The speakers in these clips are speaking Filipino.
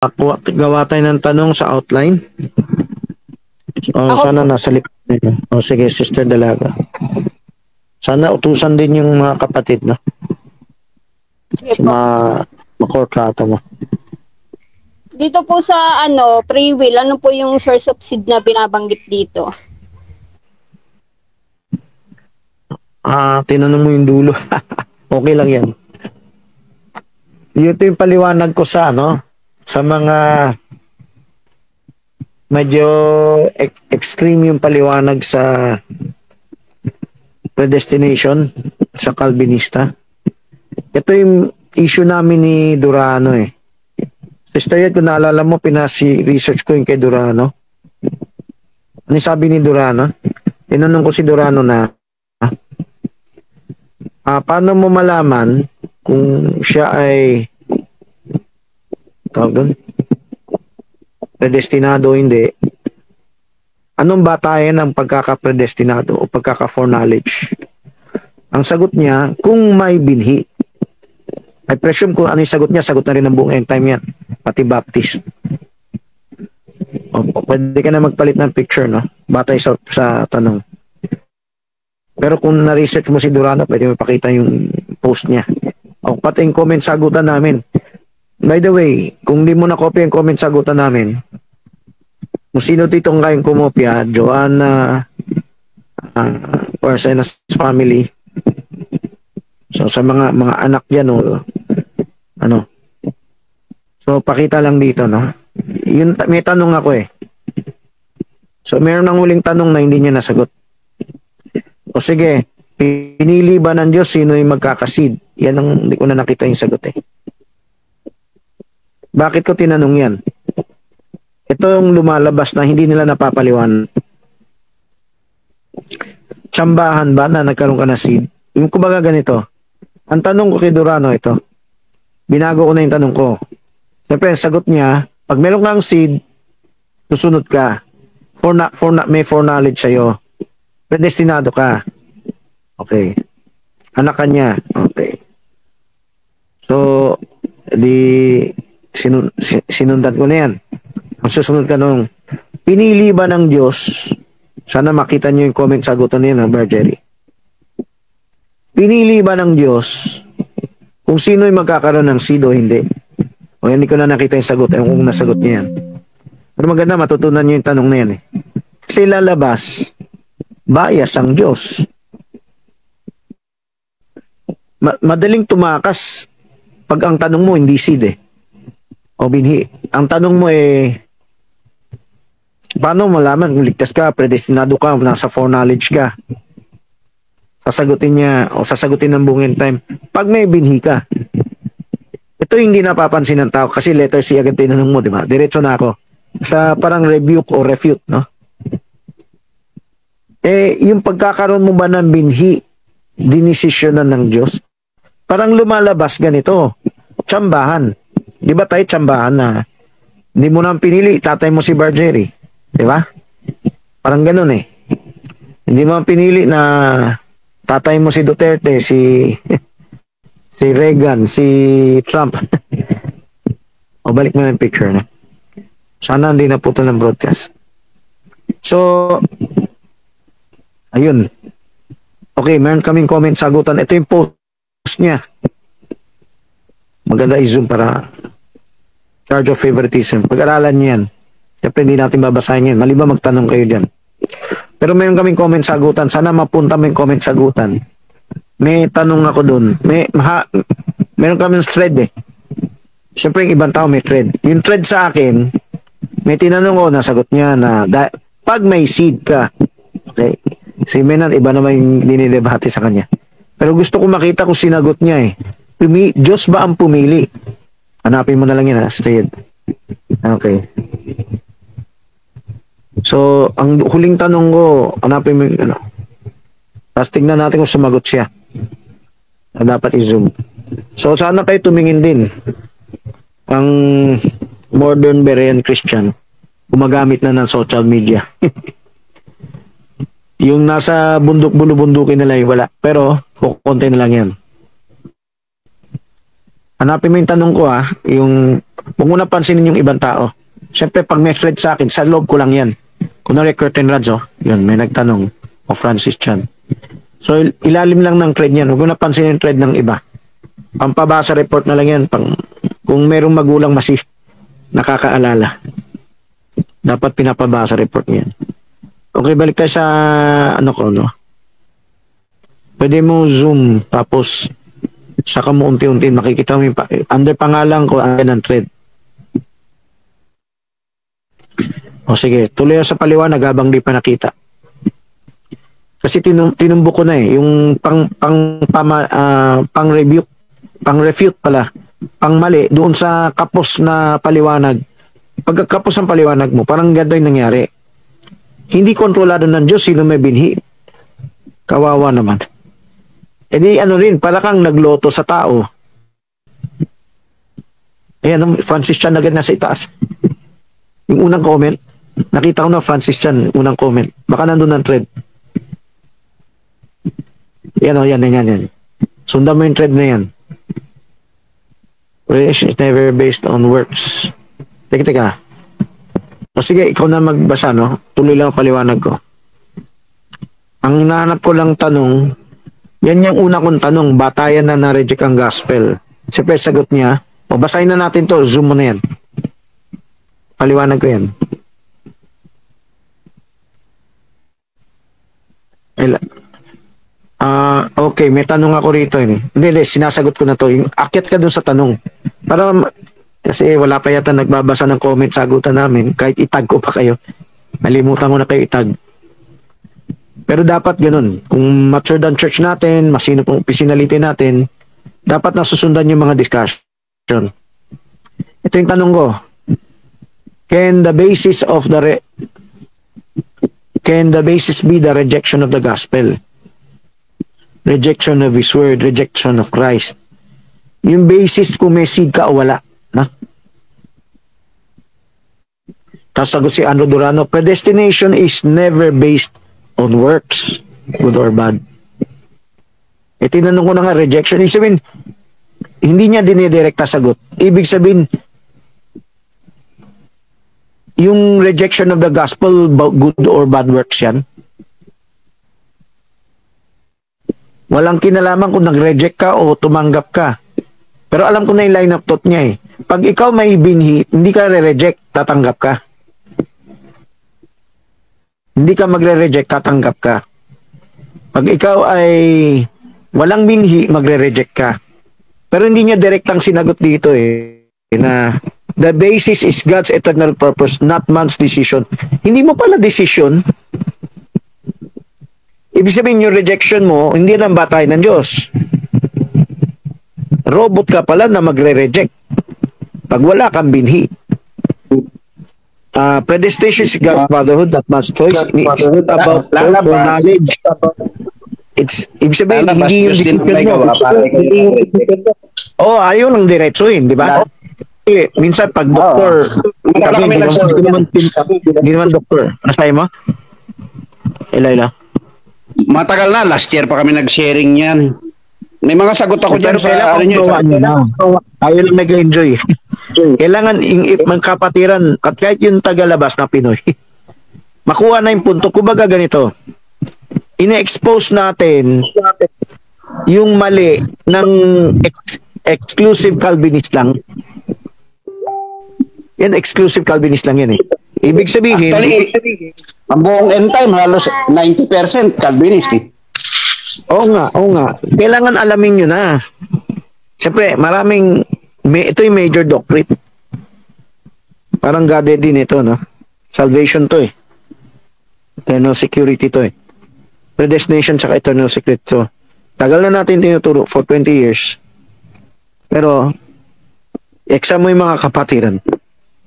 Gawa tayo ng tanong sa outline. O, Ako sana po. nasa likod nyo. O, sige, Sister Dalaga. Sana utusan din yung mga kapatid, no? Sige Sa po. makortrato mo. Dito po sa free will, ano po yung source of seed na binabanggit dito? Tinanong mo yung dulo. Okay lang yan. Ito yung paliwanag ko sa, sa mga medyo extreme yung paliwanag sa predestination sa Calvinista. Ito yung issue namin ni Durano eh. Sister Yed, kung naalala mo, research ko yung kay Durano. Ano sabi ni Durano? Tinanong ko si Durano na, paano mo malaman kung siya ay tawag doon, predestinado o hindi? Anong batayan ng pagkaka-predestinado o pagkaka-foreknowledge? Ang sagot niya, kung may binhi. I presume kung ano yung sagot niya, sagot na rin ng buong end time yan. Pati Baptist. O, pwede ka na magpalit ng picture, no? Batay sa tanong. Pero kung na-research mo si Durano, pwede mo pakita yung post niya. O, pati yung comment sagutan namin. By the way, kung di mo na-copy yung comment sagutan namin, kung sino ditong kayong kumopya, Joanna, Parcenas family, so sa mga anak dyan, so pakita lang dito, no? May tanong ako eh. So meron ng huling tanong na hindi niya nasagot. O sige, pinili ba ng Diyos sino yung magkakasid? Yan ang hindi ko na nakita yung sagot eh. Bakit ko tinanong yan? Ito yung lumalabas na hindi nila napapaliwan. Tsambahan ba na nagkaroon ka na seed? Yung kumbaga ganito. Ang tanong ko kay Durano ito. Binago ko na yung tanong ko. Siyempre, sagot niya, pag meron kang seed, susunod ka. May foreknowledge sa'yo. Predestinado ka. Okay. Anak ka niya. Okay. So, sinundan ko na yan. Ang susunod ka nung, pinili ba ng Diyos, sana makita niyo yung comment sagutan niya, Bergery. Pinili ba ng Diyos kung sino yung magkakaroon ng seed o hindi? O hindi ko na nakita yung sagot, kung nasagot niya yan. Pero maganda, matutunan niyo yung tanong na yan eh. Kasi lalabas, bias ang Diyos. Madaling tumakas pag ang tanong mo hindi seed eh. O binhi. Ang tanong mo paano malaman kung ligtas ka, predestinado ka, nasa foreknowledge ka? Sasagutin niya o sasagutin ng buong end time pag may binhi ka. Ito hindi napapansin ng tao kasi letter C agad tinanong mo, di ba? Diretso na ako sa parang rebuke o refute, no? Yung pagkakaroon mo ba ng binhi, dinesisyonan ng Diyos? Parang lumalabas ganito, tsambahan. Di ba tayo tsambahan na hindi mo nang pinili, tatay mo si Bargeri. Di ba? Parang ganun eh. Hindi mo pinili na tatay mo si Duterte, si Reagan, si Trump. O balik mo yung picture na. Sana hindi na putol ng broadcast. So, ayun. Okay, meron kaming comment sagutan. Ito yung post niya. Maganda i-zoom para charge of favoritism. Pag-aralan niyo yan. Siyempre hindi natin babasahin yan. Maliban magtanong kayo dyan. Pero meron kaming comment sagutan. Sana mapunta mo yung comment sagutan. May tanong ako dun. Meron kaming thread eh. Siyempre yung ibang tao may thread. Yung thread sa akin, may tinanong ko, nasagot niya na pag may seed ka, okay, si Menan, iba naman yung dinidebate sa kanya. Pero gusto ko makita kung sinagot niya eh. Diyos ba ang pumili? Hanapin mo na lang yan ha, stay. Okay. So, ang huling tanong ko, hanapin mo yung tapos tignan natin kung sumagot siya. Dapat i-zoom. So, sana kayo tumingin din. Ang modern Berean Christian, gumagamit na ng social media. Yung nasa bundok bulubundukin nila yung wala. Pero, kukunti na lang yan. Hanapin mo yung tanong ko ha, huwag mo na pansinin yung ibang tao. Siyempre, pag may thread sa akin, sa loob ko lang yan. Kunwari, Curtin Rods, yun, may nagtanong, Francis Chan. So, ilalim lang ng thread yan. Huwag mo na pansinin yung thread ng iba. Pampabasa report na lang yan. Kung merong magulang nakakaalala. Dapat pinapabasa report niyan. Okay, balik tayo sa Pwede mo zoom, tapos saka mo unti-unti makikita mo under pangalan ko, andyan ang thread. O sige, tuloy sa paliwanag habang di pa nakita. Kasi tinumbok ko na yung pang-refute pala, pang-mali, doon sa kapos na paliwanag. Pagkakapos ng paliwanag mo, parang ganito yung nangyari. Hindi kontrolado ng Diyos sino may binhi. Kawawa naman. E di rin, para kang nagloto sa tao. Ayan, Francis Chan agad na sa itaas. Yung unang comment, nakita ko na Francis Chan, unang comment. Baka nandun ang thread. Yan. Sundan mo yung thread na yan. Relation is never based on works. Teka. O sige, ikaw na magbasa, no? Tuloy lang ang paliwanag ko. Ang hinahanap ko lang tanong, yan yung una kong tanong, batayan na na-reject ang gospel. Siyempre, sagot niya, basahin na natin to, zoom mo na yan. Paliwanag ko yan. Okay, may tanong ako rito. Hindi, sinasagot ko na to. Akyat ka dun sa tanong. Kasi wala pa yata nagbabasa ng comment sagutan namin. Kahit itag ko pa kayo. Nalimutan ko na kayo itag. Pero dapat ganun. Kung mature ang church natin, masino pong personality natin, dapat nasusundan yung mga discussion. Ito yung tanong ko. Can the basis be the rejection of the gospel? Rejection of His word, rejection of Christ. Yung basis kung may seed ka o wala. Tapos sagot si Andrew Durano, predestination is never based on works, good or bad. Tinanong ko na nga, rejection. Ibig sabihin, hindi niya dinidirekta sagot. Ibig sabihin, yung rejection of the gospel, good or bad works yan. Walang kinalaman kung nag-reject ka o tumanggap ka. Pero alam ko na yung line of thought niya . Pag ikaw may binhi, hindi ka re-reject, tatanggap ka. Hindi ka magre-reject, tatanggap ka. Pag ikaw ay walang binhi, magre-reject ka. Pero hindi niya direktang sinagot dito na the basis is God's eternal purpose, not man's decision. Hindi mo pala decision. Ibig sabihin yung rejection mo, hindi lang batay ng Diyos. Robot ka pala na magre-reject. Pag wala kang binhi. Predestination is God's fatherhood, not man's choice. It's about knowledge. Ibig sabihin, hindi yung decision mo. Ayun ang diretsuhin, di ba? Minsan pag doktor, hindi naman doktor. Nasay mo? Ila. Matagal na, last year pa kami nag-sharing yan. May mga sagot ako dyan sa ayaw lang nag-enjoy. Kailangan magkapatiran at kahit yung tagalabas na Pinoy, makuha na yung punto. Kumbaga ganito, ine-expose natin yung mali ng exclusive Calvinist lang. Yan, exclusive Calvinist lang yan . Ibig sabihin, actually, ang buong end time, halos 90% Calvinist . Oo nga. Kailangan alamin nyo na. Siyempre, ito yung major doctrine. Parang God din ito, no? Salvation to . Eternal security to . Predestination tsaka eternal security to. Tagal na natin tinuturo for 20 years. Pero, exam mo yung mga kapatiran.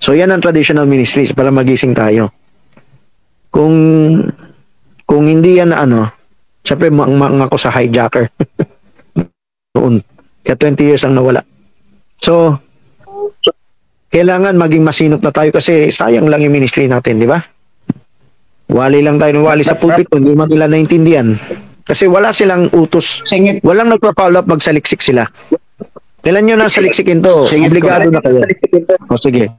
So, yan ang traditional ministries para magising tayo. Kung hindi yan syempre mga ako sa hijacker. Noon. Kaya 20 years ang nawala. So, kailangan maging masinop na tayo kasi sayang lang yung ministry natin, di ba? Wali lang tayo, wali sa pulpit, hindi man nila naintindihan. Kasi wala silang utos. Walang nagpa-follow up, magsaliksik sila. Kailan nyo nasa liksikin to? Sige, Obligado na kayo. O sige.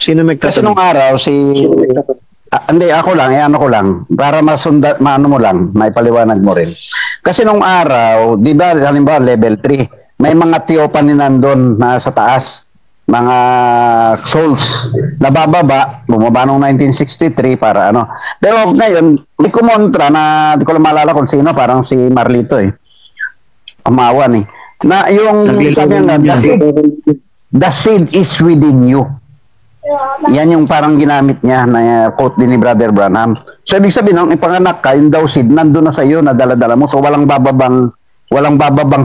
Sino Kasi nung magtatanong? araw, hindi, ako lang, ano ko lang, para maano mo lang, maipaliwanag mo rin. Kasi nung araw, di ba, halimbawa, level 3, may mga theophany nandun na sa taas, mga souls, nabababa, bumaba noong 1963 para ano. Pero ngayon, may kumontra na, di ko lang maalala kung sino, parang si Marlito Amawan na yung sabi nga, the seed is within you. Yan yung parang ginamit niya na quote din ni Brother Branham. So ibig sabihin, nung ipanganak ka, yung daw seed nandun na sa iyo, nadala-dala mo. So walang bababang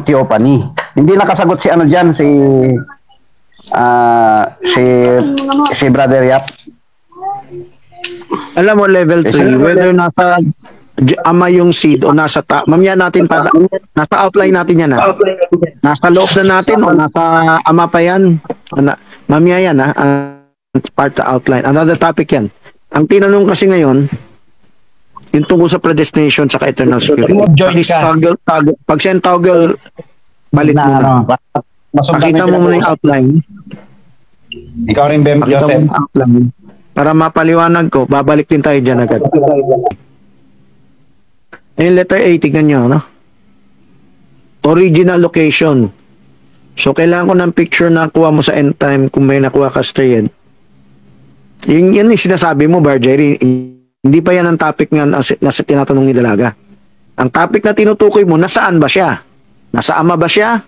theophany. Hindi nakasagot si ano diyan, si Brother Yap. Alam mo, level 3, whether nasa ama yung seed o nasa mamaya natin nasa outline natin yan nasa loob na natin o nasa ama pa yan mamaya yan part sa outline, another topic yan. Ang tinanong kasi ngayon yung tungkol sa predestination sa eternal security. Pag send toggle balit muna, pakita mo muna yung outline. Ikaw rin, Ben Joseph. Outline para mapaliwanag ko, babalik din tayo dyan agad. Yung letter A, tignan nyo, no? Original location. So, kailangan ko ng picture na kuha mo sa end time kung may nakuha ka strayed. Yan yung sinasabi mo, Barjeri. Hindi pa yan ang topic nga nasa tinatanong ni Dalaga. Ang topic na tinutukoy mo, nasaan ba siya? Nasa ama ba siya?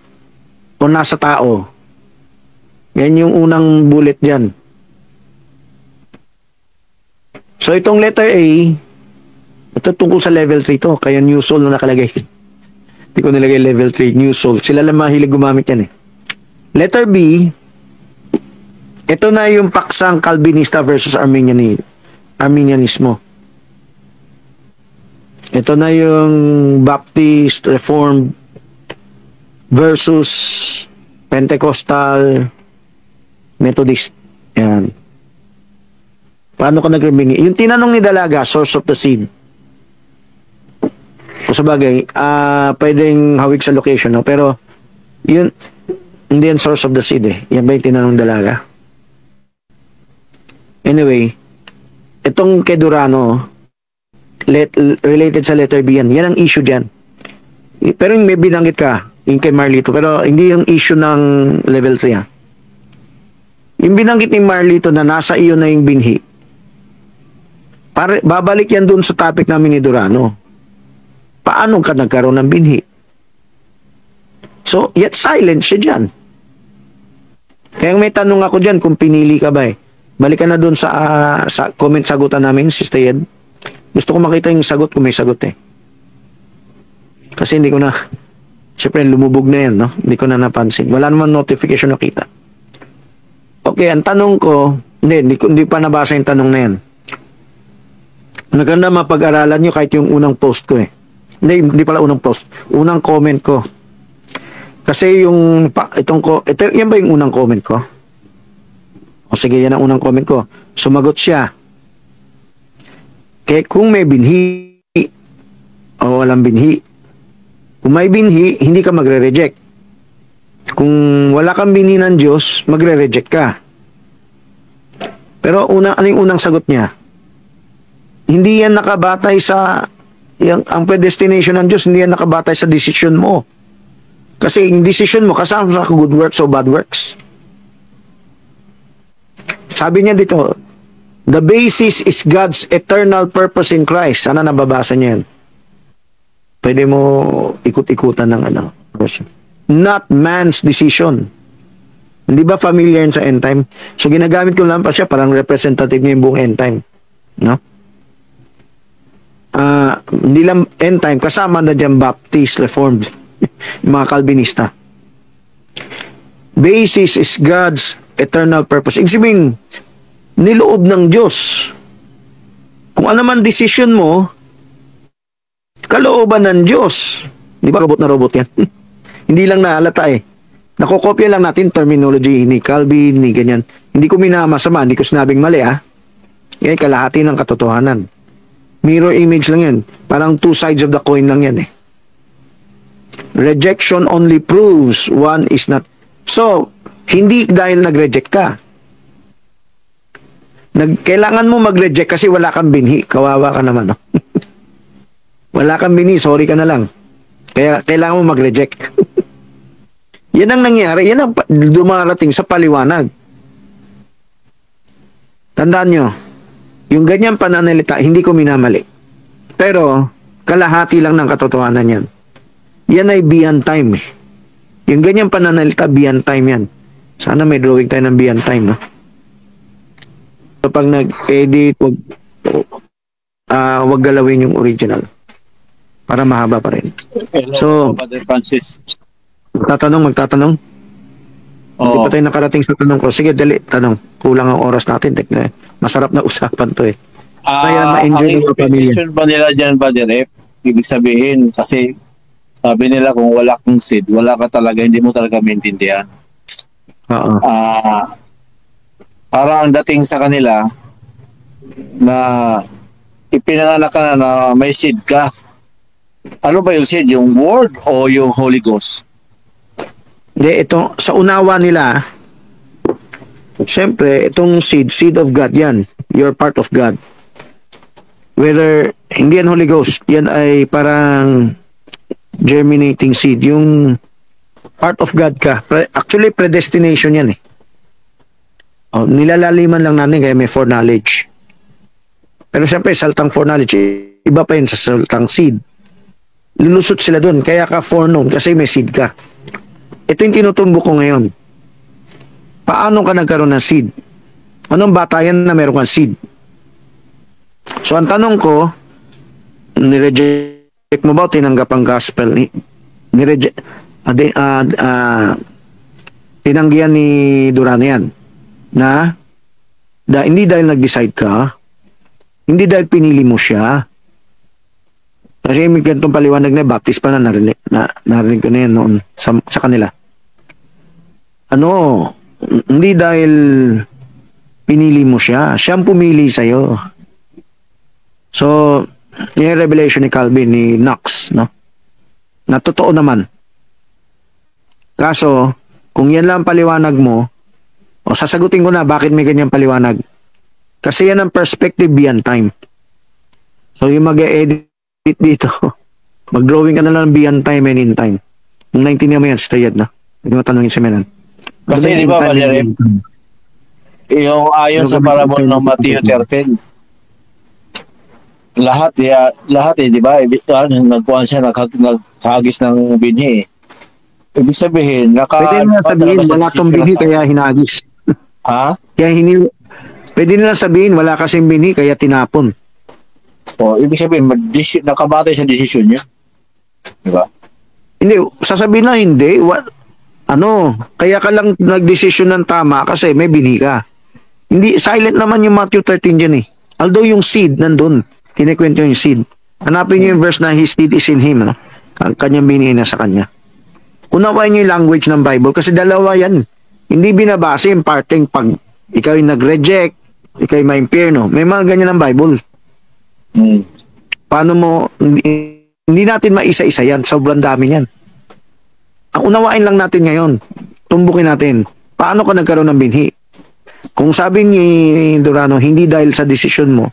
O nasa tao? Yan yung unang bullet dyan. So, itong letter A, ito tungkol sa level 3 to, kaya new soul na nakalagay. Hindi ko nilagay level 3, new soul. Sila lang mahilig gumamit yan Letter B, ito na yung paksang Calvinista versus Arminianismo. Ito na yung Baptist, Reformed versus Pentecostal, Methodist. Yan. Paano ka nag-remini? Yung tinanong ni Dalaga, source of the seed. Kung sabagay, pwedeng hawig sa location, no? Pero, yun, hindi yan source of the seed Yan ba yung tinanong Dalaga? Anyway, itong kay Durano, related sa letter B yan. Yan ang issue dyan. Pero yung may binanggit ka, yung kay Marlito, pero hindi yung issue ng level 3 Yung binanggit ni Marlito na nasa iyo na yung binhi, babalik yan dun sa topic namin ni Durano. Paano ka nagkaroon ng binhi? So, yet silent siya dyan. Kaya may tanong ako dyan kung pinili ka ba Balik ka na dun sa comment sagutan namin, si Stayed. Gusto ko makita yung sagot kung may sagot Kasi hindi ko na, siyempre lumubog na yan, no? Hindi ko na napansin. Wala naman notification nakita. Okay, ang tanong ko, hindi pa nabasa yung tanong na yan. Maganda mapag-aralan nyo kahit yung unang post ko Hindi pala unang post. Unang comment ko. Kasi yung, yan ba yung unang comment ko? O sige, yan ang unang comment ko. Sumagot siya. Kaya kung may binhi, o walang binhi. Kung may binhi, hindi ka magre-reject. Kung wala kang binhi ng Diyos, magre-reject ka. Pero ano yung unang sagot niya? Hindi yan nakabatay sa ang predestination ng Diyos, hindi yan nakabatay sa decision mo. Kasi yung decision mo kasama sa good works o bad works. Sabi niya dito, the basis is God's eternal purpose in Christ. Sana nababasa niya yan. Pwede mo ikut-ikutan ng version. Not man's decision. Hindi ba familiar yun sa end time? So ginagamit ko lang pa siya, parang representative niya yung buong end time. No? Hindi lang end time, kasama na dyan Baptist, Reformed, yung mga Calvinista. Basis is God's eternal purpose. Ibig sabihin, niloob ng Diyos. Kung ano man decision mo, kalooban ng Diyos. Di ba robot na robot yan? Hindi lang nahalata Nakokopya lang natin terminology ni Calvin, ni ganyan. Hindi ko minamasama, hindi ko sinabing mali Yan, kalahati ng katotohanan. Mirror image lang yan. Parang two sides of the coin lang yan Rejection only proves one is not. So, hindi dahil nag-reject ka. Kailangan mo mag-reject kasi wala kang binhi. Kawawa ka naman, no? Wala kang binhi, sorry ka na lang. Kaya kailangan mo mag-reject. Yan ang nangyari. Yan ang dumarating sa paliwanag. Tandaan nyo, yung ganyang pananalita, hindi ko minamali. Pero, kalahati lang ng katotohanan yan. Yan ay beyond time. Yung ganyang pananalita, beyond time yan. Sana may drawing tayo ng beyond time, no? So, pag nag-edit, wag galawin yung original. Para mahaba pa rin. Hello, So, Brother Francis. magtatanong? Hindi Oo. pa tayo nakarating sa tanong ko. Sige, dali, tanong. Kulang ang oras natin. Masarap na usapan to eh. Kaya ma-enjoy ang ng mga pamilya. interpretation ba nila dyan, Brother Rep? Ibig sabihin, kasi sabi nila kung wala kang seed, wala ka talaga, hindi mo talaga maintindihan. Oo. Para ang dating sa kanila na ipinanganak ka na may seed ka. Ano ba yung seed? Yung word o yung Holy Ghost? Hindi, ito, sa unawa nila, syempre, itong seed of God yan. You're part of God. Whether, hindi yan Holy Ghost, yan ay parang germinating seed. Yung part of God ka. Actually, predestination yan eh. Oh, nilalaliman lang natin kaya may foreknowledge. Pero syempre, saltang foreknowledge, iba pa yun sa saltang seed. Lulusot sila doon, kaya ka foreknown kasi may seed ka. Ito yung tinutumbo ko ngayon. Paano ka nagkaroon ng seed? Anong batayan na meron kang seed? So, ang tanong ko, nireject mo ba o tinanggap ang gospel? Tinanggihan ni Durano yan na hindi dahil nag-decide ka, hindi dahil pinili mo siya. Kasi may ganitong paliwanag na baptist pa na narinig ko na yan noon sa kanila. Hindi dahil pinili mo siya. Siyang pumili sa'yo. So, yung revelation ni Calvin, ni Knox, no? Na totoo naman. Kaso, kung yan lang paliwanag mo, sasagutin ko na bakit may ganyan paliwanag. Kasi yan ang perspective beyond time. So, yung mag-e-edit dito, mag-drawing ka na lang beyond time and in time. Kung naintindihan mo yan, stayad na. Hindi mo tanongin si Menan. Kasi di ba, Brother Rep, yung ayon sa parabol ng Matthew 13, lahat di ba, nagkuhan siya, naghagis ng binhi. Ibig sabihin, pwede nila sabihin, wala tong binhi kaya hinagis. Ha? Pwede nila sabihin, wala kasing binhi kaya tinapon. Ibig sabihin, nakabatay sa desisyon niya. Di ba? Hindi, sasabihin na hindi. Kaya ka lang nagdesisyon ng tama kasi may binhi ka. Hindi, silent naman yung Matthew 13 dyan eh. Although yung seed nandun, kinikwento yung seed. Hanapin niyo yung verse na his seed is in him. No? Ang kanyang binhi na sa kanya. Unawain niyo yung language ng Bible kasi dalawa yan. Hindi binabase yung parting pag ikaw yung nag-reject, ikaw yung ma-impierno. May mga ganyan ng Bible. Paano mo, hindi natin maisa-isa yan. Sobrang dami yan. Ang unawain lang natin ngayon, tumbukin natin, paano ka nagkaroon ng binhi? Kung sabi ni Durano, hindi dahil sa desisyon mo,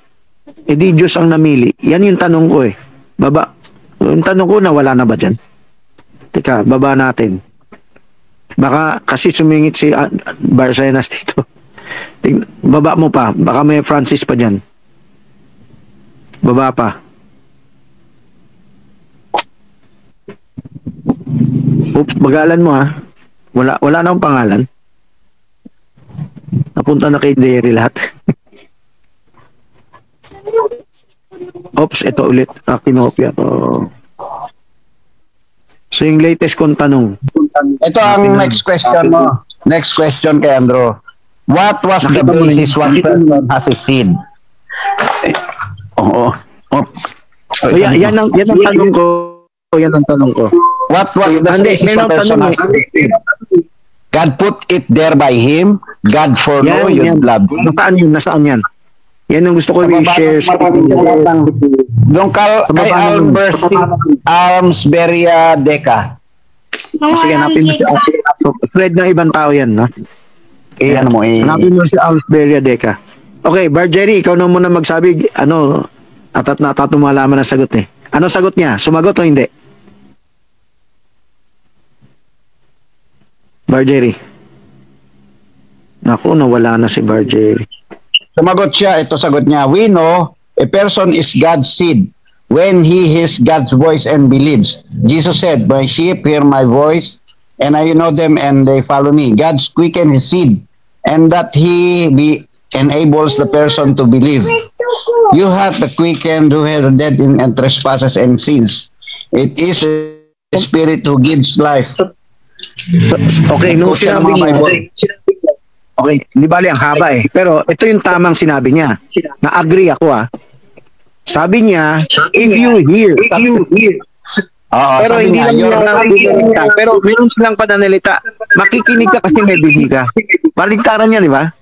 edi Diyos ang namili. Yan yung tanong ko eh. Yung tanong ko na wala na ba dyan? Teka, baba natin. Baka kasi sumingit si Barcenas dito. Baba mo pa. Baka may Francis pa dyan. Baba pa. Oops, bagalan mo ha. Wala na akong pangalan. Napunta na kay Derry lahat. Oops, ito ulit. Kinopya ko. So yung latest kong tanong. Ito ang next question mo. Next question kay Andrew. What was the basis one person has a seed? Yan ang tanong ko. Yan ang tanong ko. What was the basis one person has a seed? God put it there by him. God foreknow you love. Nasaan yan? Yan ang gusto ko i-share sa Doon kay Almsberia Deca. Sige, hanapin mo si Fred ng ibang tao yan, no? Ano mo, Hanapin mo si Alf Beria Deca. Okay, Barjeri, ikaw na muna magsabi, atat na malaman ang sagot eh. Ano sagot niya? Sumagot o hindi? Barjeri. Naku, nawala na si Barjeri. Sumagot siya, ito sagot niya. We know a person is God's seed when he hears God's voice and believes. Jesus said, my sheep hear my voice, and I know them and they follow me. God's quicken his seed, and that he enables the person to believe. You have the quickened who are dead in trespasses and sins. It is the Spirit who gives life. Okay, nung sinabi niya, okay, di bali ang haba eh. Pero ito yung tamang sinabi niya. Na-agree ako Sabi niya, if you hear. Pero hindi lang niya pero meron silang pananalita. Makikinig ka kasi may bibig ka. Baligtaran niya, di ba?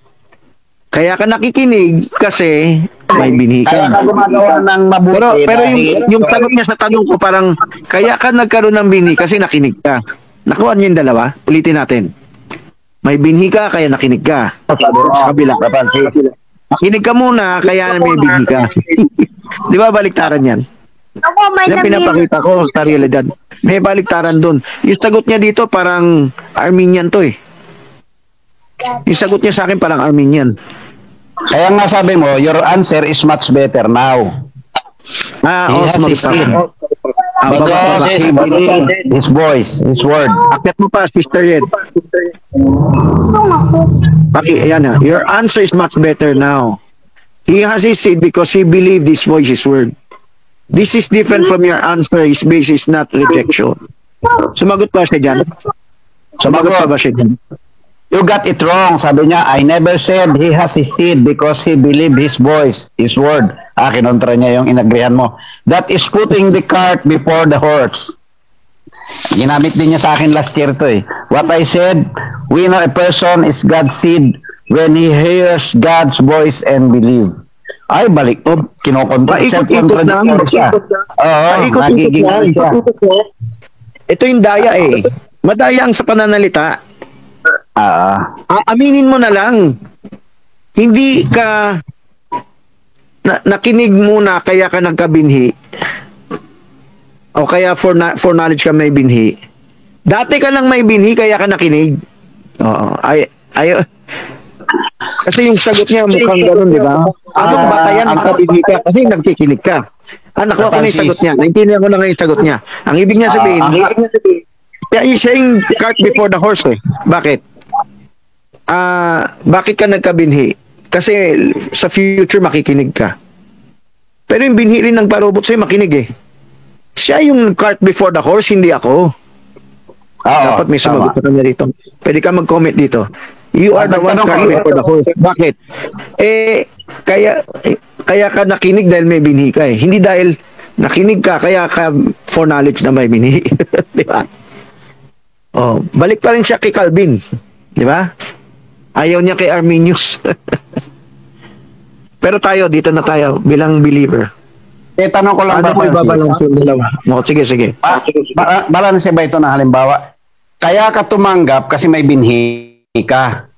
Kaya ka nakikinig kasi may binhi Kaya ka. ka gumagawa ng mabuti. Pero yung tanong niya sa tanong ko parang, kaya ka nagkaroon ng binhi kasi nakinig ka. Nakuha niyo yung dalawa? Ulitin natin. May binhi ka, kaya nakinig ka. Sa kabila. Nakinig ka muna, kaya may binhi ka. Di ba baliktaran yan? Ako, may Yan pinapakita ko sa realidad. May baliktaran doon. Yung sagot niya dito parang Armenian to eh. Yung sagot niya sa akin parang Armenian. Kaya nga sabi mo, your answer is much better now. Sumagot ako. Because he believed his voice, his word. Akyat mo pa, Sister Yen. Ayan your answer is much better now. He has his seed because he believed his voice, his word. This is different from your answer. His base is not rejection. Sumagot pa siya dyan? Sumagot pa ba siya dyan? You got it wrong. Sabi niya, I never said he has his seed because he believed his voice, his word. Kinontra niya yung inagrihan mo. That is putting the cart before the horse. Ginamit din niya sa akin last year to eh. What I said, we know a person is God's seed when he hears God's voice and believe. Ay, balik. Kinokontra. Paikot-ikot lang. Siya. Oo, nagiging siya. Ito yung daya eh. Madaya ang sa pananalita. Aminin mo na lang. Hindi ka nakinig muna kaya ka nagkabinhi. O kaya for knowledge ka may binhi. Dati ka lang may binhi kaya ka nakinig. Oo. Kasi yung sagot niya mukhang gano'n, di ba? Anong batayan ang kabinhi ka? Kasi nagkikinig ka. Nakuha ko na yung sagot niya. Naintindihan ko na ngayon yung sagot niya. Ang ibig niya sabihin, siya yung cart before the horse eh. Bakit? Bakit ka nagkabinhi? Kasi sa future makikinig ka. Pero yung binhi rin ng parobot sa'yo makinig eh. Siya yung cart before the horse, hindi ako. Dapat may sumagot ka kanya dito. Pwede ka mag-comment dito. You are the one cart before the horse. Bakit? Kaya ka nakinig dahil may binhi ka eh. Hindi dahil nakinig ka, kaya ka for knowledge na may binhi. Di ba? Balik pa rin siya kay Calvin. Di ba? Ayaw niya kay Arminius. Pero tayo, dito na tayo, bilang believer. Tanong ko lang ano mo ibabalance yung dalawa? Sige. Balance ba ito na halimbawa? Kaya ka tumanggap kasi may binhi ka.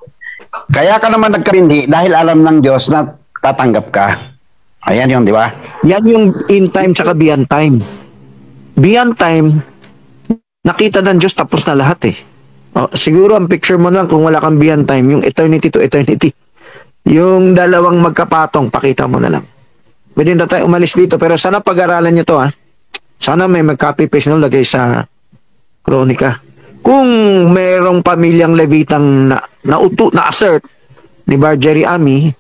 Kaya ka naman nagkabinhi dahil alam ng Diyos na tatanggap ka. Ayan yun, di ba? Yan yung in time tsaka beyond time. Beyond time, nakita ng Diyos tapos na lahat eh. Siguro ang picture mo lang kung wala kang beyond time, yung eternity to eternity. Yung dalawang magkapatong, pakita mo na lang. Pwede na tayo umalis dito, pero sana pag-aralan nyo to ha. Sana may mag-copy-paste nyo lagay sa kronika. Kung merong pamilyang Levitang na assert ni Barjeri Ami,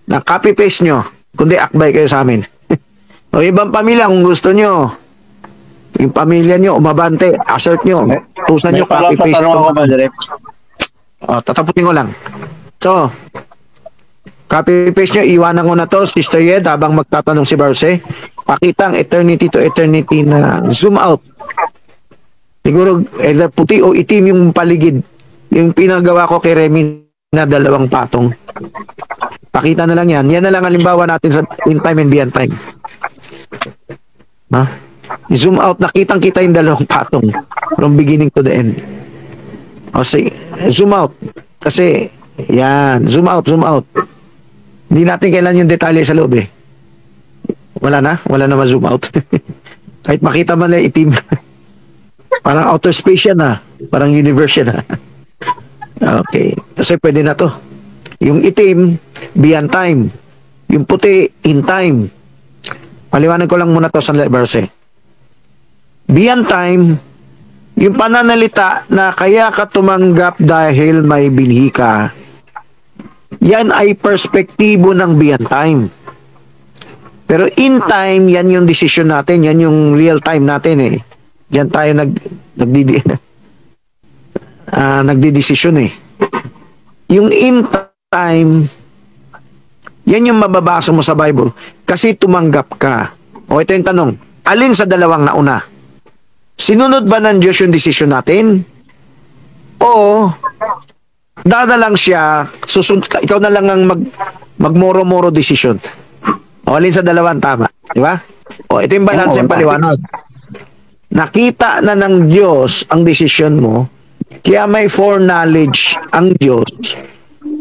na copy-paste nyo, kundi akbay kayo sa amin. O ibang pamilya, kung gusto nyo, yung pamilya nyo, umabante, assert nyo, tusan nyo, copy-paste. Tataputin ko lang. So, copy-paste nyo, iwanan ko na to, Sister Yed, habang magtatanong si Barce. Pakita ang eternity to eternity na zoom out. Siguro, either puti o itim yung paligid. Yung pinagawa ko kay Remy na dalawang patong. Pakita na lang yan. Yan na lang halimbawa natin sa in time and beyond time. zoom out, nakitang-kita yung dalawang patong from beginning to the end. O sige, zoom out. Kasi, yan, zoom out, zoom out. Hindi natin kailan yung detalye sa loob eh. Wala na ma-zoom out. Kahit makita man lang itim. Parang outer space yan parang universe yan Okay, kasi pwede na to. Yung itim, beyond time. Yung puti, in time. Paliwanag ko lang muna to sa verse. Beyond time, yung pananalita na kaya ka tumanggap dahil may binhi ka, yan ay perspektibo ng beyond time. Pero in time, yan yung decision natin, yan yung real time natin eh. Diyan tayo nagdidesisyon eh. Yung in time, yan yung mababasa mo sa Bible. Kasi tumanggap ka. O ito yung tanong, alin sa dalawang nauna? Sinunod ba ng Diyos yung desisyon natin? O dadalang siya, ikaw na lang ang magmoro-moro decision. O alin sa dalawang tama? Di ba? O ito yung balance yung paliwanag. Nakita na ng Diyos ang desisyon mo, kaya may foreknowledge ang Diyos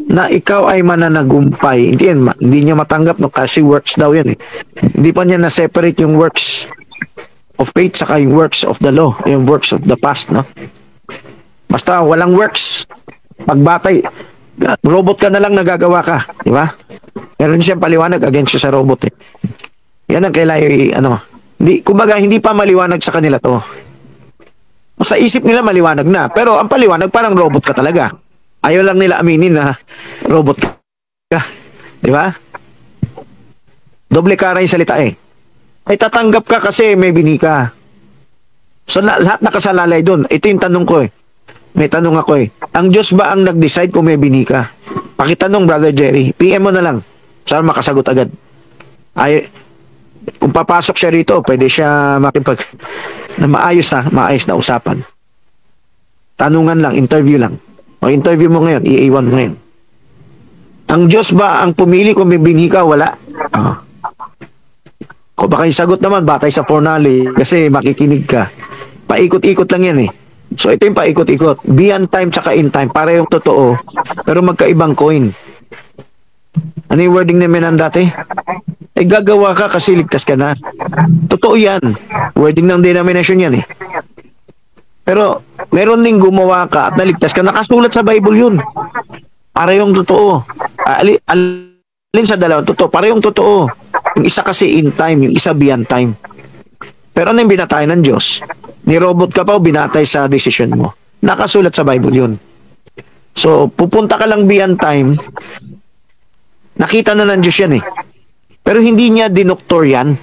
na ikaw ay mananagumpay. Hindi niya matanggap kasi works daw yan eh. Hindi pa niya na-separate yung works of faith saka yung works of the law, yung works of the past, no? Basta walang works. Pagbatay, robot ka na lang nagagawa ka, di ba? Meron siyang paliwanag against siya sa robot eh. Yan ang kailangan kumbaga hindi pa maliwanag sa kanila to. Sa isip nila maliwanag na, pero ang paliwanag parang robot ka talaga. Ayaw lang nila aminin na robot ka. Di ba? Doble kara yung salita eh. Ay tatanggap ka kasi may bini ka. So lahat nakasalalay doon. Ito yung tanong ko eh. May tanong ako eh. Ang Diyos ba ang nag-decide kung may bini ka? Pakitanong, Brother Jerry. PM mo na lang. Sana makasagot agad. Kung papasok siya rito, pwede siya maayos na usapan. Tanungan lang, interview lang. O interview mo ngayon, EA1 mo ngayon. Ang Diyos ba ang pumili kung may bini ka? Wala. O baka yung sagot naman, batay sa foreknowledge, kasi makikinig ka. Paikot-ikot lang yan eh. So ito yung paikot-ikot. Beyond time tsaka in time, parehong totoo, pero magkaibang coin. Ano yung wording namin dati? Gagawa ka kasi ligtas ka na. Totoo yan. Wording ng denomination yan eh. Pero meron ding gumawa ka at naligtas ka. Nakasulat sa Bible yun. Parehong totoo. Alin sa dalawang totoo? Parehong totoo. Yung isa kasi in time, yung isa beyond time. Pero ano yung binatay ng Diyos? Ni-robot ka pa o binatay sa decision mo? Nakasulat sa Bible yun. So, pupunta ka lang beyond time, nakita na ng Diyos yan eh. Pero hindi niya dinoktor yan.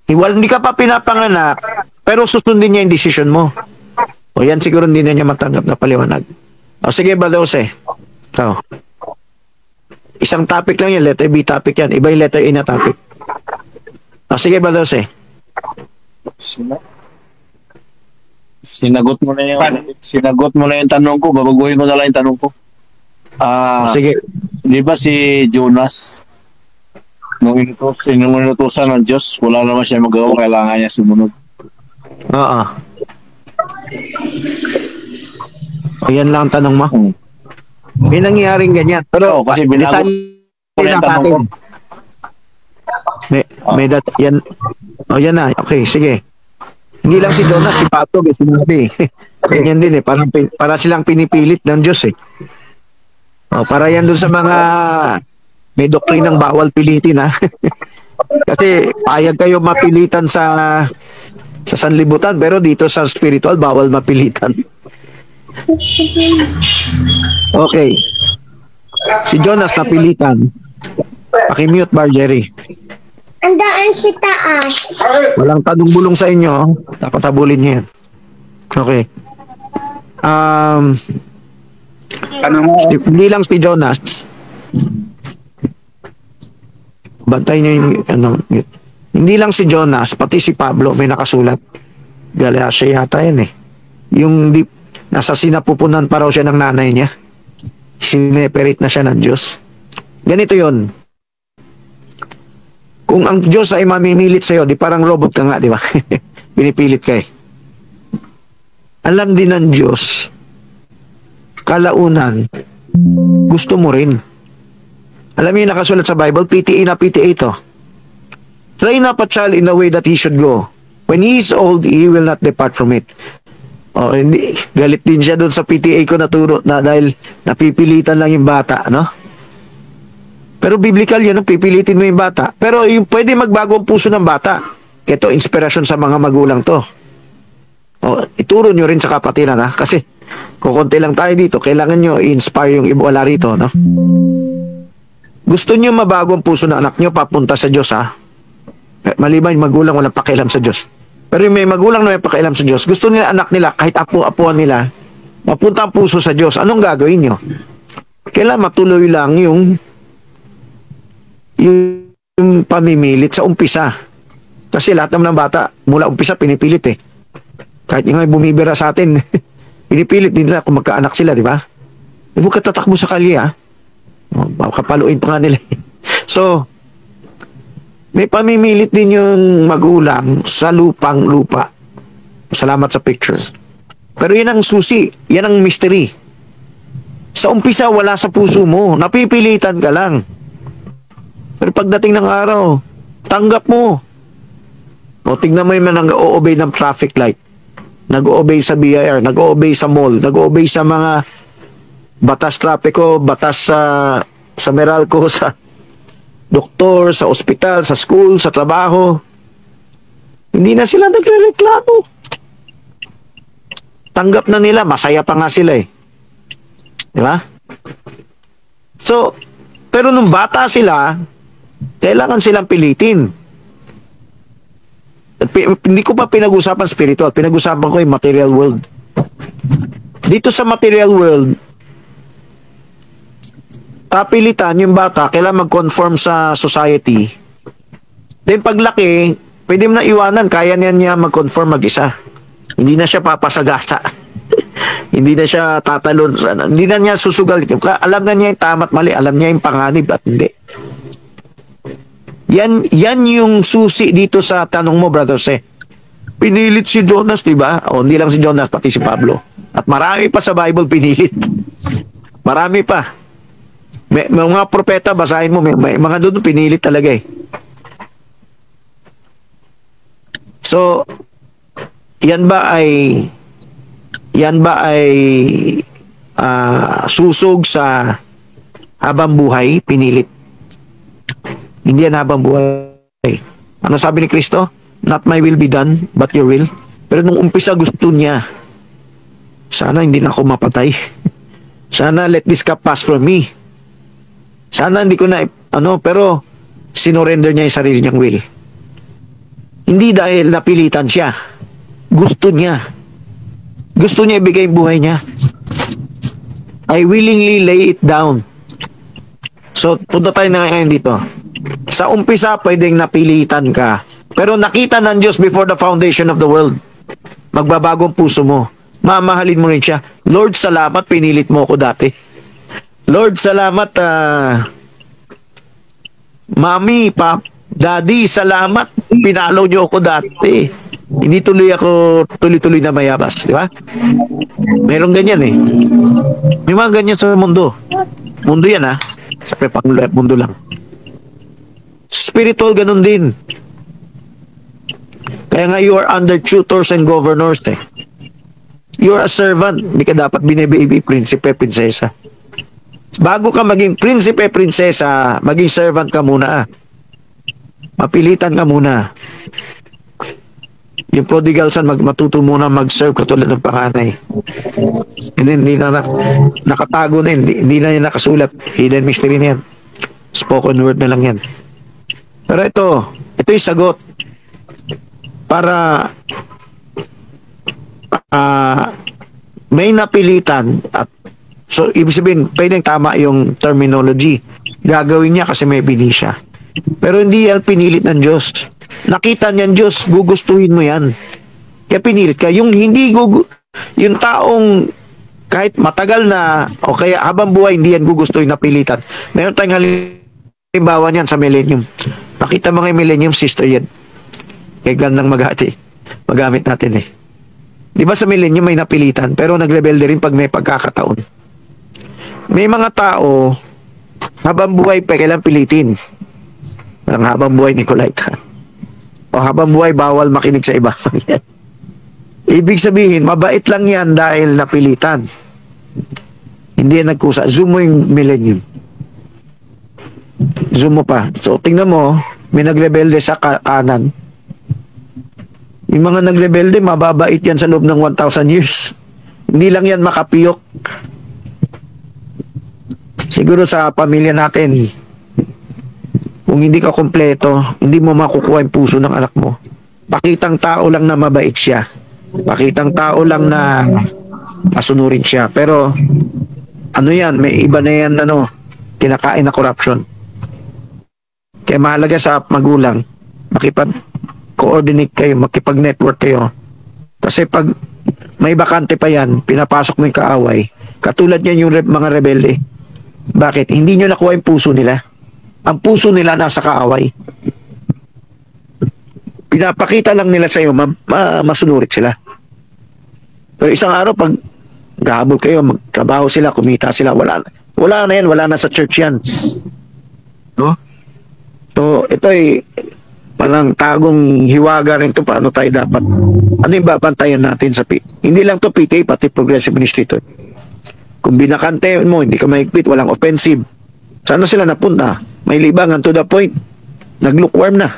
Hindi ka pa pinapanganak, pero susundin niya yung decision mo. O yan siguro hindi na niya matanggap na paliwanag. O sige, Brother Jose. So, isang topic lang yan, letter B topic yan. Iba yung letter A na topic. O sige, Brother Jose. Sinagot mo na yung tanong ko, babaguhin ko na lang yung tanong ko. Sige. Di ba si Jonas, nung inutusan ng Diyos, wala naman siya magawa, kailangan niya sumunod. Oo. O yan lang ang tanong mo. May nangyaring ganyan. Pero kasi binago ko na yung tanong ko. Yan. O yan na. Okay, sige. Hindi lang si Jonas, si Pato, sinabi. Ganyan din eh. Para silang pinipilit ng Diyos eh. O, para yan dun sa mga may doktrinang bawal pilitin ha. Kasi payag kayo mapilitan sa sanlibutan, pero dito sa spiritual bawal mapilitan. Okay. Si Jonas napilitan. Paki-mute, Marjorie. Andaan si taas. Walang tanong-bulong sa inyo. Dapat habulin niyo yan. Okay. Hindi lang si Jonas. Bantay niyo yung mute. Hindi lang si Jonas, pati si Pablo may nakasulat. Galatia yata yan eh. Yung nasa sinapupunan pa raw siya ng nanay niya. Sineperate na siya ng Diyos. Ganito yon. Kung ang Diyos ay mamimilit sa'yo, di parang robot ka nga, di ba? Pinipilit ka eh. Alam din ng Diyos, kalaunan, gusto mo rin. Alam niyo yung nakasulat sa Bible, PTA na PTA to. Train up a child in the way that he should go. When he is old, he will not depart from it. Oh, hindi. Galit din siya doon sa PTA ko naturo na dahil napipilitan lang yung bata, no? Pero biblical yun, pipilitin mo yung bata. Pero yung pwede magbago ang puso ng bata. Ito, inspirasyon sa mga magulang to. O, ituro nyo rin sa kapatiran, ha? Kasi, kukunti lang tayo dito, kailangan nyo i-inspire yung iba wala rito, no? Gusto nyo mabago ang puso ng anak nyo, papunta sa Diyos, ha? Maliban yung magulang, walang pakialam sa Diyos. Pero yung may magulang na may pakialam sa Diyos, gusto nila anak nila, kahit apo-apuan nila, mapunta ang puso sa Diyos. Anong gagawin nyo? Kailangan matuloy lang yung pamimilit sa umpisa. Kasi lahat naman ng bata, mula umpisa, pinipilit eh. Kahit yung nga bumibira sa atin, pinipilit din nila kung magkaanak sila, di ba? Huwag ka tatakbo sa kalye, ha? Kapaluin pa nga nila. So, may pamimilit din yung magulang sa lupang lupa. Salamat sa pictures. Pero yan ang susi, yan ang mystery. Sa umpisa, wala sa puso mo. Napipilitan ka lang. Pero pagdating ng araw, tanggap mo. O tingnan mo yung nag-o-obey ng traffic light. Nag-o-obey sa BIR, nag-o-obey sa mall, nag-o-obey sa mga batas trapiko, batas sa Meralco, sa doktor, sa ospital, sa school, sa trabaho. Hindi na sila nagre-reklamo. Tanggap na nila, masaya pa nga sila eh. Di ba? So, pero nung bata sila, kailangan silang pilitin. Hindi ko pa pinag-usapan spiritual, pinag-usapan ko yung material world. Dito sa material world, tapilitan yung bata, kailangan mag-conform sa society. Then paglaki, pwede mo na iwanan, kaya niya mag-conform mag-isa. Hindi na siya papasagasa. Hindi na siya tatalon. Hindi na niya susugal. Alam na niya yung tama at mali, alam niya yung panganib at hindi. Yan yung susi dito sa tanong mo, brother Se. Pinilit si Jonas, di ba? O, hindi lang si Jonas, pati si Pablo. At marami pa sa Bible pinilit. Marami pa. May mga propeta, basahin mo, may mga doon pinilit talaga eh. So, yan ba ay susog sa habang buhay, pinilit? Hindi yan habang buhay. Ano sabi ni Kristo? Not my will be done, but your will. Pero nung umpisa gusto niya, sana hindi na ako mapatay. Sana let this cup pass from me. Sana hindi ko na, pero sinorender niya yung sarili niyang will. Hindi dahil napilitan siya. Gusto niya. Gusto niya ibigay yung buhay niya. I willingly lay it down. So, punta tayo na ngayon dito. Sa umpisa, pwedeng napilitan ka. Pero nakita ng Diyos before the foundation of the world. Magbabagong puso mo. Mamahalin mo rin siya. Lord, salamat, pinilit mo ako dati. Lord, salamat, Mami, Pap, Daddy, salamat, pinalo niyo ako dati. Hindi tuloy na mayabas. Di ba? Meron ganyan eh. May mga ganyan sa mundo. Mundo yan ha. Sa mundo lang. Spiritual, ganun din. Kaya nga you are under tutors and governors eh. You are a servant. Hindi ka dapat binibibi, prinsipe, prinsesa. Bago ka maging prinsipe, prinsesa, maging servant ka muna. Mapilitan ka muna. Yung prodigal son, matuto muna mag-serve katulad ng panganay. Hindi na nakatago na yun. Hindi na yan nakasulat. Hidden mystery na yan. Spoken word na lang yan. Pero ito yung sagot para may napilitan at so ibig sabihin pwedeng tama yung terminology, gagawin niya kasi may bini siya, pero hindi yan pinilit ng Diyos. Nakita niyan Diyos, gugustuhin mo yan, kaya pinilit ka. Yung hindi yung taong kahit matagal na o kaya habang buhay hindi yan gugustuhin, napilitan. Meron tayong halimbawa niyan sa millennium. Pakita mga millennium sister yan. Kaya gandang magamit natin eh. Di ba sa millennium may napilitan, pero nagrebelde rin pag may pagkakataon. May mga tao, habang buhay pa kailang pilitin. Parang habang buhay Nicolaita. O habang buhay bawal makinig sa iba. Ibig sabihin, mabait lang yan dahil napilitan. Hindi yan nagkusa. Zoom mo yung millennium. Zoom mo pa. So, tingnan mo, may nagrebelde sa kanan. Yung mga nagrebelde, mababait yan sa loob ng 1,000 years. Hindi lang yan makapiyok. Siguro sa pamilya natin, kung hindi ka kompleto, hindi mo makukuha yung puso ng anak mo. Pakitang tao lang na mabait siya. Pakitang tao lang na masunurin siya. Pero, ano yan, may iba na yan, kinakain na corruption. Kaya mahalaga sa magulang, makipag-coordinate kayo, makipag-network kayo. Kasi pag may bakante pa yan, pinapasok mo yung kaaway. Katulad yan yung mga rebelde. Bakit? Hindi nyo nakuha yung puso nila. Ang puso nila nasa kaaway. Pinapakita lang nila sa'yo, masunurit sila. Pero isang araw, pag gahabol kayo, magtrabaho sila, kumita sila, wala na yan, wala na sa church yan. No? So, ito ay parang tagong hiwaga rin ito paano tayo dapat. Ano yung babantayan natin sa hindi lang to PTA, pati Progressive Ministry ito. Kung binakante mo, hindi ka mahigpit, walang offensive. Saan sila napunta? May libangan to the point. Nag-lukewarm na.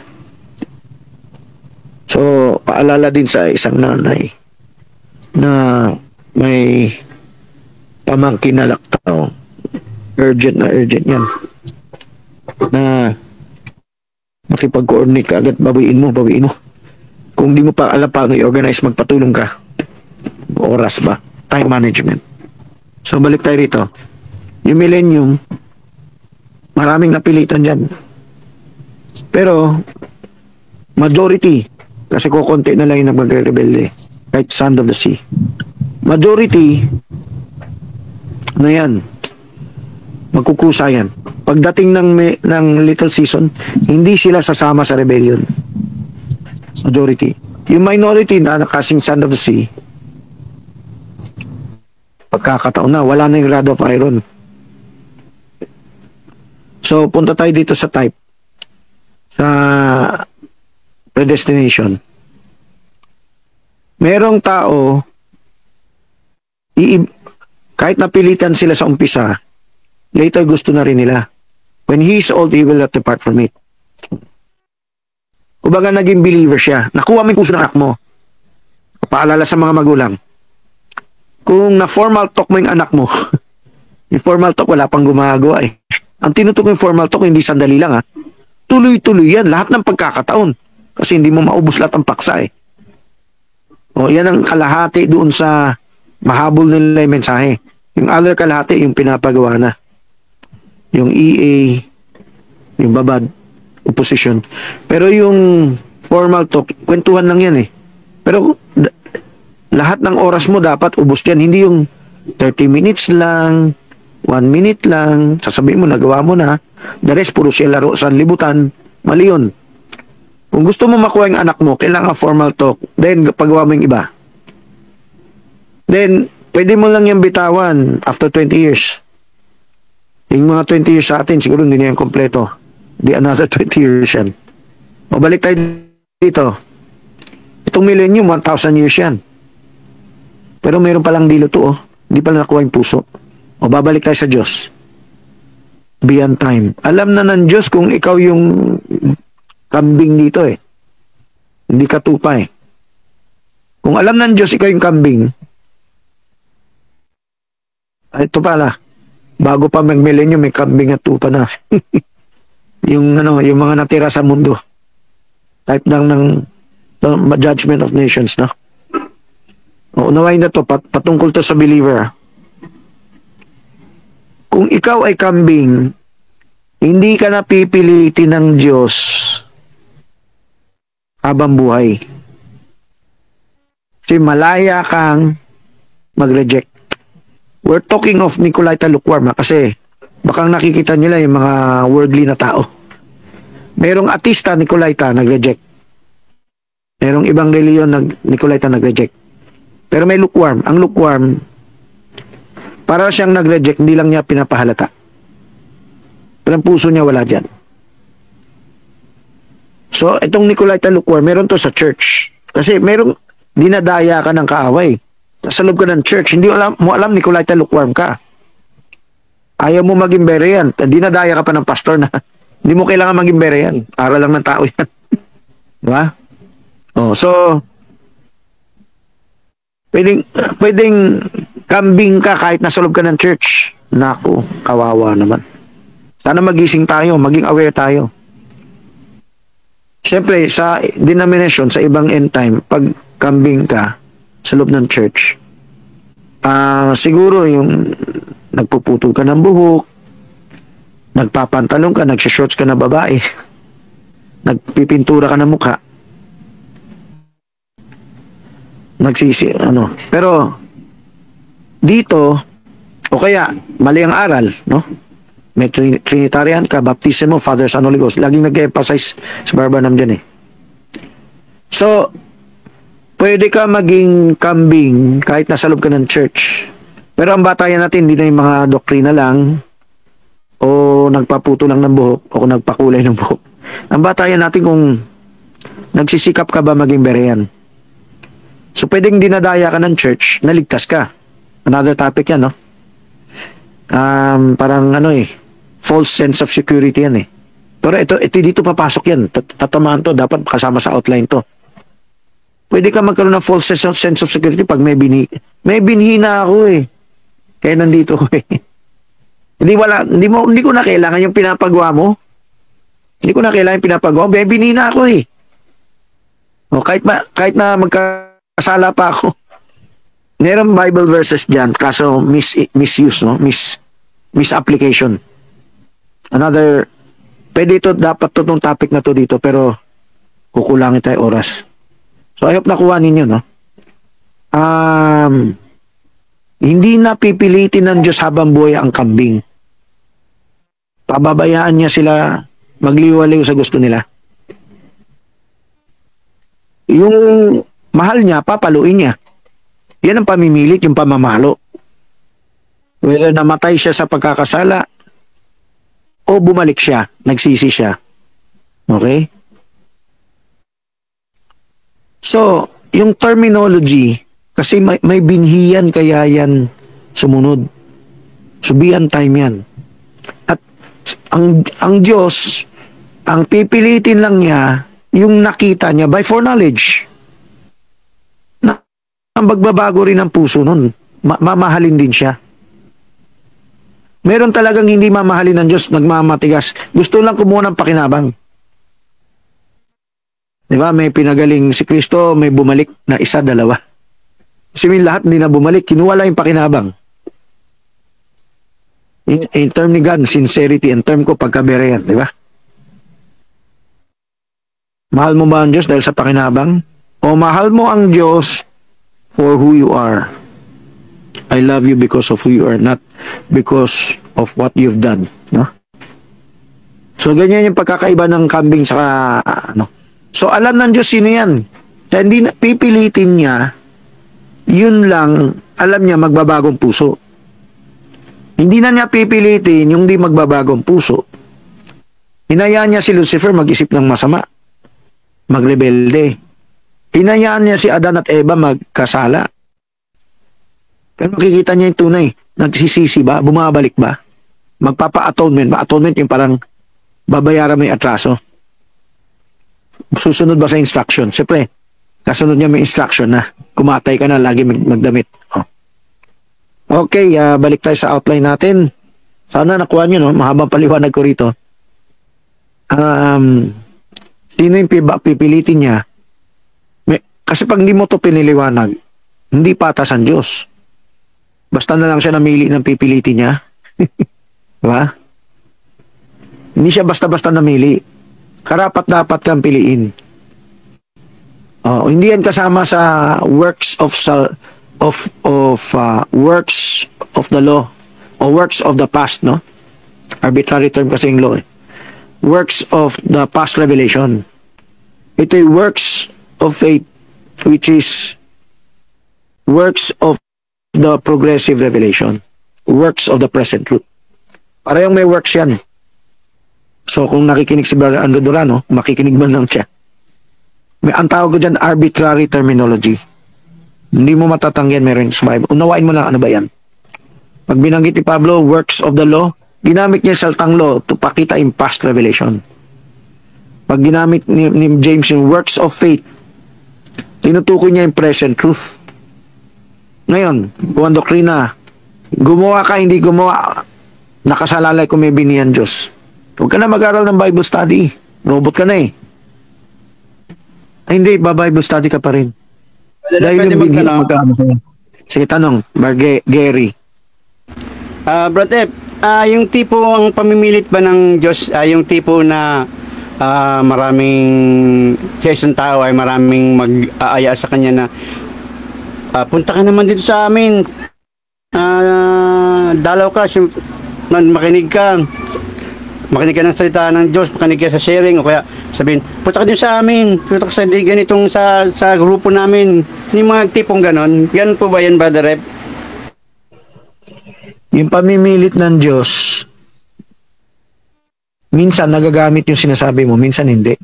So, paalala din sa isang nanay na may pamangkin na laktaw. Urgent yan. Na makipag-coordinate ka agad, bawiin mo. Kung di mo pa alam paano i-organize, magpatulong ka. Oras ba? Time management. So, balik tayo rito. Yung millennium, maraming napilitan dyan. Pero, majority, kasi kukunti na lang yung nagmagre-rebelde, kahit Sand of the Sea. Majority, ano yan? Magkukusa yan. Pagdating ng little season, hindi sila sasama sa rebellion. Majority. Yung minority na kasing Sand of the Sea, pagkakataon na, wala na yung Rod of Iron. So, punta tayo dito sa type. Sa predestination. Merong tao, kahit napilitan sila sa umpisa, later gusto na rin nila. When he is old, he will not depart from it. Kumbaga naging believer siya. Nakuha mo yung puso ng anak mo. Paalala sa mga magulang. Kung na-formal talk mo yung anak mo, yung formal talk, wala pang gumagawa eh. Ang tinutok yung formal talk, hindi sandali lang ha. Tuloy-tuloy yan, lahat ng pagkakataon. Kasi hindi mo maubos lahat ng paksa eh. O yan ang kalahati doon sa mahabol nila yung mensahe. Yung other kalahati, yung pinapagawa na. Yung EA, yung babad, opposition. Pero yung formal talk, kwentuhan lang yan eh. Pero lahat ng oras mo dapat ubos yan. Hindi yung 30 minutes lang, 1 minute lang, sasabihin mo, nagawa mo na. The rest, puro siya laro sa libutan. Mali yun. Kung gusto mo makuha yung anak mo, kailangan formal talk. Then, pagawa mo yung iba. Then, pwede mo lang yung bitawan after 20 years. Yung mga 20 years sa atin, siguro hindi na yan kompleto. Di another 20 years yan. O balik tayo dito. Itong millennium, 1,000 years yan. Pero mayroon palang dilo to, oh. Hindi pala nakuha yung puso. O babalik tayo sa Diyos. Beyond time. Alam na ng Diyos kung ikaw yung kambing dito eh. Hindi ka tupa eh. Kung alam ng Diyos ikaw yung kambing, ito pala, bago pa mag-millennium, may kambing at tupa na. yung mga natira sa mundo. Type lang ng Judgment of Nations, no? O, unawain na to, patungkol to sa believer. Kung ikaw ay kambing, hindi ka napipilitin ng Diyos habang buhay. Kasi malaya kang mag-reject. We're talking of Nicolaita lukewarm kasi baka nakikita nila yung mga worldly na tao. Merong atista, Nicolaita, nag-reject. Merong ibang reliyon, Nicolaita, nag-reject. Pero may lukewarm. Ang lukewarm, para siyang nag-reject, hindi lang niya pinapahalata. Pero ang puso niya wala dyan. So, itong Nicolaita lukewarm, meron to sa church. Kasi merong dinadaya ka ng kaaway. Sa loob ka ng church, hindi mo alam Nicolaita lukewarm ka. Ayaw mo maging berean. Dinadaya ka pa ng pastor na hindi mo kailangan maging berean. Aral lang ng tao yan. Diba? Oh, so, pwedeng kambing ka kahit nasa loob ka ng church. Naku, kawawa naman. Sana magising tayo, maging aware tayo. Siyempre, sa denomination, sa ibang end time, pag kambing ka sa loob ng church, siguro yung nagpuputol ka ng buhok, nagpapantalong ka, nagsishorts ka na babae, nagpipintura ka ng mukha, pero dito, o kaya, mali ang aral, no? May Trinitarian ka, baptism mo, Father, Son, Holy Ghost. Laging nag-emphasize si Barbanam dyan eh. So, pwede ka maging kambing kahit nasa loob ka ng church. Pero ang batayan natin, hindi na yung mga doktrina lang o nagpaputo lang ng buhok o nagpakulay ng buhok. Ang batayan natin kung nagsisikap ka ba maging berean. So, pwedeng dinadaya ka ng church, naligtas ka. Another topic yan, no? Parang false sense of security yan eh. Pero ito dito papasok yan. Tatamaan to, dapat kasama sa outline to. Pwede ka magkaroon ng false sense of security pag may binhi na ako eh. Kaya nandito ko eh. Hindi ko na kailangan yung pinapagawa mo. Hindi ko na kailangan yung pinapagawa. May binhi na ako eh. O, kahit na magkasala pa ako. Merong Bible verses dyan, kaso misuse, no? Misapplication. Dapat to tong topic na to dito, pero kukulangin tayo oras. So, I hope nakuha ninyo, no? Hindi na pipilitin ng Diyos habang buhay ang kambing. Pababayaan niya sila magliwaliw sa gusto nila. Yung mahal niya, papaluin niya. Yan ang pamimilit, yung pamamalo. Whether namatay siya sa pagkakasala o bumalik siya, nagsisi siya. Okay? So, yung terminology, kasi may binhiyan kaya yan sumunod. Subian time yan. At ang Diyos, ang pipilitin lang niya, yung nakita niya by foreknowledge. Ang magbabago rin ang puso nun. Mamahalin din siya. Meron talagang hindi mamahalin ng Diyos, nagmamatigas. Gusto lang kumuha ng pakinabang. Diba? May pinagaling si Kristo, may bumalik na isa, dalawa. Kasi lahat hindi na bumalik, kinuha lang yung pakinabang. In term ni God, sincerity, in term ko, pagkaberean. Diba? Mahal mo ba ang Diyos dahil sa pakinabang? O mahal mo ang Diyos for who you are? I love you because of who you are, not because of what you've done. No? So, ganyan yung pagkakaiba ng kambing saka So, alam ng Diyos sino yan. Kaya hindi pipilitin niya, yun lang, alam niya magbabagong puso. Hindi na niya pipilitin yung di magbabagong puso. Hinayaan niya si Lucifer mag-isip ng masama, magrebelde. Hinayaan niya si Adan at Eva magkasala. Pero makikita niya yung tunay. Nagsisisi ba? Bumabalik ba? Magpapa-atonement ba? Atonement yung parang babayaran mo yung atraso. Susunod ba sa instruction? Siyempre, kasunod niya may instruction na kumatay ka na, lagi magdamit. Oh. Okay, balik tayo sa outline natin. Sana nakuha nyo, no? Mahabang paliwanag ko rito. Sino yung pipilitin niya? Kasi pag hindi mo ito piniliwanag, hindi patas ang Diyos. Basta na lang siya namili ng pipilitin niya. Diba? Hindi siya basta-basta namili. Karapat-dapat kang piliin. Hindi yan kasama sa works of works of the law o works of the past, no? Arbitrary term kasi yung law eh. works of the past revelation. Ito ay works of faith, which is works of the progressive revelation. Works of the present truth. Parehong may works yan. So kung nakikinig si Brother Andrew Durano, makikinig man lang siya. Ang tawag ko dyan, arbitrary terminology. Hindi mo matatanggihan meron sa Bible. Unawain mo lang ano ba yan. Pag binanggit ni Pablo, works of the law, ginamit niya saltang law to pakita in past revelation. Pag ginamit ni James yung works of faith, tinutukoy niya yung present truth. Ngayon, kung ang doktrina, gumawa ka, hindi gumawa, nakasalalay kung may binihan Diyos. Huwag ka na mag-aral ng Bible study. Robot ka na eh. Ay, hindi, Bible study ka pa rin. Dahil yung binihan magkano sa'yo. Sige, tanong, Gary. Brother, yung tipo ang pamimilit ba ng Diyos, yung tipo na maraming sa isang tao ay maraming mag-aaya sa kanya na punta ka naman dito sa amin, dalaw ka, makinig ka ng salita ng Diyos, makinig ka sa sharing, o kaya sabihin, punta ka din sa amin, punta ka sa ganitong sa grupo namin, yung mga tipong ganon. Yan po ba yan, Brother Rep? Yung pamimilit ng Diyos, minsan nagagamit yung sinasabi mo, minsan hindi.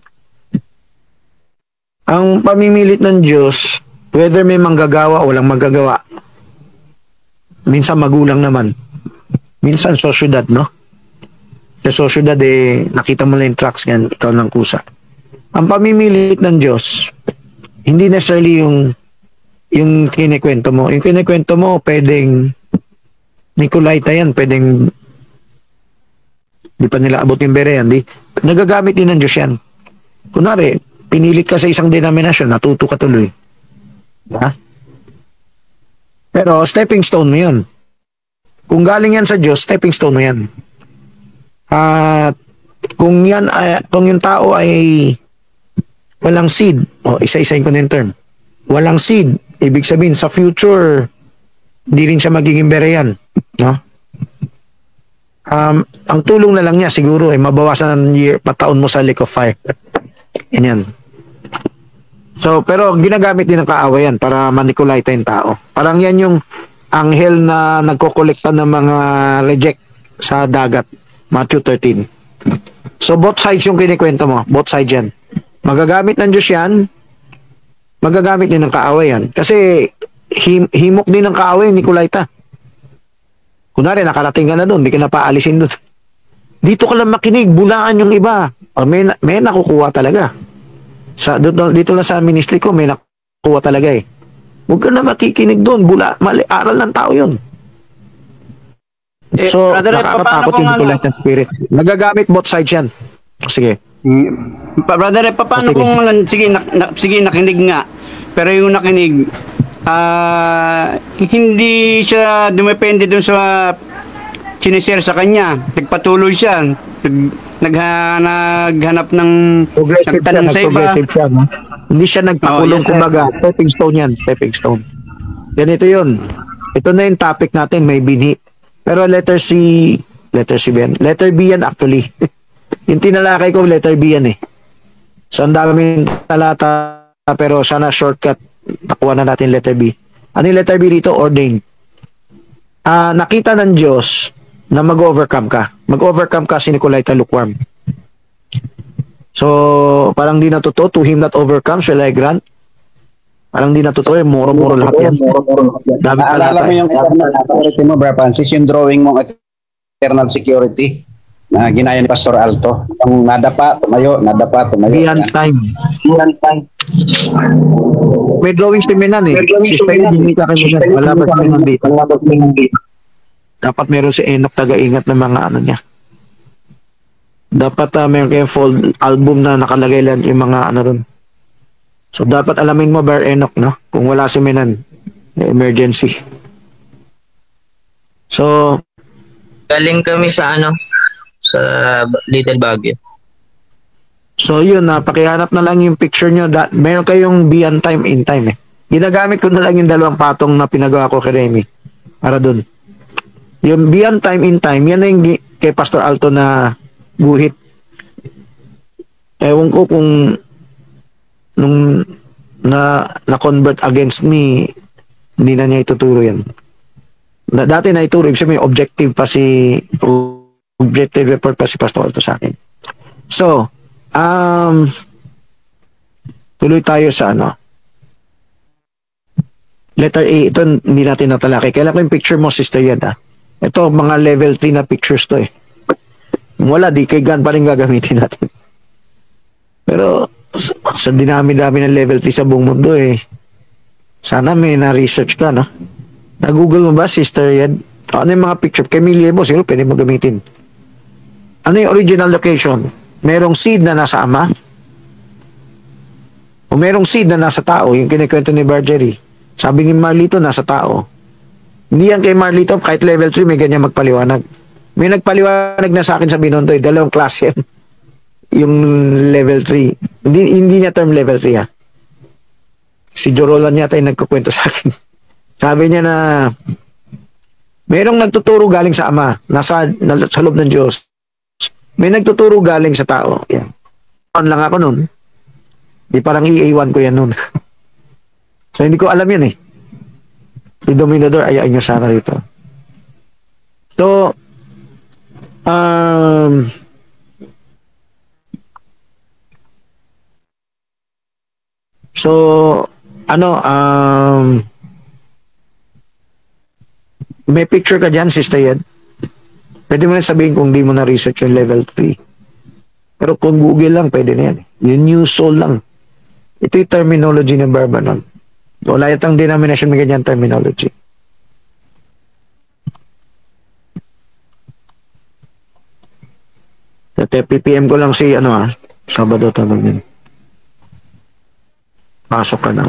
Ang pamimilit ng Diyos, whether may manggagawa o walang manggagawa, minsan magulang naman, minsan sosyudad, no? Sa sosyudad, nakita mo lang yung tracks yan, ikaw ng kusa. Ang pamimilit ng Diyos, hindi necessarily yung kinikwento mo. Yung kinikwento mo, pwedeng Nicolaita yan, pwedeng di pa nila abot yung bere yan. Nagagamit din ng Diyos yan. Kunwari, pinilit ka sa isang denominasyon, natuto ka tuloy. Ha? Pero stepping stone mo yun. Kung galing yan sa Diyos, stepping stone mo yan. At kung yung tao ay walang seed, isa-isahin ko na yung term, walang seed, ibig sabihin sa future, di rin siya magiging bere yan. No? Ang tulong na lang niya siguro ay mabawasan ng pataon mo sa lake of fire. Yan. So, pero ginagamit din ng kaawayan para manipulate yung tao. Parang yan yung anghel na nagkokolekta ng mga reject sa dagat. Matthew 13. So, both sides yung kinikwento mo. Both sides yan. Magagamit ng Diyos yan. Magagamit din ng kaawayan. Kasi, himok din ng kaaway, Nicolaita. Kunwari, nakarating ka na doon, hindi ka na paalisin doon. Dito ka lang makinig, bulaan yung iba. May nakukuha talaga. Dito lang sa ministry ko, may nakukuha talaga eh. Huwag ka na makikinig doon, aral ng tao yun. So, Brother, nakakatakot yung Nicolaita spirit. Nagagamit both sides yan. Sige. Brother, paano kung sige, nakinig nga, pero yung nakinig, hindi siya dumepende dun sa sinishare sa kanya. Nagpatuloy siya. Naghanap ng nagtanong sa iba. Siya, no? Hindi siya nagpakulong, yes, kumbaga. Stepping stone yan. Stepping stone. Ganito yun. Ito na yung topic natin. May binhi. Pero letter B yan. Letter B yan actually. Yung tinalakay ko, letter B yan eh. So, ang daming talata, pero sana shortcut. Nakuha na natin letter B. Ano yung letter B dito? Ordained. Nakita ng Diyos na mag-overcome ka. Mag-overcome ka si Nicolaita lukewarm. So, parang di natuto. To him that overcomes shall I grant. Parang di natuto. Moro-moro lahat yan. Dami Naalala mo yung eternal security mo, Brother Francis, yung drawing mong eternal security na ginaya ni Pastor Alto. Yung nadapa, tumayo. Beyond time. May drawing si Menan eh. Si Spine, hindi ka kay Menan. Wala ba si Menan dito? Dapat meron si Enoch taga-ingat ng mga ano niya. Dapat meron kayong full album na nakalagay lang yung mga ano ron. So dapat alamin mo, Brother Enoch, no? Kung wala si Menan, emergency. So, galing kami sa Little Baguio. So yun, pakihanap na lang yung picture nyo. Meron kayong beyond time, in time eh. Ginagamit ko na lang yung dalawang patong na pinagawa ko kay Remy. Para dun. Yung beyond time, in time, yan na yung kay Pastor Alto na guhit. Ewan ko kung nung na-convert against me, hindi na niya ituturo yan. Dati na ituro, ibig sabihin, objective report pa si Pastor Alto sa akin. So, tuloy tayo sa letter A. Ito hindi natin natalakay. Kailan ko yung picture mo, Sister Yed, ha? Ito, mga level 3 na pictures to eh. Kung wala, di kay gun pa rin gagamitin natin. Pero, sa dinami-dami ng level 3 sa buong mundo eh, sana may na-research ka, no? Na-google mo ba, Sister Yed? Ano yung mga picture? Kay Miliebo, siguro pwede mo gamitin. Ano yung original location? Merong seed na nasa ama? O merong seed na nasa tao? Yung kinikwento ni Bargery. Sabi ni Marlito, nasa tao. Hindi yan kay Marlito, kahit level 3, may ganyan magpaliwanag. May nagpaliwanag na sa akin sa Binontoy, dalawang klase yan. Yung level 3. Hindi niya term level 3, ha? Si Jorolan yata yung nagkukwento sa akin. Sabi niya na merong nagtuturo galing sa ama, sa loob ng Diyos. May nagtuturo galing sa tao. Yan. On lang ako nun. Di parang EA1 ko yan nun. So hindi ko alam yan eh. Si Dominador, ayain nyo sana rito. So, may picture ka dyan, Sister Yed? Pwede mo na sabihin kung di mo na research yung level 3. Pero kung Google lang, pwede na yan. Yung new soul lang. Ito yung terminology ng Barbanon. Wala yatang denomination may ganyan terminology. PPM ko lang si Sabado tanong yun. Pasok ka na.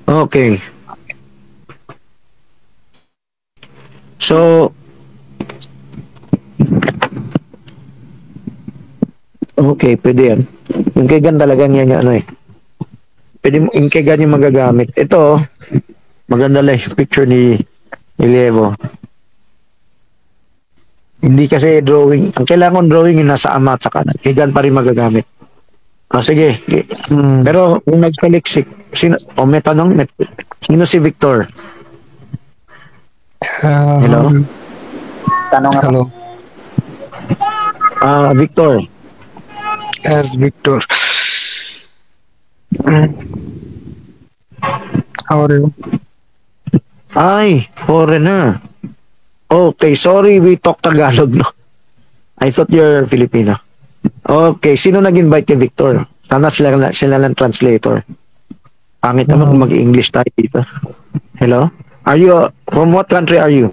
Okay. So, okay, pwede yan. Yung kay Gan talagang yan yung Pwede mo, yung kay Gan yung magagamit. Ito, maganda lang yung picture ni Levo. Hindi kasi drawing. Ang kailangan drawing yung nasa ama at sa kanan. Kay Gan pa rin magagamit. Sige. Pero kung nagkaliksik, may tanong, sino si Victor? Hello? Tanong ako. Hello? Victor. Yes, Victor. How are you? Ay, foreigner. Okay, sorry we talk Tagalog, no? I thought you're Filipino. Okay, sino nag-invite kay Victor? Sana sila lang translator. Pangit naman kung mag-English tayo dito. Hello? From what country are you?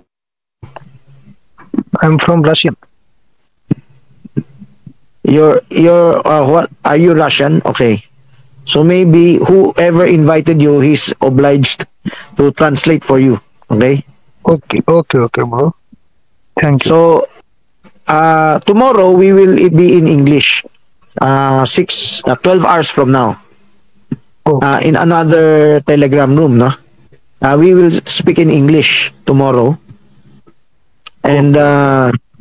I'm from Russia. What? Are you Russian? Okay. So maybe whoever invited you, he's obliged to translate for you. Okay? Okay, bro. Thank you. So, tomorrow we will be in English. 12 hours from now. In another Telegram room, no? We will speak in English tomorrow. And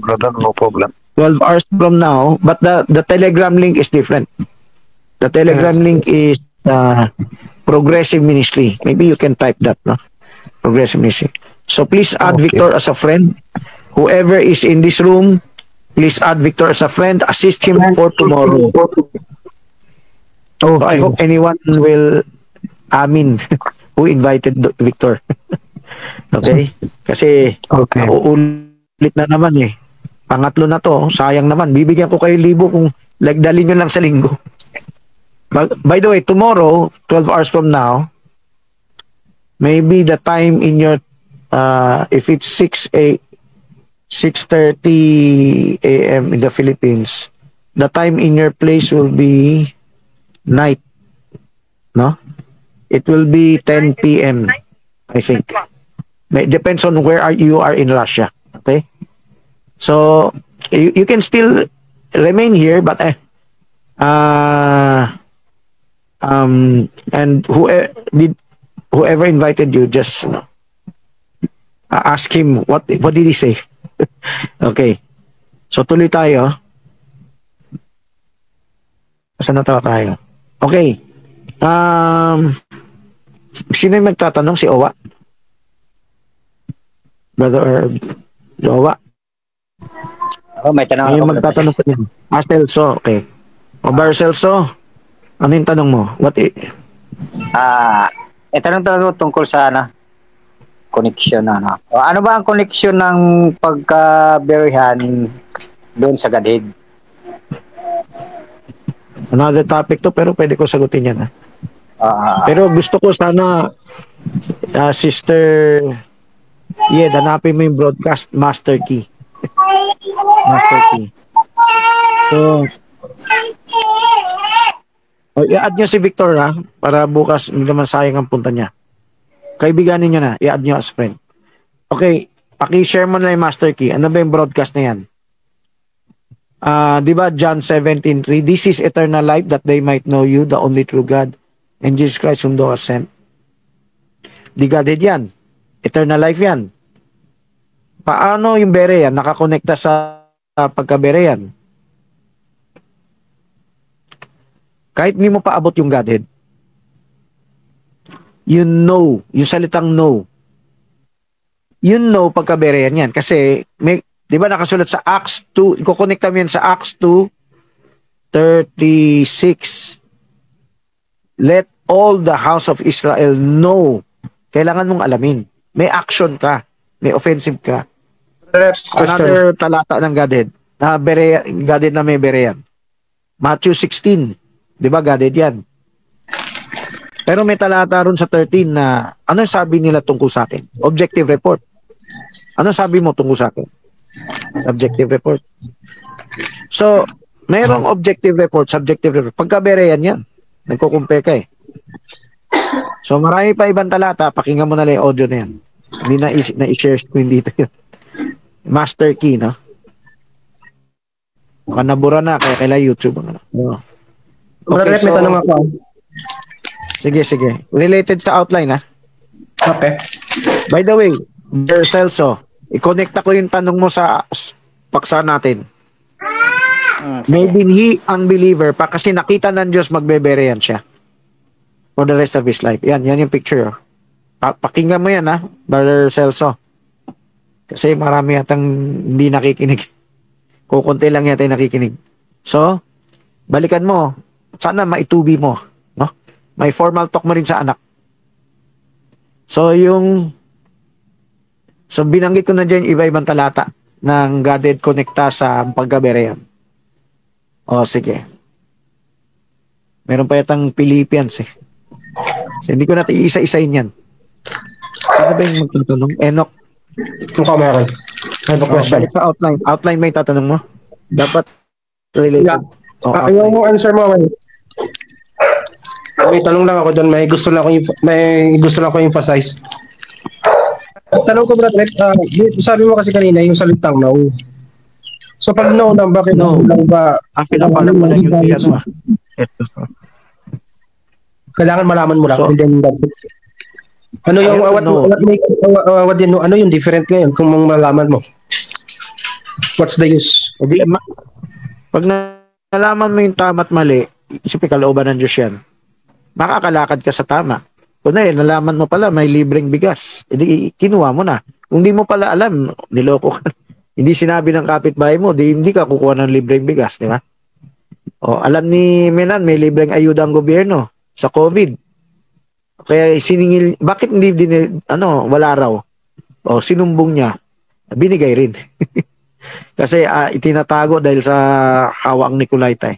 Brother, no problem. 12 hours from now, but the Telegram link is different. The Telegram link is Progressive Ministry. Maybe you can type that, no? Progressive Ministry. So please add Victor as a friend. Whoever is in this room, please add Victor as a friend. Assist him for tomorrow. So I hope anyone will who invited Victor. Okay? Kasi uulit na naman eh. Pangatlo na to, sayang naman. Bibigyan ko kayo 1,000 kung lagdalin nyo lang sa linggo. By the way, tomorrow, 12 hours from now, maybe the time in your, if it's 6:30 a.m. in the Philippines, the time in your place will be night. No? It will be 10 p.m. I think. It depends on where you are in Russia. Okay? So, you can still remain here, but and whoever invited you, just ask him what did he say? Okay. So tuloy tayo. Saan na tayo? Okay. Sino yung magtatanong? Si Owa? Brother Herb? Si Owa? May tanong May ako. magtatanong pa niyan. Celso. Okay. O Bar Celso, ano yung tanong mo? Ito lang talaga tungkol sa connection ano ba ang connection ng pagka-burihan doon sa Godhead? Another topic to, pero pwede ko sagutin yan. Pero gusto ko sana, Sister, hanapin mo yung broadcast master key. Master key. So, i-add nyo si Victor para bukas hindi naman sayang ang punta niya. Kaibiganin nyo na, i-add nyo as friend. Okay, paki-share mo na yung master key. Ano ba yung broadcast na yan? Di ba John 17:3, this is eternal life, that they might know you, the only true God, and Jesus Christ whom thou hast sent. Di Godhead yan. Eternal life yan. Paano yung bere yan? Nakakonekta sa pagka-bere yan. Kahit hindi mo paabot yung Godhead, you know, yung salitang know, you know pagka-bere yan. Kasi may, di ba nakasulat sa Acts 2, ikokonekta mo yan sa Acts 2:36. Let all the house of Israel know. Kailangan mong alamin. May action ka. May offensive ka. Another talata ng Godhead. Godhead na may bere yan. Matthew 16. Di ba Godhead yan? Pero may talata ron sa 13 na ano sabi nila tungkol sa akin? Objective report. Ano sabi mo tungkol sa akin? Subjective report. So, mayroong objective report, subjective report. Pagka-bere yan. Nagkukumpe ka eh. So, marami pa ibang talata. Pakinggan mo na lang yung audio na yan. Hindi na-share screen dito yun. Master key, no? Baka nabura na, kaya kailangan YouTube. Okay, so, may tanong ako. Sige. Related sa outline, Okay. By the way, Dear Celso, i-connecta ko yung tanong mo sa paksa natin. Maybe he unbeliever pa kasi nakita ng Diyos magbebere yan siya for the rest of his life. Yan yung picture. Pakinggan mo yan, Brother Celso. Kasi marami yatang hindi nakikinig. Kukunti lang yata yung nakikinig. So, balikan mo. Sana maitubi mo. No? May formal talk mo rin sa anak. So, binanggit ko na dyan iba-ibang talata ng Godhead Connecta sa pagkaberean. O, sige. Meron pa yatang Philippians eh. So, hindi ko natin isa-isayin yan. Ano ba yung magtatanong? Enoch? Mukha meron. I have a question. Sa outline. Outline may tatanong mo? Dapat related. Yeah. Yung answer mo, may tanong lang ako doon. May gusto lang ko emphasize. Tanong ko, brother, sabi mo kasi kanina yung salitang no. So pag no lang, bakit no lang ba? Kailangan mo lang yung kailangan malaman mo lang. And then that's it. Ano yung what makes ano yung different ngayon kung malaman mo? What's the use? Pag nalaman mo yung tama at mali, isipin kalooban ng Diyos yan. Makakalakad ka sa tama. Kung nalaman mo pala may libreng bigas, edi kinuha mo na. Kung di mo pala alam, niloko ka. Hindi sinabi ng kapitbahay mo, hindi ka kukuha ng libreng bigas, di ba? O, alam ni Menan, may libreng ayuda ang gobyerno sa COVID. Kaya siningil, bakit hindi wala raw? O, sinumbong niya, binigay rin. Kasi itinatago dahil sa hawak ni Nicolaita.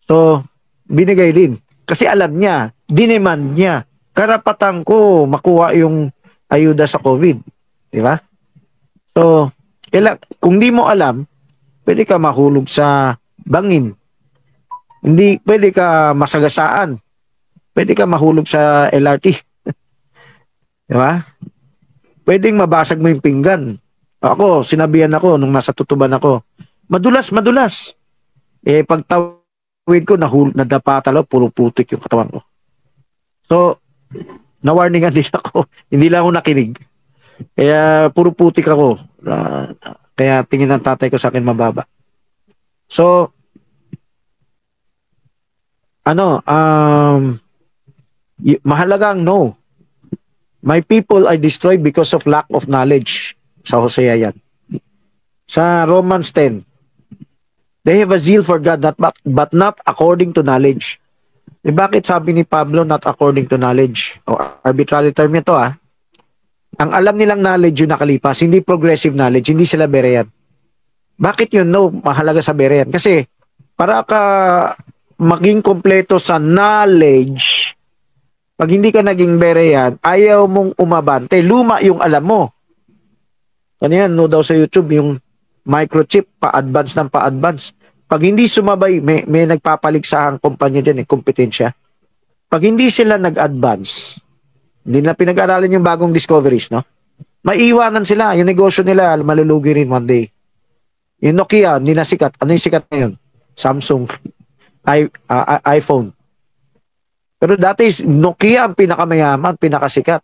So, binigay din. Kasi alam niya, dinemand niya, karapatan ko makuha yung ayuda sa COVID. Di ba? So, kung di mo alam, pwede ka mahulog sa bangin. Hindi, pwede ka masagasaan. Pwede ka mahulog sa LRT. Di ba? Pwedeng mabasag mo yung pinggan. Ako, sinabihan ako nung nasa tutuban ako, madulas. Pagtawid ko, nadapa talaga, puro putik yung katawan ko. So, na-warningan din ako. Hindi lang ako nakinig. Kaya, puro putik ako. Kaya tingin ng tatay ko sa akin mababa. So, mahalagang no. My people are destroyed because of lack of knowledge. Sa Hosea yan. Sa Romans 10, they have a zeal for God, but not according to knowledge. Bakit sabi ni Pablo, not according to knowledge? O arbitrary term ito Ang alam nilang knowledge yung nakalipas, hindi progressive knowledge, hindi sila Berean. Bakit yun? No, mahalaga sa Berean. Kasi, para ka maging kompleto sa knowledge, pag hindi ka naging Berean, ayaw mong umabante. Luma yung alam mo. Ano yan? No daw sa YouTube, yung microchip, pa-advance ng pa-advance. Pag hindi sumabay, may nagpapaligsa ang kumpanya dyan, kompetensya. Pag hindi sila nag-advance, hindi na pinag-aralan yung bagong discoveries, no? Maiiwanan sila. Yung negosyo nila, malulugi rin one day. Yung Nokia, hindi na sikat. Ano yung sikat ngayon? Samsung. iPhone. Pero dati, Nokia ang pinakamayaman, pinakasikat.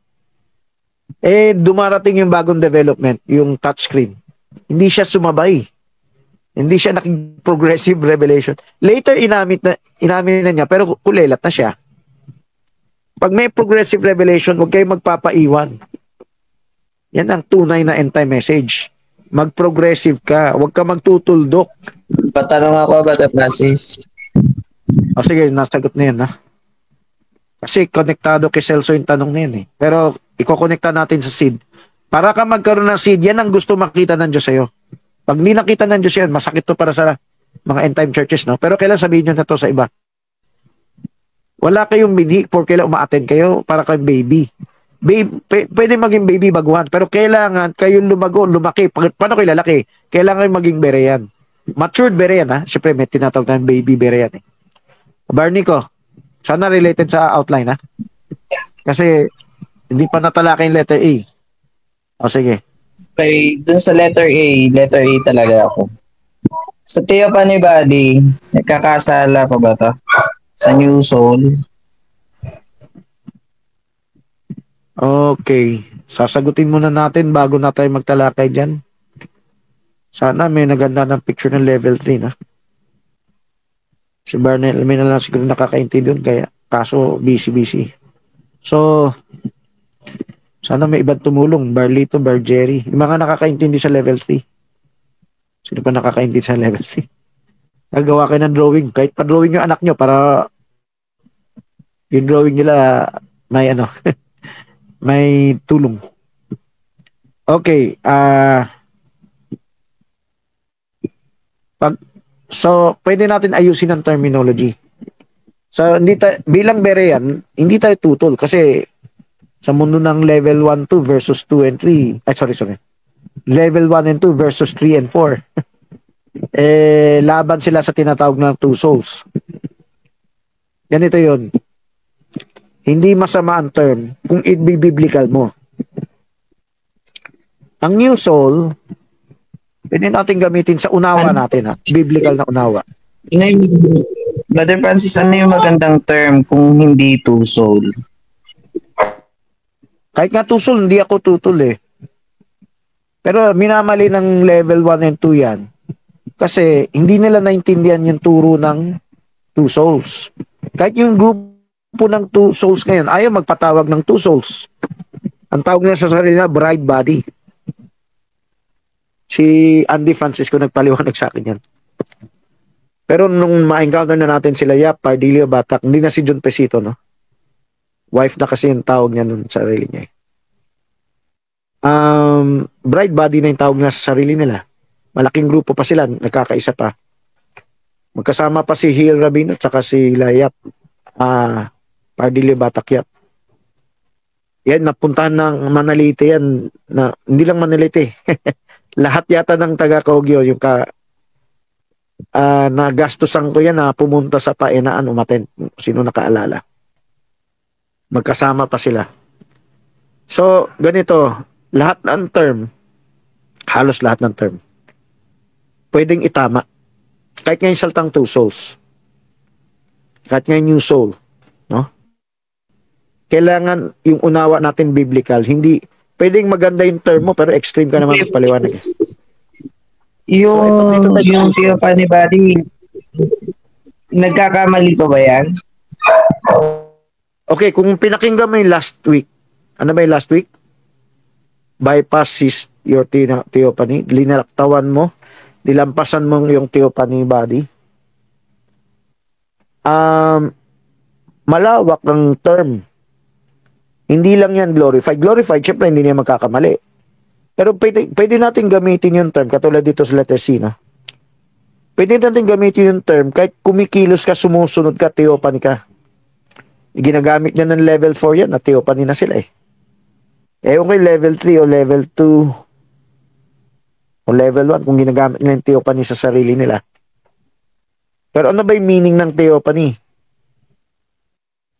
Dumarating yung bagong development, yung touchscreen. Hindi siya sumabay. Hindi siya progressive revelation. Later, inamin na niya, pero kulelat na siya. Pag may progressive revelation, huwag kayong magpapaiwan. Yan ang tunay na end-time message. Mag-progressive ka. Huwag ka magtutuldok. Patanong ako, Brother Francis. Sige, nasagot na yan, Kasi konektado kay Celso yung tanong na yan, Pero, ikokonekta natin sa seed. Para ka magkaroon ng seed, yan ang gusto makita ng Diyos sa'yo. Pag hindi nakita ng Diyos yan, masakit to para sa mga end-time churches, no? Pero kailan sabihin nyo na to sa iba? Wala kayong binhi for kailan uma-attend kayo para kayong baby. Pwede maging baby baguhan, pero kailangan kayong lumaki. Paano kayo lalaki? Kailangan kayong maging Berean. Matured Berean, Siyempre, may tinatawag tayong baby Berean, Barney ko, sana related sa outline, Kasi, hindi pa natalakay yung letter A. O, sige. Okay, dun sa letter A talaga ako. Sa Theophany Body, nagkakasala pa ba to? Sa New Soul? Okay. Sasagutin muna natin bago na tayo magtalakay dyan. Sana may naganda ng picture ng level 3, Si Barnell, may na lang siguro nakakaintindi doon, kaya kaso busy. So, sana may ibang tumulong. Barlito, Jerry. Yung mga nakakaintindi sa level 3. Sino pa nakakaintindi sa level 3? Nagawa kayo ng drawing. Kahit pa-drawing yung anak nyo para yung drawing nila may may tulong. Okay. So, pwede natin ayusin ang terminology. So, bilang Berean, hindi tayo tutol kasi sa mundo ng level 1, 2 versus 2 and 3. Sorry. Level 1 and 2 versus 3 and 4. Laban sila sa tinatawag na two souls. Ganito yun. Hindi masama ang term kung i-biblical mo. Ang new soul, pwede natin gamitin sa unawa natin, biblical na unawa. Brother Francis, ano yung magandang term kung hindi two soul? Kahit nga two soul, hindi ako tutol Pero minamali ng level 1 and 2 yan. Kasi hindi nila naintindihan yung turo ng two souls. Kahit yung grupo ng two souls ngayon, ayaw magpatawag ng two souls. Ang tawag nila sa sarili na bride body. Si Andy Francisco nagpaliwanag sa akin yan. Pero nung ma-encounter na natin sila Yap, Pardilio, Batak, hindi na si John Pesito, Wife na kasi yung tawag niya nun sa sarili niya. Bride body na yung tawag na sa sarili nila. Malaking grupo pa sila, nagkakaisa pa. Magkasama pa si Hill Rabino at saka si Layap. Pardilio, Batak, Yap. Yan, napuntahan ng Manalite yan. Hindi lang Manalite. Lahat yata ng taga-Kogyo, yung nagastusan ko yan na pumunta sa Paenaan, umaten. Sino nakaalala? Magkasama pa sila. So, ganito, lahat ng term, halos lahat ng term, pwedeng itama. Kahit nga yung saltang two souls. Kahit nga yung new soul. Kailangan yung unawa natin biblical. Hindi, pwedeng maganda yung term mo, pero extreme ka naman paliwanag. Yung Theophany Body, nagkakamali pa ba yan? Okay, kung pinakinggan mo yung last week, ano ba yung last week? Bypass your theophany, linalaktawan mo, dilampasan mo yung theophany body. Malawak ang term. Hindi lang yan glorified. Glorified, syempre hindi niya magkakamali. Pero pwede natin gamitin yung term, katulad dito sa letter C, no? Pwede natin gamitin yung term, kahit kumikilos ka, sumusunod ka, theophany ka. Ginagamit niya ng level 4 yan, na theophany na sila eh. Ewan ko yung level 3 o level 2 o level 1 kung ginagamit nila yung theophany sa sarili nila. Pero ano ba yung meaning ng theophany?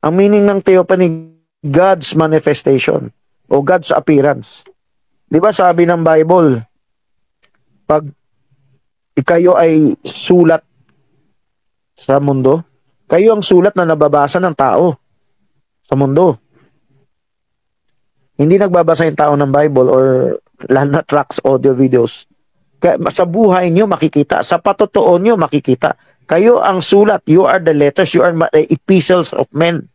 Ang meaning ng theophany, God's manifestation o God's appearance. Di ba sabi ng Bible, pag kayo ay sulat sa mundo, kayo ang sulat na nababasa ng tao sa mundo. Hindi nagbabasa yung tao ng Bible or lalo na tracks, audio, videos. Kaya sa buhay nyo makikita, sa patotoo nyo makikita. Kayo ang sulat, you are the letters, you are the epistles of men.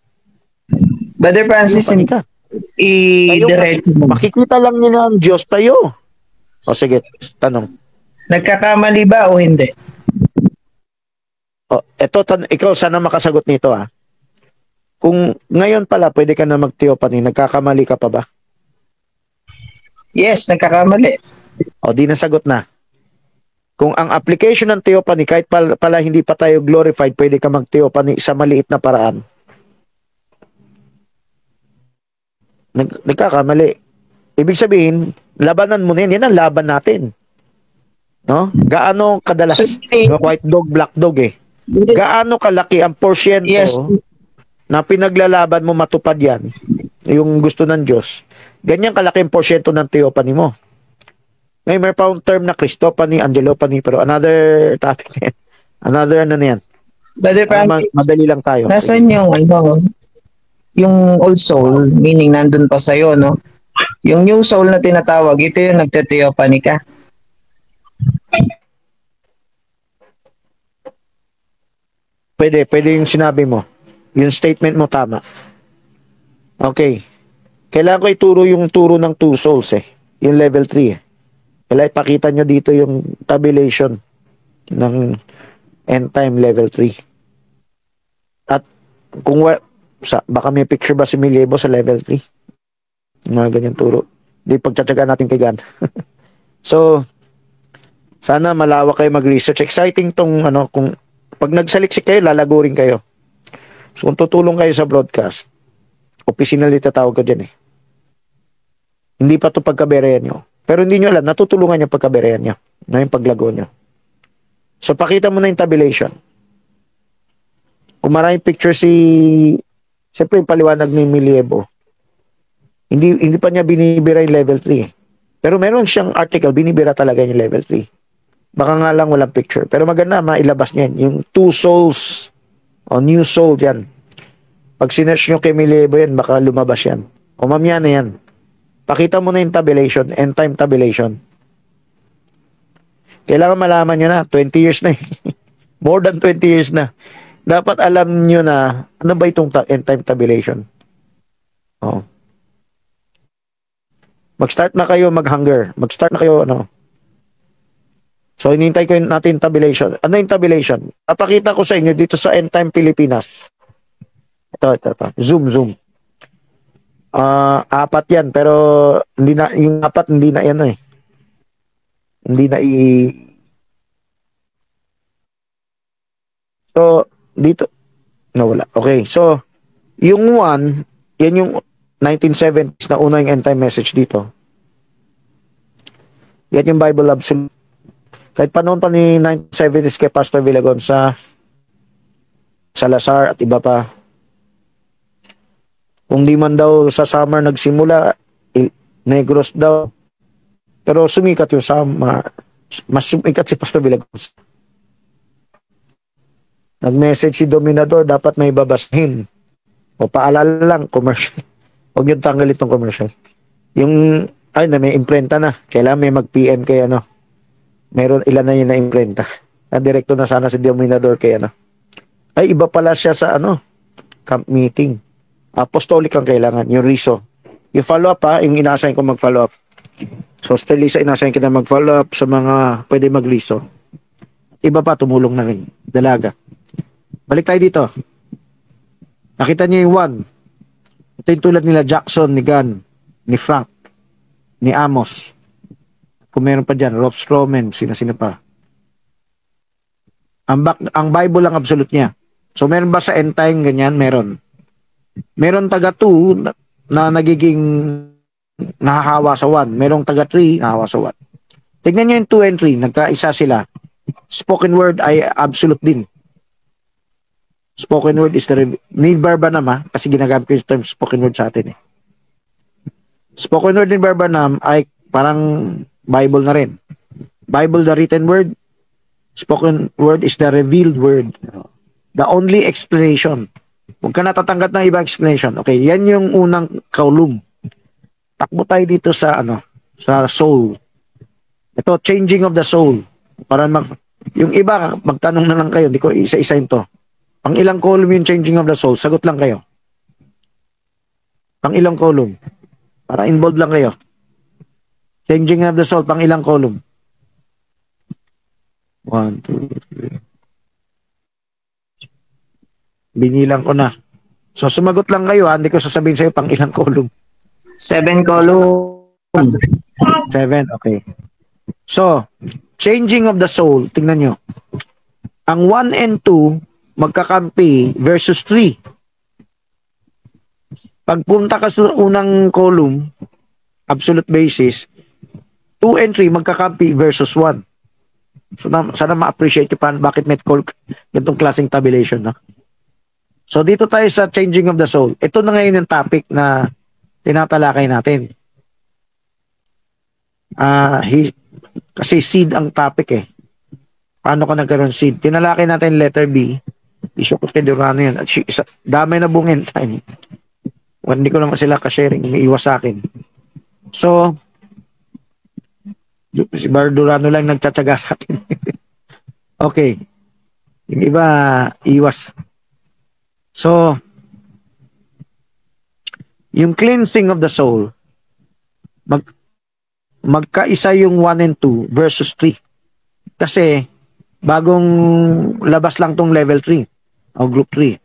Brother Francis, i-direct mo. Makikita lang nyo na ang Diyos tayo. O sige, tanong. Nagkakamali ba o hindi? O, ikaw sana makasagot nito ah. Kung ngayon pala pwede ka na mag-theophany, nagkakamali ka pa ba? Yes, nagkakamali. O di nasagot na. Kung ang application ng theophany, kahit pala hindi pa tayo glorified, pwede ka mag-theophany sa maliit na paraan. Nagkakamali. Ibig sabihin, labanan mo na yan. Yan ang laban natin. No? Gaano kadalas? White dog, black dog eh. Gaano kalaki ang porsyento na pinaglalaban mo matupad yan, yung gusto ng Diyos. Ganyan kalaki ang porsyento ng theophany mo. Ngayon, may pa term na Christophany, Angelophany, pero another topic na yan. Another ano na yan. Brother Francis, madali lang tayo. Nasaan yung old soul, meaning nandun pa sa'yo, no? Yung new soul na tinatawag, ito yung nagte-theophany ka. Pwede yung sinabi mo. Yung statement mo tama. Okay. Kailangan ko ituro yung turo ng two souls eh. Yung level 3 eh. Kailangan ipakita nyo dito yung tabulation ng end time level 3. At kung baka may picture ba si Miliebo sa level 3? Mga ganyan turo. Di pagtsatsagaan natin kay Gan. So, sana malawak kayo mag-research. Exciting tong kung pag nagsaliksik kayo, lalagurin kayo. So, kung tutulong kayo sa broadcast, operationally tatawag ka dyan eh. Hindi pa ito pagkaberehan nyo. Pero hindi nyo alam, natutulungan yung pagkaberehan nyo. Na yung paglago nyo. So, pakita mo na yung tabulation. Kung maraming picture siyempre yung paliwanag ni Miliebo, hindi pa niya binibira yung level 3 eh. Pero meron siyang article, binibira talaga yung level 3. Baka nga lang walang picture. Pero maganda, mailabas niya yan. Yung two souls o new soul yan. Pag sinearch nyo kay Miliebo yan, baka lumabas yan. O mamaya na yan. Pakita mo na yung tabulation, end time tabulation. Kailangan malaman nyo na, 20 years na eh. More than 20 years na. Dapat alam nyo na, ano ba itong end time tabulation? Oh. Mag-start na kayo mag-hunger. Mag-start na kayo, So, hinintay ko natin tabulation. Ano yung tabulation? Papakita ko sa inyo dito sa End Time Pilipinas. Ito. Zoom. Apat yan, pero yung apat hindi na yan eh. Hindi na So, dito. Nawala. Okay, so, yung one, yan yung 1970s na una yung End Time message dito. Yan yung Bible Absolute. Kahit panahon pa ni 1970s kay Pastor Villagon sa Salazar at iba pa. Kung di man daw sa summer nagsimula, Negros daw. Pero sumikat yung summer. Mas sumikat si Pastor Villagon. Nag-message si Dominador, dapat may babasahin. O paalala lang, commercial. Huwag nyo tanggal itong commercial. Yung, may imprenta na. Kailangan may mag-PM kay Meron ilan na yun na imprenta. Na direkto na sana si Dominador kay ano. Ay, iba pala siya sa ano, camp meeting. Apostolic ang kailangan, yung Riso. Yung follow-up ha, yung ina-assign ko mag-follow-up. So, still Lisa, ina-assign kita mag-follow-up sa mga pwede mag-Riso. Iba pa, tumulong na rin. Dalaga. Balik tayo dito. Nakita niyo yung one. Ito yung tulad nila Jackson, ni Gunn, ni Frank, ni Amos. Kung meron pa dyan, Rolf Stroman, sino pa. Ang Bible lang absolute niya. So, meron ba sa end time ganyan? Meron. Meron taga 2 na nagiging nahahawa sa 1. Merong taga 3 nahahawa sa 1. Tignan nyo yung 2 and 3. Nagkaisa sila. Spoken word ay absolute din. Spoken word is the need Barbanam ha, kasi ginagamit ko yung term spoken word sa atin eh. Spoken word ni Barbanam ay parang Bible na rin. Bible, the written word. Spoken word is the revealed word. The only explanation. Huwag ka natatanggat ng ibang explanation. Okay, yan yung unang column. Takbo tayo dito sa ano, sa soul. Ito, changing of the soul. Para yung iba, magtanong na lang kayo. Hindi ko isa-isahin to. Pang ilang column yung changing of the soul? Sagot lang kayo. Pang ilang column? Para involved lang kayo. Changing of the soul, pang ilang column? 1, 2, 3. Binilang ko na. So, sumagot lang kayo ha. Hindi ko sasabihin sa'yo pang ilang column. 7 column. 7, okay. So, changing of the soul, tingnan nyo. Ang 1 and 2, magkakampi versus 3. Pagpunta ka sa unang column, absolute basis, 2 and 3, magkakampi versus 1. So, sana ma-appreciate nyo pa bakit may call ganitong klaseng tabulation, no? So, dito tayo sa changing of the soul. Ito na ngayon yung topic na tinatalakay natin. Kasi seed ang topic eh. Paano ka nagkaroon seed? Tinalakay natin letter B. Bishop of Kedurano yan. At damay na bungin time. Hindi ko naman sila ka-sharing. Umiiwas sa akin. So, si Bardurano lang nagtsatsaga sa akin. Okay. Yung iba, iwas. So, yung cleansing of the soul, magkaisa yung 1 and 2 versus 3. Kasi, bagong labas lang tong level 3 o group 3.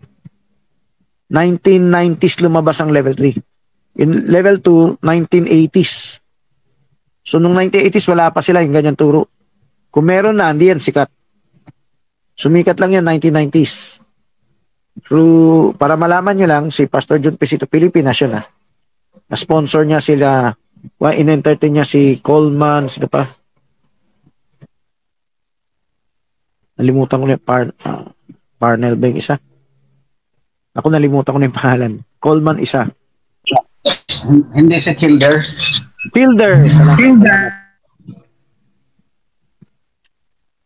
1990s lumabas ang level 3. In level 2, 1980s. So, nung 1980s, wala pa sila yung ganyan turo. Kung meron na, hindi yan sikat. Sumikat lang yan 1990s. Through, para malaman nyo lang, si Pastor John Pesito Pilipinas yun ha. Na-sponsor niya sila, in-entertain niya si Coleman, sino pa? Nalimutan ko na yung Parnell ba yung isa? Ako nalimutan ko na yung pangalan. Coleman isa. Hindi si Childers. Childers.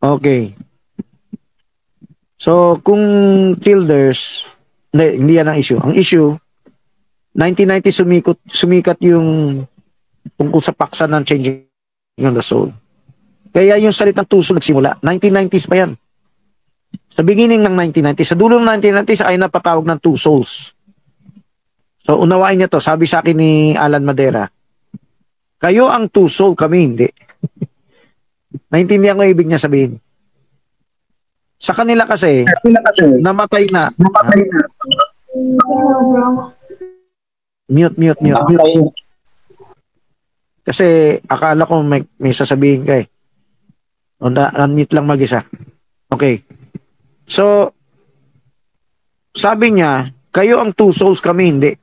Okay. So, kung Childers, hindi yan ang issue. Ang issue, 1990 sumikat yung tungkol sa paksa ng changing of the soul. Kaya yung salitang tuso nagsimula. 1990s pa yan. Sa beginning ng 1990s, sa dulo ng 1990s ay napatawag ng two souls. So, unawain niya to. Sabi sa akin ni Alan Madera, kayo ang two soul, kami hindi. Naintindihan ko ibig niya sabihin. Sa kanila kasi, namatay na. Mute. Kasi akala ko may sasabihin ka eh. Unmute lang mag-isa. Okay. So, sabi niya, kayo ang two souls, kami hindi.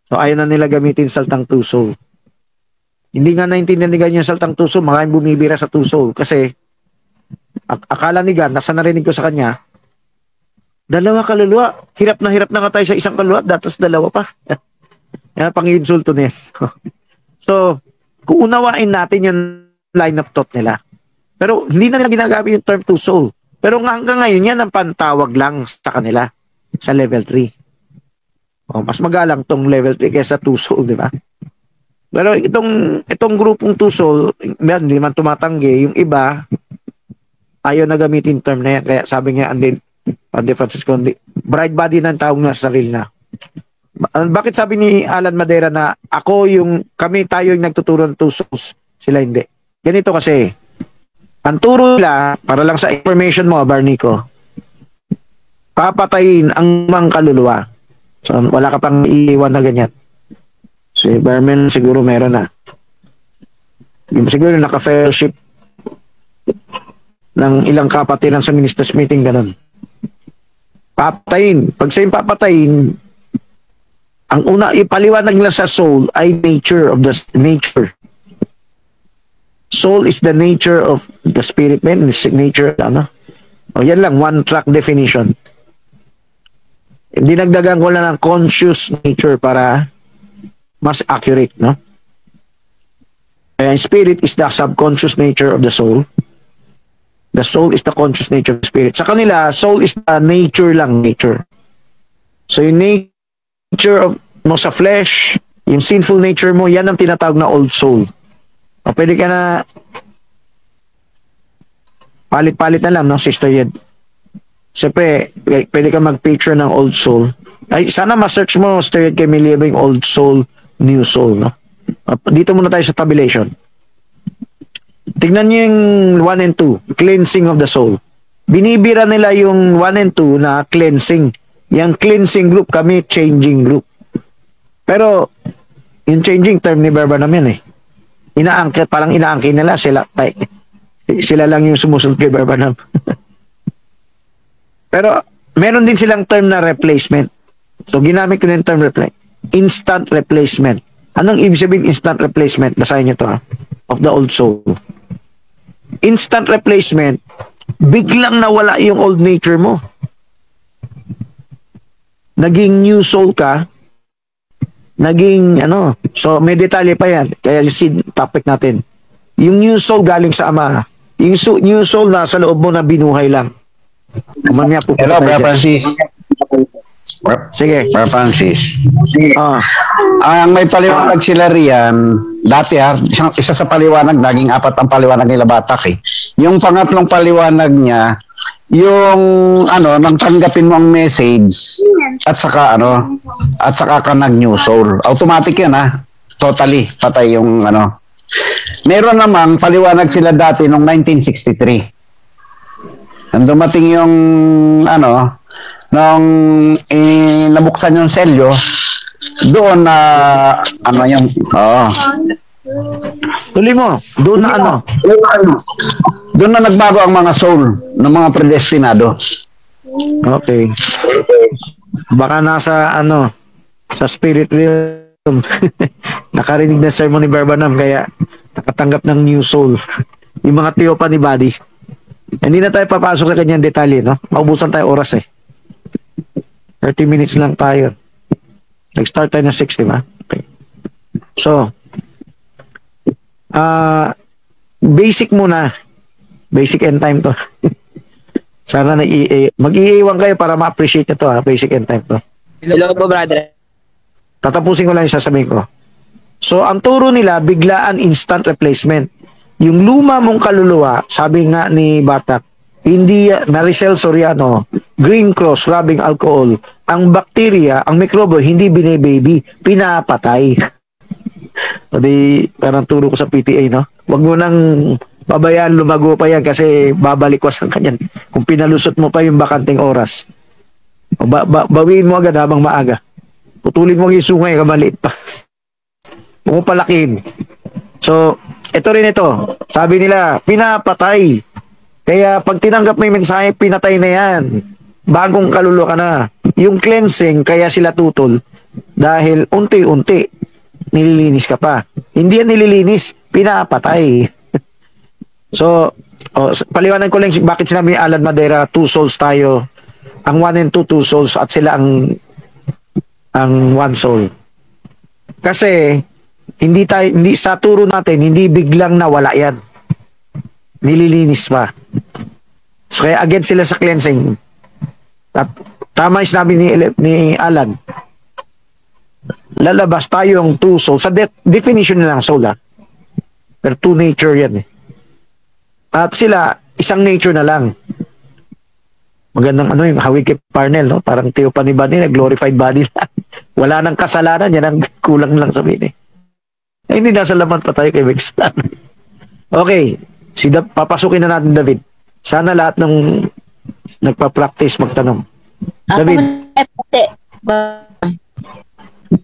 So, ayaw na nila gamitin saltang two soul. Hindi nga naintindihan yung saltang two soul, maraming bumibira sa two soul. Kasi, akala ni Gan, nasa narinig ko sa kanya, dalawa kaluluwa. Hirap na nga tayo sa isang kaluluwa, datos dalawa pa. Yan, pang-insulto na yan. So, kung unawain natin yung line of thought nila. Pero hindi na nila ginagamit yung term two soul. Pero hanggang ngayon, yan ang pantawag lang sa kanila sa level 3. Mas magalang tong level 3 kaysa two soul, di ba? Pero itong grupong two soul, yan, hindi man tumatanggi. Yung iba, ayaw na gamitin term na yan. Kaya sabi niya, Ande Francisco, bride body na ang tawag na sa sarili na. Bakit sabi ni Alan Madera na kami tayo yung nagtuturo ng two souls, sila hindi? Ganito kasi, ang turo nila, para lang sa information mo, Barnico, papatayin ang mga kaluluwa. So, wala ka pang iiwan na ganyan. Si Berman siguro meron na. Siguro naka-fellowship ng ilang kapatiran sa ministers meeting, ganun. Papatayin. Pag sa'yo papatayin, ang una ipaliwanag nila sa soul ay nature of the nature. Soul is the nature of the spirit, man. Nature, ano? O yan lang, one track definition. Dinagdagan ko lang ng conscious nature para mas accurate, no? Kaya spirit is the subconscious nature of the soul. The soul is the conscious nature of the spirit. Sa kanila, soul is the nature lang, nature. So yung nature of mo sa flesh, yung sinful nature mo, yan ang tinatawag na old soul. O pwede ka na palit-palit na lang, no, Sister Yed? Siyempre, pwede ka mag-picture ng old soul. Ay, sana ma-search mo, Sister Yed, kay Milieba yung old soul, new soul, no? Dito muna tayo sa tabulation. Tignan niyo yung 1 and 2, cleansing of the soul. Binibira nila yung 1 and 2 na cleansing. Yung cleansing group, kami changing group. Pero, yung changing term ni Berbanam yan eh. Parang inaangkin nila sila lang yung sumusunod kay Berbanam. Pero, meron din silang term na replacement. So, ginamit ko na yung term instant replacement. Anong ibig sabihin instant replacement? Basahin nyo to, of the old soul. Instant replacement, biglang nawala yung old nature mo. Naging new soul ka, naging so may detalye pa yan. Kaya si topic natin. Yung new soul galing sa Ama. Yung new soul na sa loob mo na binuhay lang. Hello, Brother Francis. Sige. Brother Francis. Ang may paliwanag sila riyan, dati isa sa paliwanag, naging 4 ang paliwanag nila Batak eh. Yung pangatlong paliwanag niya, yung nang tanggapin mo ang message at saka ka nag-new soul. Automatic yan Totally, patay yung Meron namang paliwanag sila dati noong 1963. Nang dumating yung nung nabuksan yung selyo, doon na tuloy mo, doon na doon na nagbago ang mga soul ng mga predestinado. Okay. Baka nasa sa spirit realm. Nakarinig na sermon ni Berbanam kaya nakatanggap ng new soul. Yung mga Theophany body. Hindi na tayo papasok sa kanyang detalye, no? Maubusan tayo oras 30 minutes lang tayo. Nag-start tayo ng 6, diba? Okay. So, basic muna. Basic end time to. Sana mag-iiwan kayo para ma-appreciate ito Basic end time to. Hello po, brother. Tatapusin ko lang yung sasabihin ko. So, ang turo nila, biglaan instant replacement. Yung luma mong kaluluwa, sabi nga ni Batak, hindi, Maricel Soriano, Green Cross, rubbing alcohol, ang bakterya, ang mikrobo, hindi bine-baby, pinapatay. O di, parang turo ko sa PTA, no? Huwag mo nang pabayaan, lumago pa yan kasi babalikwas ang kanyan. Kung pinalusot mo pa yung bakanting oras. Bawiin mo agad habang maaga. Putulin mo yung sungay, kamaliit pa. Huwag mo palakin. So, ito rin ito. Sabi nila, pinapatay. Kaya pag tinanggap mo yung mensahe, pinatay na yan. Bagong kaluluwa ka na. Yung cleansing, kaya sila tutol. Dahil unti-unti, nililinis ka pa. Hindi yan nililinis, pinapatay. So, paliwanag ko lang bakit sinabi ni Alan Madera, 2 souls tayo. Ang 1 and 2, 2 souls. At sila ang 1 soul. Kasi, hindi sa turo natin, hindi biglang nawala yan. Nililinis pa. So kaya again sila sa cleansing. At tama yung sinabi ni Alan. lalabas tayong two souls. Sa definition na lang soul, pero two nature yan eh. At sila, isang nature na lang. Magandang ano yung hawig kay Parnell, no? Parang theophany body na, glorified body na. Wala nang kasalanan, yan ang kulang lang sabihin eh. Hindi nasa laman pa tayo kay Vexlan. Okay, papasukin na natin David. Sana lahat ng nagpa-practice magtanong. David.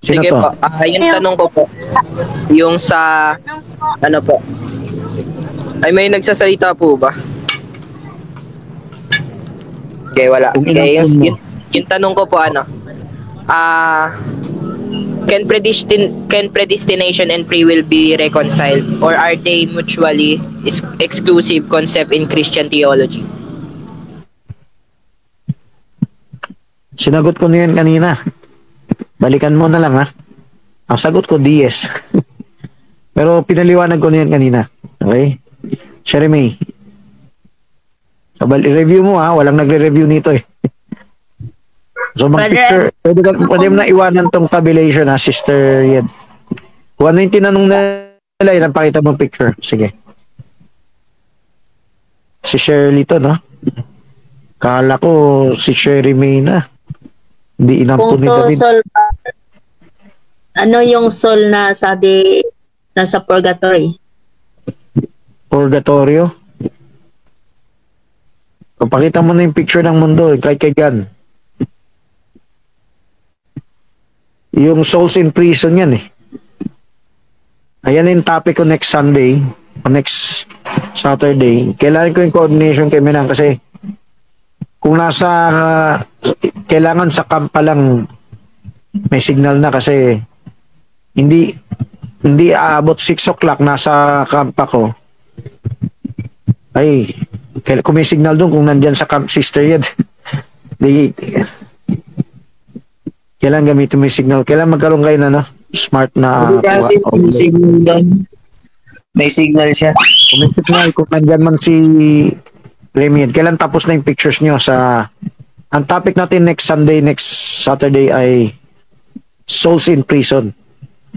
Sino Sige to? po, yung tanong ko po, yung sa, ano po, ay may nagsasalita po ba? Okay, wala. Okay, yung tanong ko po ano, can predestination and free will be reconciled, or are they mutually exclusive concept in Christian theology? Sinagot ko na yan kanina. Balikan mo na lang ha. Ang sagot ko, DS. Pero pinaliwanag ko na yan kanina. Okay? Jeremy. So, review mo ha. Walang nagre-review nito eh. So, mag-picture. Pwede mo na iwanan tong tabulation ha, Sister Yed. Kung ano yung tinanong nila, yun ang pakita mong picture. Sige. Si Shirley to, no? Kala ko si Sherry May na. Hindi inampo ni David. Soul, ano yung soul na sabi nasa purgatory? Purgatorio? Pakita mo na yung picture ng mundo, kay Gan. Yung souls in prison yan eh. Ayan yung topic ko next Sunday, o next Saturday. Kailangan ko yung coordination kay Minang kasi kung nasa kailangan sa camp pa lang may signal na kasi hindi aabot 6 o'clock nasa camp ako. Ay, kung may signal doon kung nandyan sa camp Sister Yed. Kailangan gamitin mo yung signal. Kailangan magkaroon kayo na smart na kasi may signal doon. May signal siya. Kung may signal, kung nandyan man si Remy, kailan tapos na yung pictures nyo sa... Ang topic natin next Sunday, next Saturday ay Souls in Prison.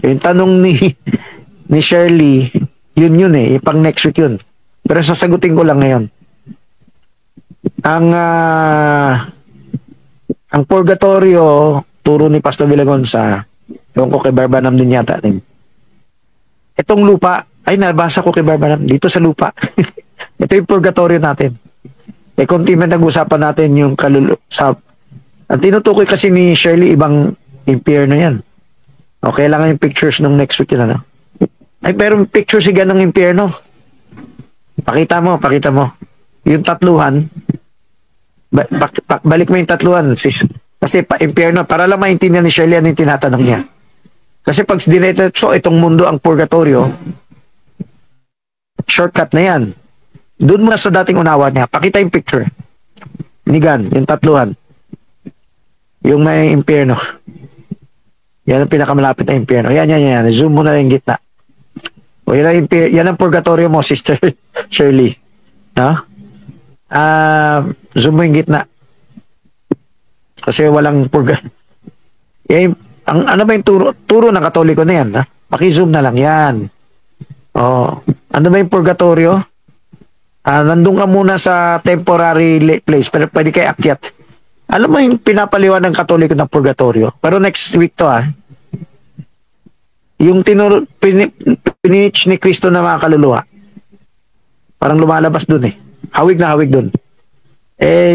Yung tanong ni Shirley, yun eh, yung pang next week yun. Pero sasagutin ko lang ngayon. Ang purgatorio, turo ni Pastor Villagonza, ewan ko kay Barbanam din yata din. Itong lupa, ay nabasa ko kay Barbanam, dito sa lupa. Ito yung purgatorio natin. Konti man nag-usapan natin yung ang tinutukoy kasi ni Shirley, ibang impyerno yan. O, kailangan yung pictures ng next week yun, ano? Ay, pero picture siya ng impyerno. Pakita mo. Yung tatluhan, balik mo yung tatluhan. Kasi impyerno, para lang maintindihan ni Shirley ano yung tinatanong niya. Kasi pag dinated, so itong mundo ang purgatorio, shortcut na yan. Doon muna sa dating unawa niya. Pakita yung picture. Nigan, yung tatluhan. Yung may impyerno. Yan ang pinakamalapit na impyerno. Yan. Zoom mo na yung gitna. O yan ang purgatorio mo, Sister Shirley. No? Zoom mo yung gitna. Kasi walang ano ba yung turo ng Katoliko na yan? Ha? Paki-zoom na lang. Yan. Ano ba yung purgatorio? Nandun ka muna sa temporary place, pero pwede kayo akyat. Alam mo yung pinapaliwan ng Katoliko ng purgatorio? Pero next week to yung pinich ni Kristo na mga kaluluwa. Parang lumalabas dun eh. Hawig na hawig dun.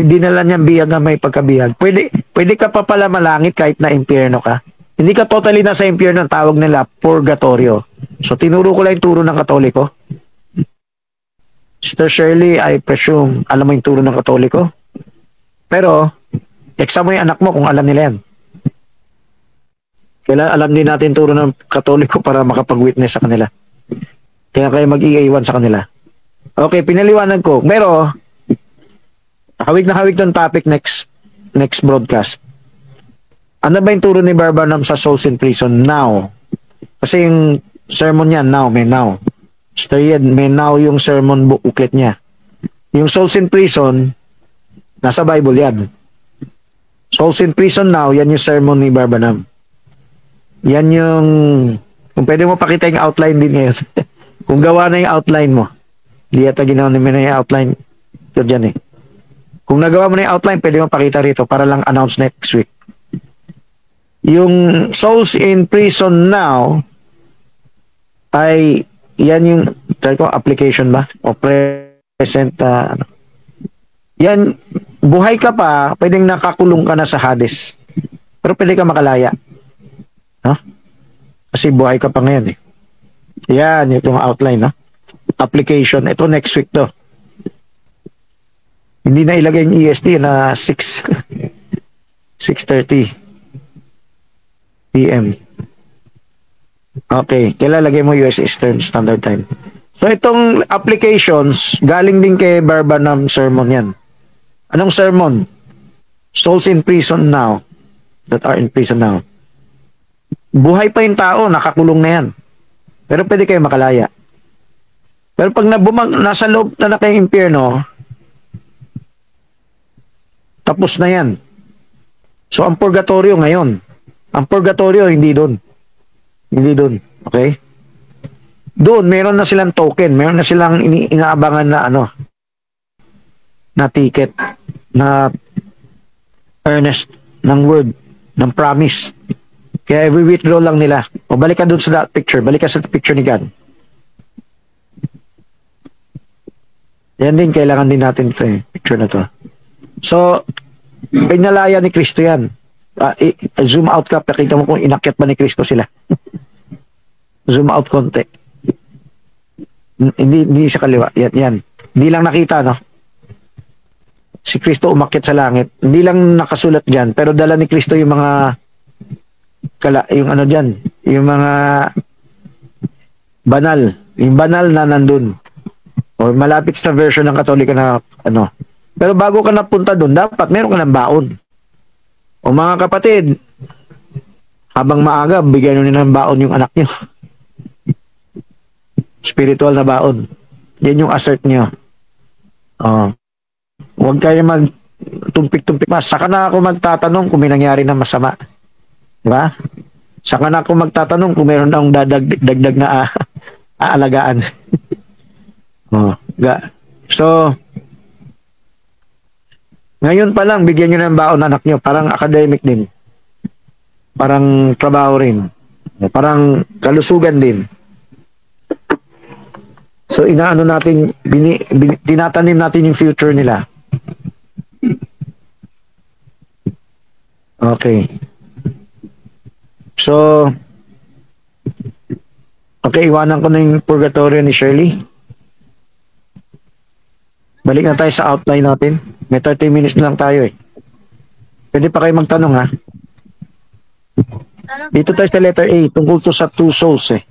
Dinala niya biyag na may pagkabiyag. Pwede ka pa pala malangit kahit na impyerno ka. Hindi ka totally nasa impyerno, ang tawag nila purgatorio. So tinuro ko lang yung turo ng Katoliko. Sister Shirley, I presume, alam mo yung turo ng Katoliko. Pero, exam mo yung anak mo kung alam nila yan. Kailangan alam din natin turo ng Katoliko para makapag-witness sa kanila. Kaya kayo mag-iiwan sa kanila. Okay, pinaliwanag ko. Pero, hawig na hawig tong topic next broadcast. Ano ba yung turo ni Barbanam sa Souls in Prison now? Kasi yung sermon niya, may now. May now yung sermon booklet niya. Yung Souls in Prison, nasa Bible yan. Souls in Prison now, yan yung sermon ni Barbanam. Yan yung, kung pwede mo pakita yung outline din ngayon. Kung gawa na yung outline mo. Hindi yata ginawa namin na yung outline. Yun dyan eh. Kung nagawa mo na yung outline, pwede mo pakita rito para lang announce next week. Yung Souls in Prison Now ay yan yung try ko, application ba? O present ano. Yan, buhay ka pa, pwedeng nakakulong ka na sa Hades. Pero pwede ka makalaya. No? Kasi buhay ka pa ngayon eh. Yan, yung outline, no? Application. Ito next week to. Hindi na ilagay yung EST na 6:30 PM. Okay, kailan lagay mo US Eastern Standard Time. So itong applications, galing din kay Barba ng sermon yan. Anong sermon? Souls in prison now, that are in prison now. Buhay pa yung tao, nakakulong na yan. Pero pwede kayo makalaya. Pero pag nasa loob na kayong impyerno, tapos na yan. So ang purgatorio ngayon, ang purgatorio hindi doon. Hindi doon. Okay? Doon, meron na silang token. Meron na silang inaabangan na na ticket, na earnest, ng word, ng promise. Kaya i-withdraw lang nila. O balik ka doon sa picture. Balik ka sa picture ni God. Yan din, kailangan din natin ito eh. Picture na to. So, pinalaya ni Kristo yan. Zoom out ka, pakita mo kung inakyat ba ni Kristo sila. Zoom out konti. Hindi sa kaliwa. Yan. Hindi lang nakita, no? Si Kristo umakyat sa langit. Hindi lang nakasulat dyan, pero dala ni Kristo yung mga yung ano dyan, yung mga banal. Yung banal na nandun. O malapit sa version ng Katolika na ano. Pero bago ka napunta dun, dapat meron ka ng baon. O mga kapatid, habang maaga, bigyan nyo ng baon yung anak nyo. Spiritual na baon. Yan yung assert nyo. Huwag kayo magtumpik-tumpik mas. Saka na ako magtatanong kung may nangyari na masama. Diba? Saka na ako magtatanong kung meron akong dagdag na aalagaan. So, ngayon pa lang, bigyan nyo ng baon anak nyo. Parang academic din. Parang trabaho rin. Parang kalusugan din. So, inaano natin, tinatanim natin yung future nila. Okay. So, okay, iwanan ko na yung purgatorio ni Shirley. Balik na tayo sa outline natin. May 30 minutes na lang tayo eh. Pwede pa kayo magtanong ha. Dito tayo sa letter A. Tungkol to sa two souls eh.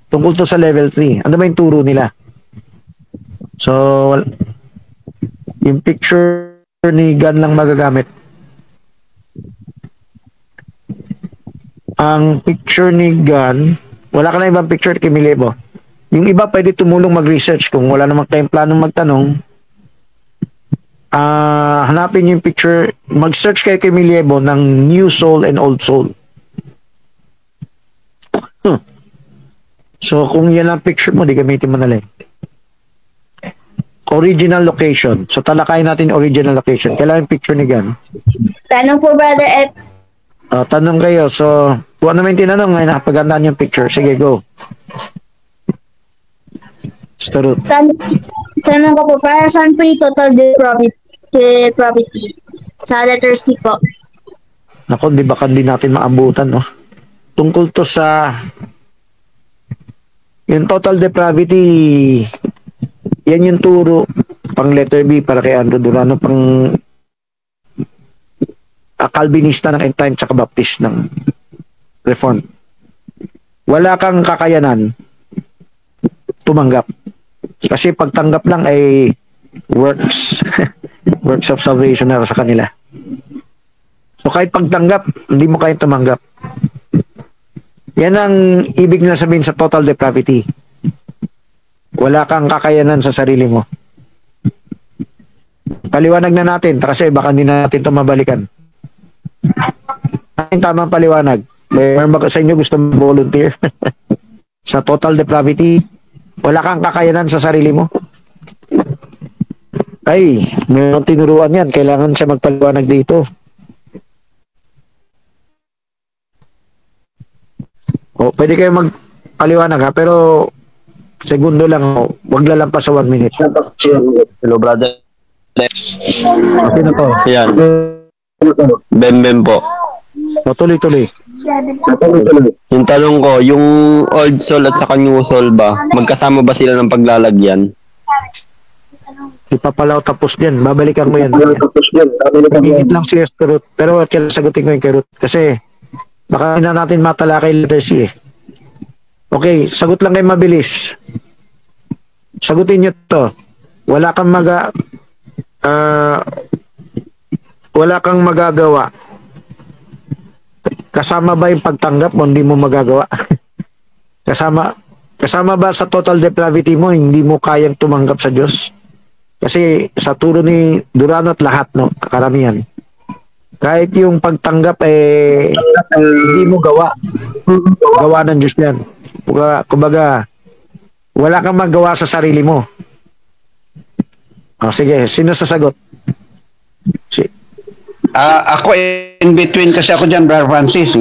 Tungkol to sa level 3. Ano ba yung turo nila? So, yung picture ni Gan lang magagamit. Ang picture ni Gan, wala ka na ibang picture kay Milebo. Yung iba pwede tumulong mag-research kung wala namang kayong planong magtanong. Hanapin yung picture, mag-search kayo kay Milebo ng New Soul and Old Soul. So, kung yan ang picture mo, di gamitin mo na lang. Original location. So, talakayin natin yung original location. Kailangan yung picture ni Gan. Tanong po, Brother F. Tanong kayo. So, kung ano may tinanong, ngayon nakapagandaan yung picture. Sige, go. Starut. Tanong ko po, para saan po yung total depravity? Sa letter C po. Naku, di ba hindi natin maabutan, no? Tungkol to sa yung total depravity, yan yung turo pang letter B para kay Andrew Durano, pang Calvinista ng end time tsaka Baptist ng Reform. Wala kang kakayanan tumanggap. Kasi pagtanggap lang ay works. Works of salvation na sa kanila. So kahit pagtanggap, hindi mo kaya tumanggap. Yan ang ibig na sabihin sa total depravity. Wala kang kakayanan sa sarili mo. Paliwanag na natin kasi baka hindi natin ito mabalikan. Ang tamang paliwanag. Meron ba sa inyo gusto volunteer? Sa total depravity, wala kang kakayanan sa sarili mo. Ay, mayroong tinuruan yan. Kailangan siya magpaliwanag dito. O, pwede kayo magpaliwanag ha, pero segundo lang, wag lalampas sa 1 minute. Hello, brother. Okay na to. Yan. Bem po. O, tuloy-tuloy. Yung tanong ko, yung old soul at saka new soul ba, magkasama ba sila ng paglalagyan? Ipapalaw tapos yan. Babalikan mo yan. Hingit lang si Ruth. Pero kailangan sagutin ko yung kay Ruth. Kasi baka hindi na natin matalakay letter C eh. Okay, sagot lang kayo mabilis. Sagutin nyo to. Wala kang wala kang magagawa. Kasama ba yung pagtanggap mo, hindi mo magagawa? Kasama ba sa total depravity mo, hindi mo kayang tumanggap sa Diyos? Kasi sa turo ni Durano at lahat, no, karamihan. Kahit yung pagtanggap, hindi mo gawa. Gawa ng Diyos yan. Kumbaga, wala kang magawa sa sarili mo. Sige, sino sasagot? Ako in between kasi ako dyan, Brother Francis.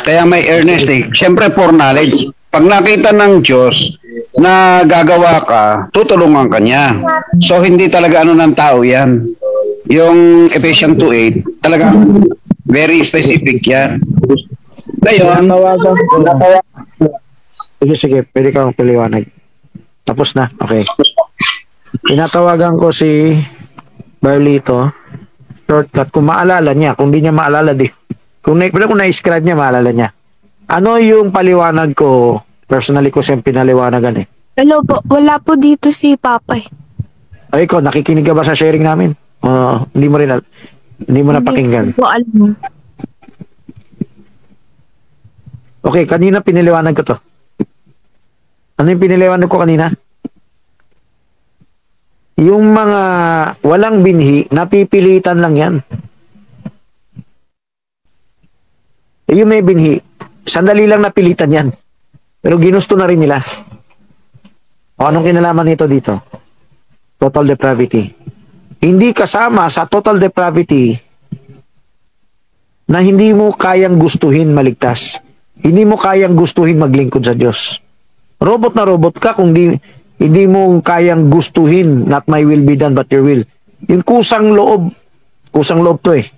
Kaya may earnest eh. Siyempre, for knowledge. Pag nakita ng Diyos na gagawa ka, tutulungan ka niya. So, hindi talaga ano ng tao yan. Yung Ephesians 2:8, talaga very specific yan. Ngayon, sige, pwede kang paliwanag. Tapos na, okay. Tinatawagan ko si Barlito. Shortcut, kung maalala niya, kung di niya maalala kung na-scribe niya, maalala niya. Ano yung paliwanag ko? Personally ko siyang pinaliwanagan eh. Hello po, wala po dito si Papa eh. Ay ko, nakikinig ka ba sa sharing namin? Hindi mo rin, hindi mo napakinggan. Hindi po alam. Okay, kanina piniliwanag ko to. Ano yung piniliwanag ko kanina? Yung mga walang binhi, napipilitan lang yan. Yung may binhi, sandali lang napilitan yan. Pero ginusto na rin nila. O anong kinalaman nito dito? Total depravity. Hindi kasama sa total depravity na hindi mo kayang gustuhin maligtas. Hindi mo kayang gustuhin maglingkod sa Diyos. Robot na robot ka kung hindi mo kayang gustuhin, not my will be done but your will. Yung kusang loob to eh.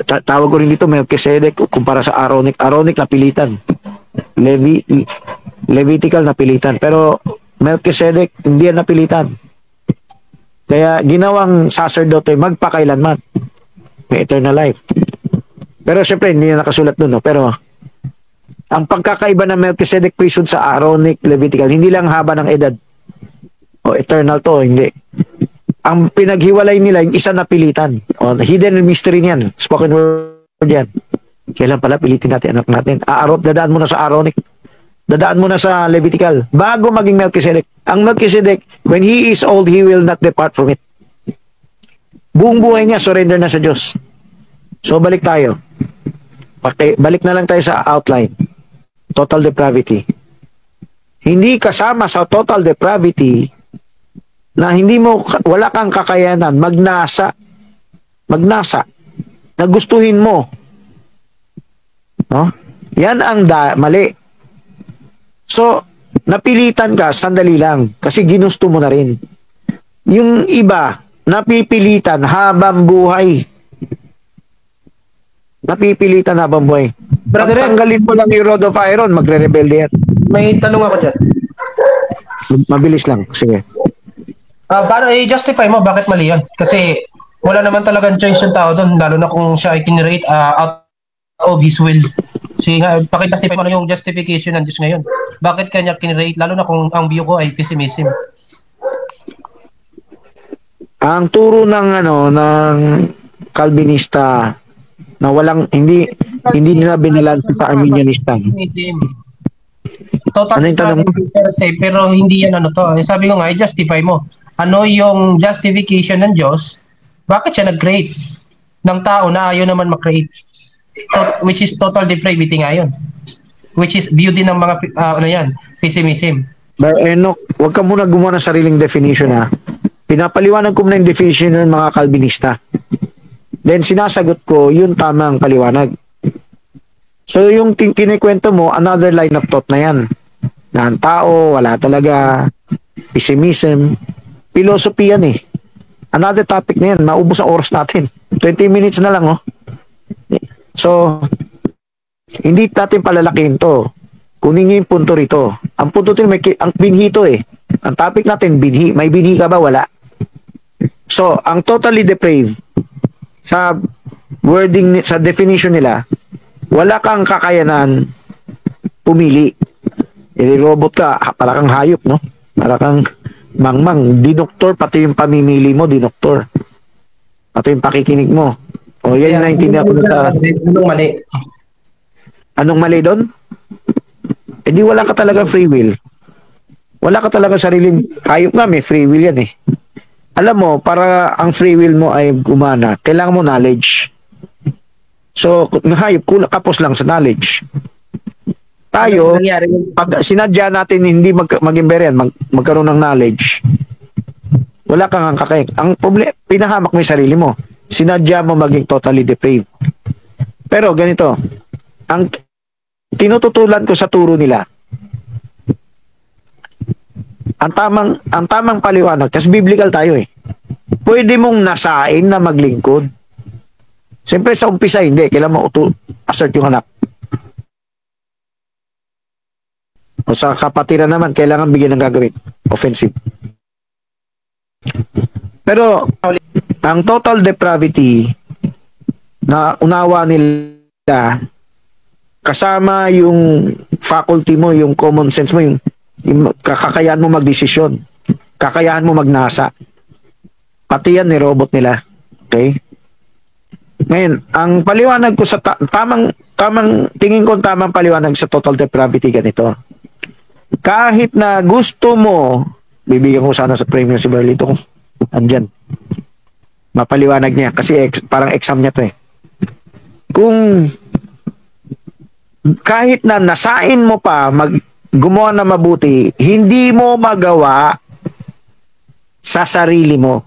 Tawag ko rin dito Melchizedek kumpara sa Aaronic. Aaronic napilitan. Levitical napilitan. Pero Melchizedek hindi yan napilitan. Kaya ginawang sacerdote magpakailanman. May eternal life. Pero syempre hindi na nakasulat doon. No? Pero ang pagkakaiba ng Melchizedek priesthood sa Aaronic Levitical, hindi lang haba ng edad. O eternal to, hindi. Ang pinaghiwalay nila, yung isa na pilitan. O hidden mystery niyan. Spoken word yan. Kailan pala pilitin natin anak natin? Dadaan mo na sa Aaronic. Dadaan mo na sa Levitical. Bago maging Melchizedek. Ang Melchizedek, when he is old, he will not depart from it. Buong buhay niya, surrender na sa Diyos. So balik tayo. Balik na lang tayo sa outline. Total depravity. Hindi kasama sa total depravity na wala kang kakayanan magnasa na gustuhin mo. No? Yan ang mali. So, napilitan ka, sandali lang, kasi ginusto mo na rin. Yung iba, napipilitan habang buhay. Napipilitan habang buhay. Brother, tanggalin mo lang yung Rod of Iron, magre-rebelde yan. May tanong ako dyan. Mabilis lang, sige. Paano i-justify mo bakit mali yan? Kasi wala naman talagang choice yung tao doon, lalo na kung siya ay kinirate out of his will. Sige nga, pakijustify mo na yung justification ng Diyos ngayon. Bakit kanya kinirate, lalo na kung ang view ko ay pessimism? Ang turo ng Calvinista na hindi nila binalanse sa Arminianista. Total per se, pero hindi yan to. Sabi ko nga, i-justify mo. Ano yung justification ng Diyos? Bakit siya nag-create ng tao na ayaw naman mag-create? which is total depravity nga yun. Which is view din ng mga ano yan, pessimism. But Enoch, huwag ka muna gumawa ng sariling definition ha. Pinapaliwanag ko muna yung definition ng mga Calvinista. Then sinasagot ko yung tamang paliwanag. So yung kinikwento mo, another line of thought na yan. Na ang tao, wala talaga, pessimism, philosophy yan eh. Another topic na yan, maubos ang oras natin. 20 minutes na lang oh. So, hindi natin palalakihin to. Kunin nyo yung punto rito. Ang punto rito, ang binhi to eh. Ang topic natin, binhi. May binhi ka ba? Wala. So, ang totally depraved, sa wording, sa definition nila, wala kang kakayanan pumili. Robot ka, para kang hayop, no? Para kang mangmang, dinoktor, pati yung pamimili mo, dinoktor. Pati yung pakikinig mo. O yan yung naintindihan ko na. Anong mali? Anong mali doon? Eh di wala ka talaga free will. Wala ka talaga sariling, hayop nga may free will yan eh. Alam mo, para ang free will mo ay gumana, kailangan mo knowledge. So, yung hayop, kapos lang sa knowledge. Tayo, pag sinadya natin hindi mag-imberian, magkaroon ng knowledge, wala kang kakayag. Ang problema, pinahamak mo yung sarili mo. Sinadya mo maging totally depraved. Pero ganito, ang tinututulan ko sa turo nila, ang tamang paliwanag, kasi biblical tayo eh. Pwede mong nasain na maglingkod. Siyempre sa umpisa hindi, kailangan mo assert yung anak. O sa kapatiran naman, kailangan bigyan ng gagawin. Offensive. Pero, ang total depravity na unawa nila, kasama yung faculty mo, yung common sense mo, yung kakayahan mo magdesisyon, kakayahan mo magnasa. Pati yan ni robot nila. Okay? Ngayon, ang paliwanag ko sa tamang tingin ko tamang paliwanag sa total depravity ganito. Kahit na gusto mo, bibigyan ko sana sa premium si Barlito. Andyan. Mapaliwanag niya. Kasi parang exam niya to eh. Kung kahit na nasain mo pa gumawa na mabuti, hindi mo magawa sa sarili mo.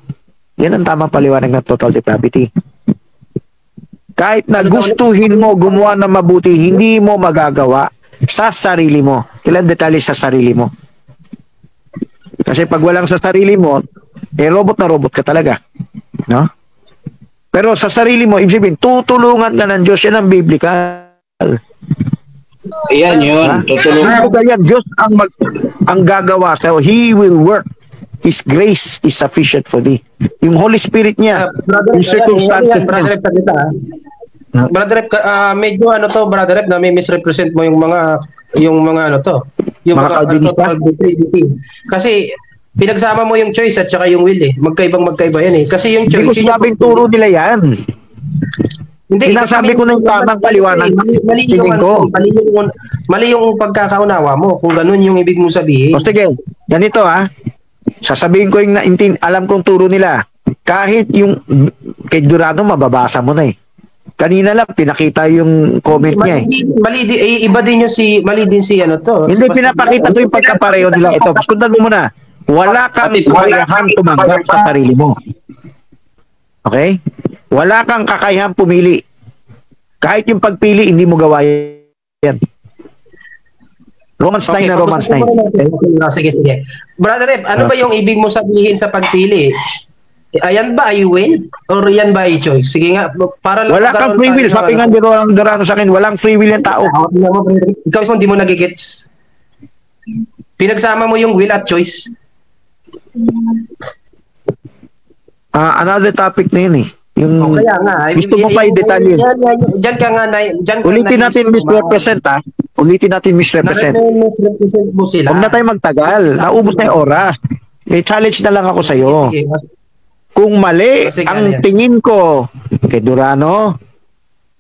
Yan ang tamang paliwanag ng total depravity. Kahit na gustuhin mo gumawa na mabuti, hindi mo magagawa sa sarili mo. Kailan detalye sa sarili mo? Kasi pag walang sa sarili mo, robot na robot ka talaga. No? Pero sa sarili mo, ibig sabihin, tutulungan ka ng Diyos. Yan ang biblical. Yan yun. Tutulungan. Yan, Diyos ang gagawa. So, He will work. His grace is sufficient for thee. Yung Holy Spirit niya, yung circumstances niya. Brother Rep, medyo ano to, Brother Rep, na may misrepresent mo yung mga ano to, yung mga total depravity. Kasi pinagsama mo yung choice at saka yung will eh. Magkaiba yan eh. Kasi yung choice, hindi ko sinabing turo nila yan. Hindi, sinasabi ko na yung tamang paliwanag. Mali yung pagkakaunawa mo kung ganun yung ibig mo sabihin. O sige, ganito ha. Sasabihin ko yung alam kong turo nila. Kahit yung kay Durano, mababasa mo na eh. Kanina lang pinakita yung comment niya eh. Iba din yung mali din si ano to. Hindi pinapakita ko yung pagkapareho nila. Ito, paskundan mo muna. Wala kang kakayahan tumanggap sa sarili mo. Okay? Wala kang kakayahan pumili. Kahit yung pagpili, hindi mo gawa yan. Romans 9 na Romans 9. Sige. Brother Rep, ano ba yung ibig mo sabihin sa pagpili? Ayan ba ay will? Or yan ba ay choice? Sige nga, para lang. Wala kang free will. Sabi nga ni Dorano sa akin, walang free will yung tao. Ikaw mismo hindi mo nagigets. Pinagsama mo yung will at choice. Another topic na yun eh. Yung, kaya nga. Gusto mo pa i-detalye. Diyan ka nga. Ulitin natin misrepresent ha. Ulitin natin misrepresent. Misrepresent mo sila. Huwag na tayo magtagal. Naubos na yung oras. May challenge na lang ako sa'yo. Kung mali ang tingin ko kay Durano,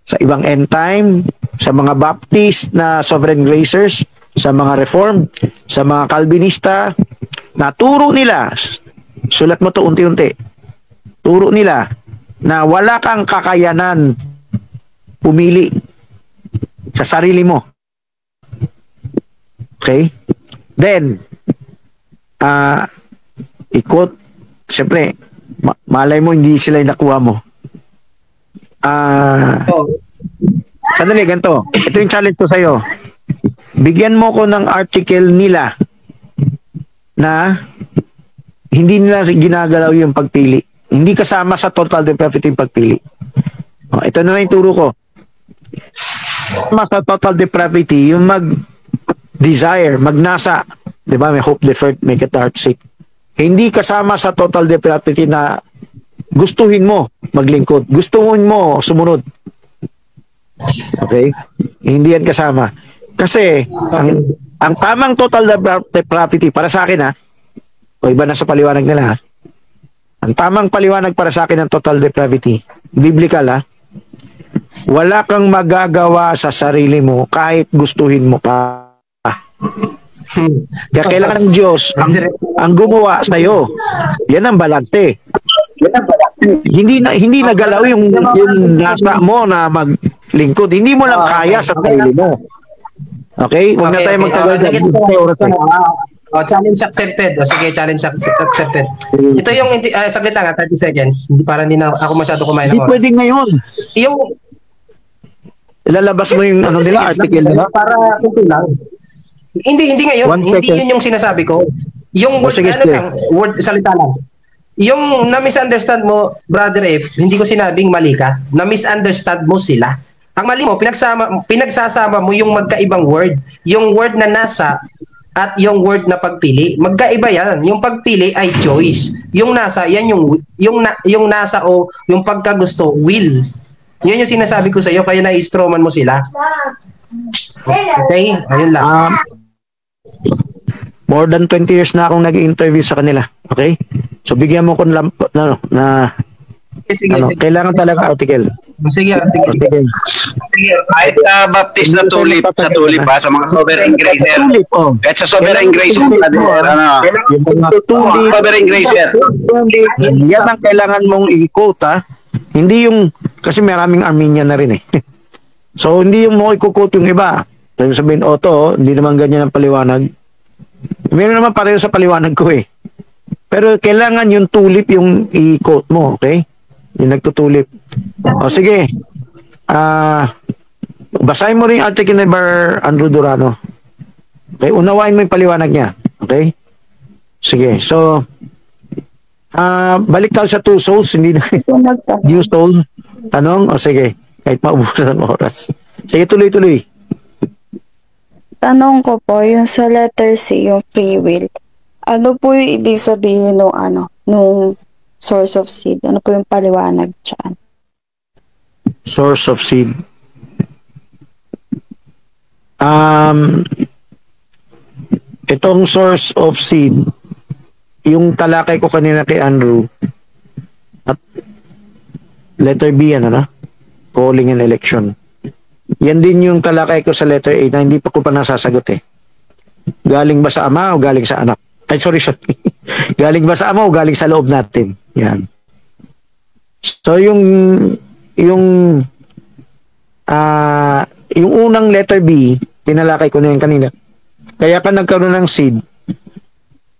sa ibang end time, sa mga Baptist na sovereign gracers, sa mga Reformed, sa mga Calvinista, naturo nila, sulat mo to unti-unti, turo nila na wala kang kakayanan pumili sa sarili mo. Okay? Then, ikot, siyempre, malay mo, hindi sila yung nakuha mo. Sandali, ganito. Ito yung challenge ko sa'yo. Bigyan mo ko ng article nila na hindi nila ginagalaw yung pagpili. Hindi kasama sa total depravity yung pagpili. Ito na yung turo ko. Sa total depravity, yung mag-desire, magnasa, di ba? May hope deferred, make it heart sick. Hindi kasama sa total depravity na gustuhin mo maglingkod. Gustuhin mo sumunod. Okay? Hindi yan kasama. Kasi, ang tamang total depravity para sa akin, o iba na sa paliwanag nila, ang tamang paliwanag para sa akin ng total depravity, biblical, wala kang magagawa sa sarili mo kahit gustuhin mo pa. Kaya kailangan ng Diyos ang gumawa sa iyo. Yan ang balante. Hindi nagalaw yung nasa mo na maglingkod. Hindi mo lang kaya sa sarili mo. Okay? Huwag na tayo magtagal. Challenge accepted. Sige, challenge accepted. Ito yung, saglit lang, 30 seconds. Para hindi na ako masyado kumain ng oras. Hindi pwede ngayon. Yung, ilalabas mo yung nila, article nila? Para kunti lang. Hindi ngayon. Hindi yun yung sinasabi ko. Yung word, word, salita lang. Yung na-misunderstand mo, Brother F, hindi ko sinabing mali ka. Na-misunderstand mo sila. Ang mali mo, pinagsasama mo yung magkaibang word. Yung word na nasa at yung word na pagpili. Magkaiba yan. Yung pagpili ay choice. Yung nasa, yan yung nasa o yung pagkagusto, will. Yan yung sinasabi ko sa iyo, kaya na-istroman mo sila. Okay? Ayun lang. More than 20 years na akong nag-interview sa kanila. Okay? So bigyan mo ko sige. Kailangan talaga article. Sige, article. Kahit baptist na tulip sa mga sovereign gracer. Kahit sa sovereign gracer. Sovereign gracer. Yan ang kailangan mong i-quote, Hindi yung, kasi maraming Armenian na rin So hindi yung mo i-quote yung iba. Sabihin, hindi naman ganyan ang paliwanag. Meron naman pareho sa paliwanag ko Pero kailangan yung tulip yung i-quote mo, okay? Yung nagtutulip. Sige. Basahin mo rin yung article ni Bar Andrew Durano. Okay? Unawain mo yung paliwanag niya. Okay? Sige. So, balik tayo sa two souls. Hindi na new soul. Tanong? Sige. Kahit maubusan ng oras. Sige, tuloy-tuloy. Tanong ko po, yung sa letter C, yung free will. Ano po yung ibig sabihin nung source of seed? Ano po yung paliwanag dyan? Source of seed. Itong source of seed, yung talakay ko kanina kay Andrew, at letter B, calling and election. Yan din yung talakay ko sa letter A na hindi pa ko pa nasasagot Galing ba sa ama o galing sa anak? Ay, sorry. Galing ba sa ama o galing sa loob natin? Yan. So, yung unang letter B, tinalakay ko na yan kanina. Kaya ka nagkaroon ng seed,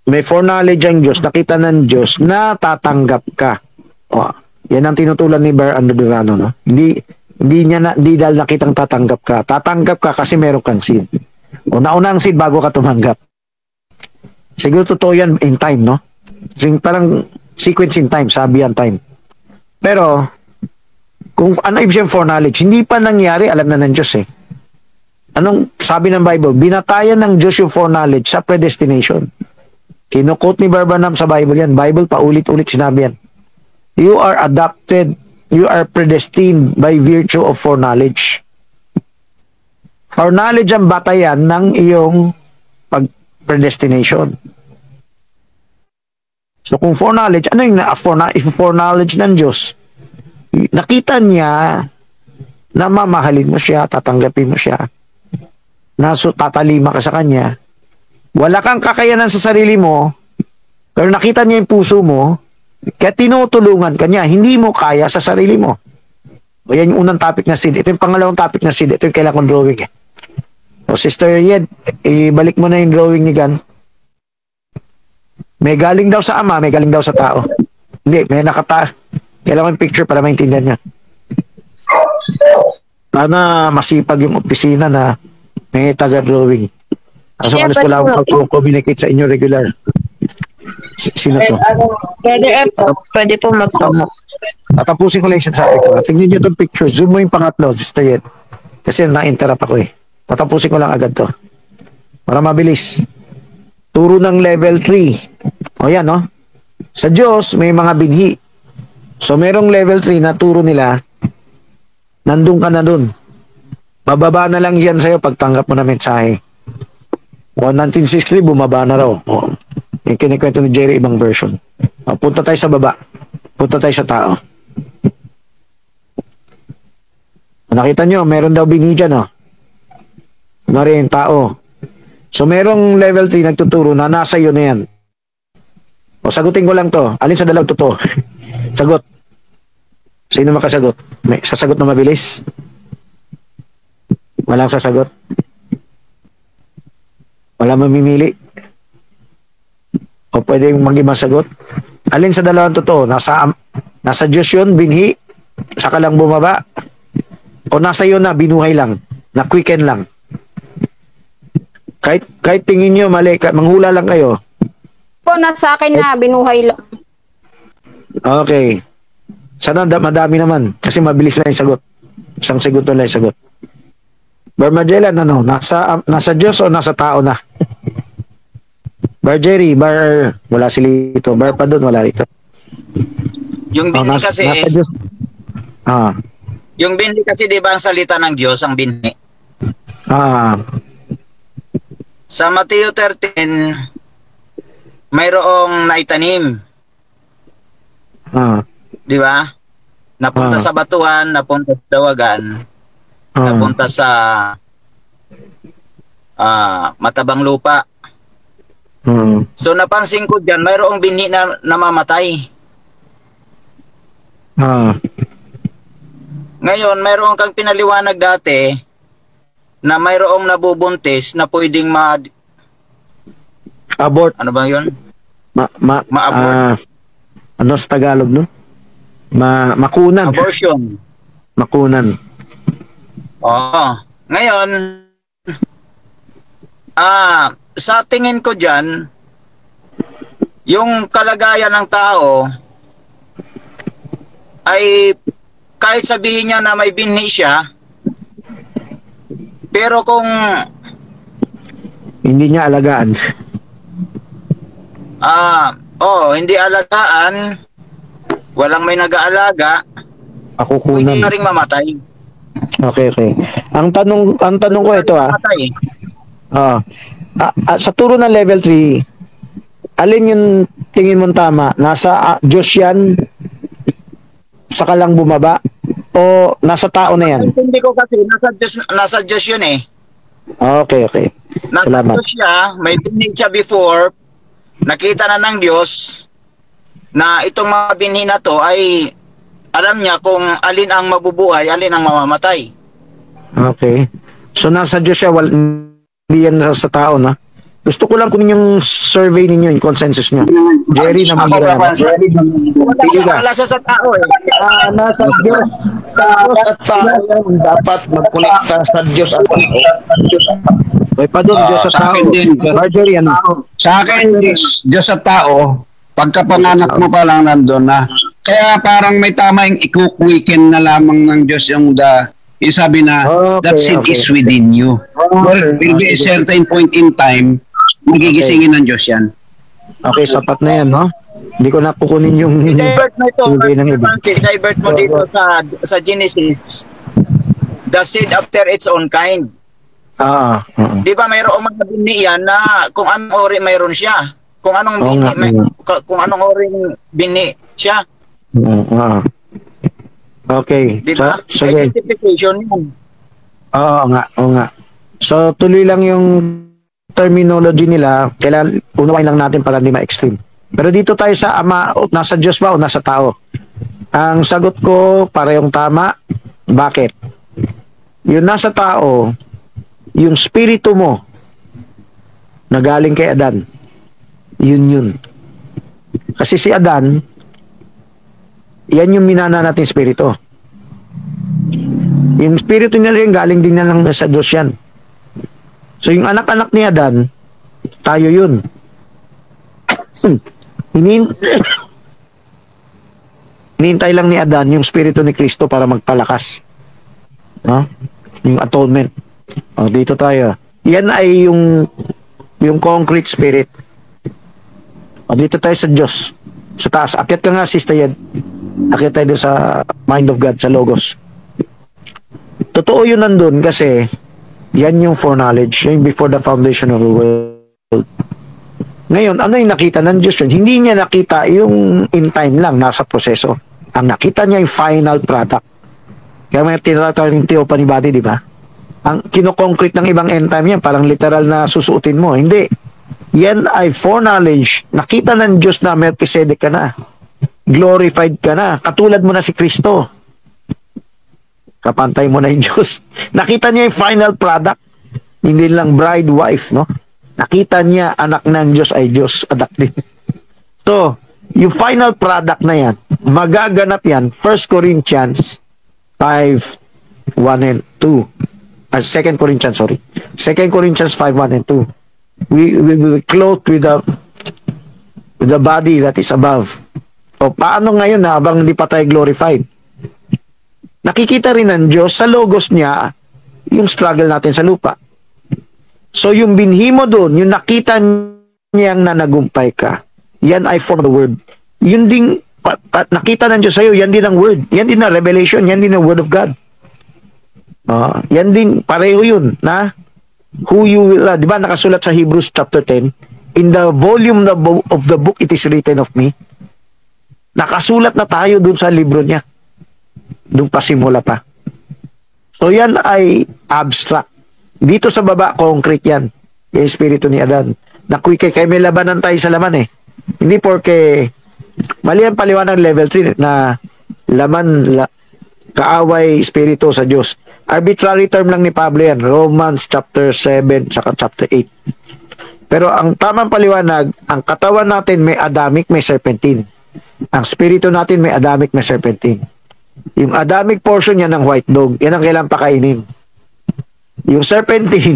may foreknowledge ang Diyos, nakita ng Diyos, na tatanggap ka. Yan ang tinutulan ni Bar Andrew Durano, Hindi dahil nakitang tatanggap ka. Tatanggap ka kasi meron kang seed. Nauna ang seed bago ka tumanggap. Siguro totoo yan in time, Parang sequence in time, sabi yan time. Pero, kung ano ibig sabihin foreknowledge, hindi pa nangyari, alam na ng Diyos Anong sabi ng Bible? Binatayan ng Diyos yung foreknowledge sa predestination. Kinukot ni Barbanam sa Bible yan. Bible paulit-ulit sinabi yan. You are adopted, you are predestined by virtue of foreknowledge. Foreknowledge ang batayan ng iyong predestination. So kung foreknowledge, ano yung foreknowledge ng Diyos? Nakita niya na mamahalin mo siya, tatanggapin mo siya, na tatalima ka sa kanya. Wala kang kakayanan sa sarili mo, pero nakita niya yung puso mo, kaya tinutulungan ka niya, hindi mo kaya sa sarili mo. O yan yung unang topic na seed. Ito yung pangalawang topic na seed. Ito yung kailangan kong drawing eh. O Sister Yed, ibalik mo na yung drawing ni Gan. May galing daw sa ama, may galing daw sa tao. Hindi, may kailangan yung picture para maintindihan niya. Sana masipag yung opisina na may taga-drawing. Kaso alas wala akong communicate sa inyo regular. Sino to? Pwede po mag-promote. Tatapusin ko lang yung sabi ko. Tingnan nyo itong picture. Zoom mo yung pangatlo, Sister Yed. Kasi na-interrupt ako eh. Tatapusin ko lang agad to. Para mabilis. Turo ng level 3. O yan, no? Sa Diyos, may mga binhi. So, merong level 3 na turo nila, nandun ka na dun. Bababa na lang yan sa'yo pag tanggap mo na mensahe. O, 1960, bumaba na raw. O, yung kinikwento ni Jerry, ibang version. O, punta tayo sa baba. Punta tayo sa tao. Nakita nyo, meron daw binhi dyan, o. Kunwari yung tao. So, merong level 3 nagtuturo na nasa iyo na yan. O, sagutin ko lang to. Alin sa dalawang totoo? Sagot. Sino makasagot? May sasagot na mabilis? Walang sasagot? Wala mamimili? O pwede mag-ibang sagot? Alin sa dalawang totoo? Nasa Diyos yun, binhi? Saka lang bumaba? O nasa iyo na, binuhay lang? Na quicken lang? Kahit tingin nyo mali, manghula lang kayo. Po, nasa akin na, binuhay lang. Okay. Sana madami naman. Kasi mabilis lang yung sagot. Isang segundo lang yung sagot. Bar Magellan, ano? Nasa Diyos o nasa tao na? Bar Jerry, wala si Lito. Bar pa doon, wala rito. Yung binhi kasi, nasa Diyos. yung binhi kasi di ba ang salita ng Diyos, ang binhi? Sa Mateo 13, mayroong naitanim. Di ba? Napunta sa batuhan, napunta sa dawagan, napunta sa matabang lupa. So napansin ko dyan, mayroong binhi na namamatay. Ngayon, mayroong kang pinaliwanag dati na mayroong nabubuntis na pwedeng abort. Ano ba yun? Ma-abort. Ano sa Tagalog, no? Makunan. Abortion. Makunan. Oo. Ngayon, sa tingin ko dyan, yung kalagayan ng tao ay kahit sabihin niya na may binhi siya, pero kung hindi niya alagaan. hindi alagaan, walang may nag-aalaga, Makukunan. pwede na rin mamatay. Okay. Ang tanong ko ito sa turo ng level 3, alin yung tingin mong tama? Nasa Diyos yan? Saka lang bumaba? O nasa tao na yan? Hindi ko kasi nasa Diyos yun eh. Okay. Nasa Salamat. Diyos siya, may binhi siya before, nakita na ng Diyos na itong mga binhi na to ay alam niya kung alin ang mabubuhay, alin ang mamamatay. Okay. So nasa Diyos siya, hindi yan sa tao na. Gusto ko lang kunin yung survey ninyo, yung consensus nyo. Jerry na mag-ira na. Pili ka. Wala siya sa tao eh. Nasa Diyos. Sa Diyos at tao yan, dapat magkonekta sa Diyos at tao. Ay pa doon, Diyos at Sa tao. akin din. Marjorie, ano? Sa akin, Diyos at tao, pagkapanganak mo pa lang nandun na. Kaya parang may tama yung ikukweken na lamang ng Diyos yung sabi na that seed is within you. Well, will be a certain point in time, magigisingin ng Diyos yan. Okay, sapat na yan, no? Hindi ko na kukunin yung I-divert mo ito. survey ng iba. I-divert mo dito sa Genesis. The seed after its own kind. Di ba mayroong mga binhi yan na kung anong ori mayroon siya. Kung anong kung anong ori binhi siya. Okay. Di ba? So, Identification yun. Oo nga. So, tuloy lang yung terminology nila. Kailangan unawain lang natin para hindi ma-extreme. Pero dito tayo sa ama, nasa Diyos ba o nasa tao? Ang sagot ko, para yung tama, Bakit? Yung nasa tao, yung spirito mo na galing kay Adan, yun. Kasi si Adan, yan yung minana natin spirito. Yung spirito niya rin, galing din na lang sa Diyos yan. So yung anak-anak ni Adan, tayo yun. Hinihintay lang ni Adan yung spirito ni Kristo para magpalakas. Yung atonement. Dito tayo. Yan ay yung concrete spirit. Dito tayo sa Diyos. Sa taas. Akyat ka nga, Sister Yed. Akyat tayo sa mind of God, sa Logos. Totoo yun nandun kasi yan yung foreknowledge. Yung before the foundation of the world. Ngayon, ano yung nakita ng Diyos yun? Hindi niya nakita yung in time lang, nasa proseso. Ang nakita niya yung final product. Kaya may tinatawag yung theophany body, di ba? Ang kinoconcrete ng ibang end time yan, parang literal na susuotin mo. Hindi. Yan ay foreknowledge. Nakita ng Diyos na Melchizedek ka na. Glorified ka na. Katulad mo na si Kristo. Kapantay mo na yung Diyos. Nakita niya yung final product. Hindi lang bride, wife, no? Nakita niya anak ng Diyos ay Diyos. Anak din. So, yung final product na yan, magaganap yan, 1 Corinthians 5, 1 and 2. 2 Corinthians 5, 1 and 2. We will clothed with the body that is above. O paano ngayon na habang hindi pa tayo glorified? Nakikita rin ng Diyos sa logos niya yung struggle natin sa lupa. So yung binhi mo doon, yung nakita niyang nanagumpay ka, yan ay from the word. Yun din, nakita ng Diyos sa'yo, yan din ang word. Yan din ang revelation, yan din ang word of God. Yan din, pareho yun, na who you will, di ba nakasulat sa Hebrews chapter 10, in the volume of the book it is written of me. Nakasulat na tayo dun sa libro niya. Dun pa simula pa. So yan ay abstract. Dito sa baba, concrete yan. Yung espiritu ni Adan. Nakwikay, kaya may labanan tayo sa laman eh. Hindi porque, mali ang paliwanag level 3 na kaaway espiritu sa Diyos. Arbitrary term lang ni Pablo yan. Romans chapter 7 saka chapter 8. Pero ang tamang paliwanag, ang katawan natin may Adamic, may serpentine. Ang spirito natin may Adamic, may serpentine. Yung Adamic portion yan ng white dog. Yan ang kailangan pakainin. Yung serpentine,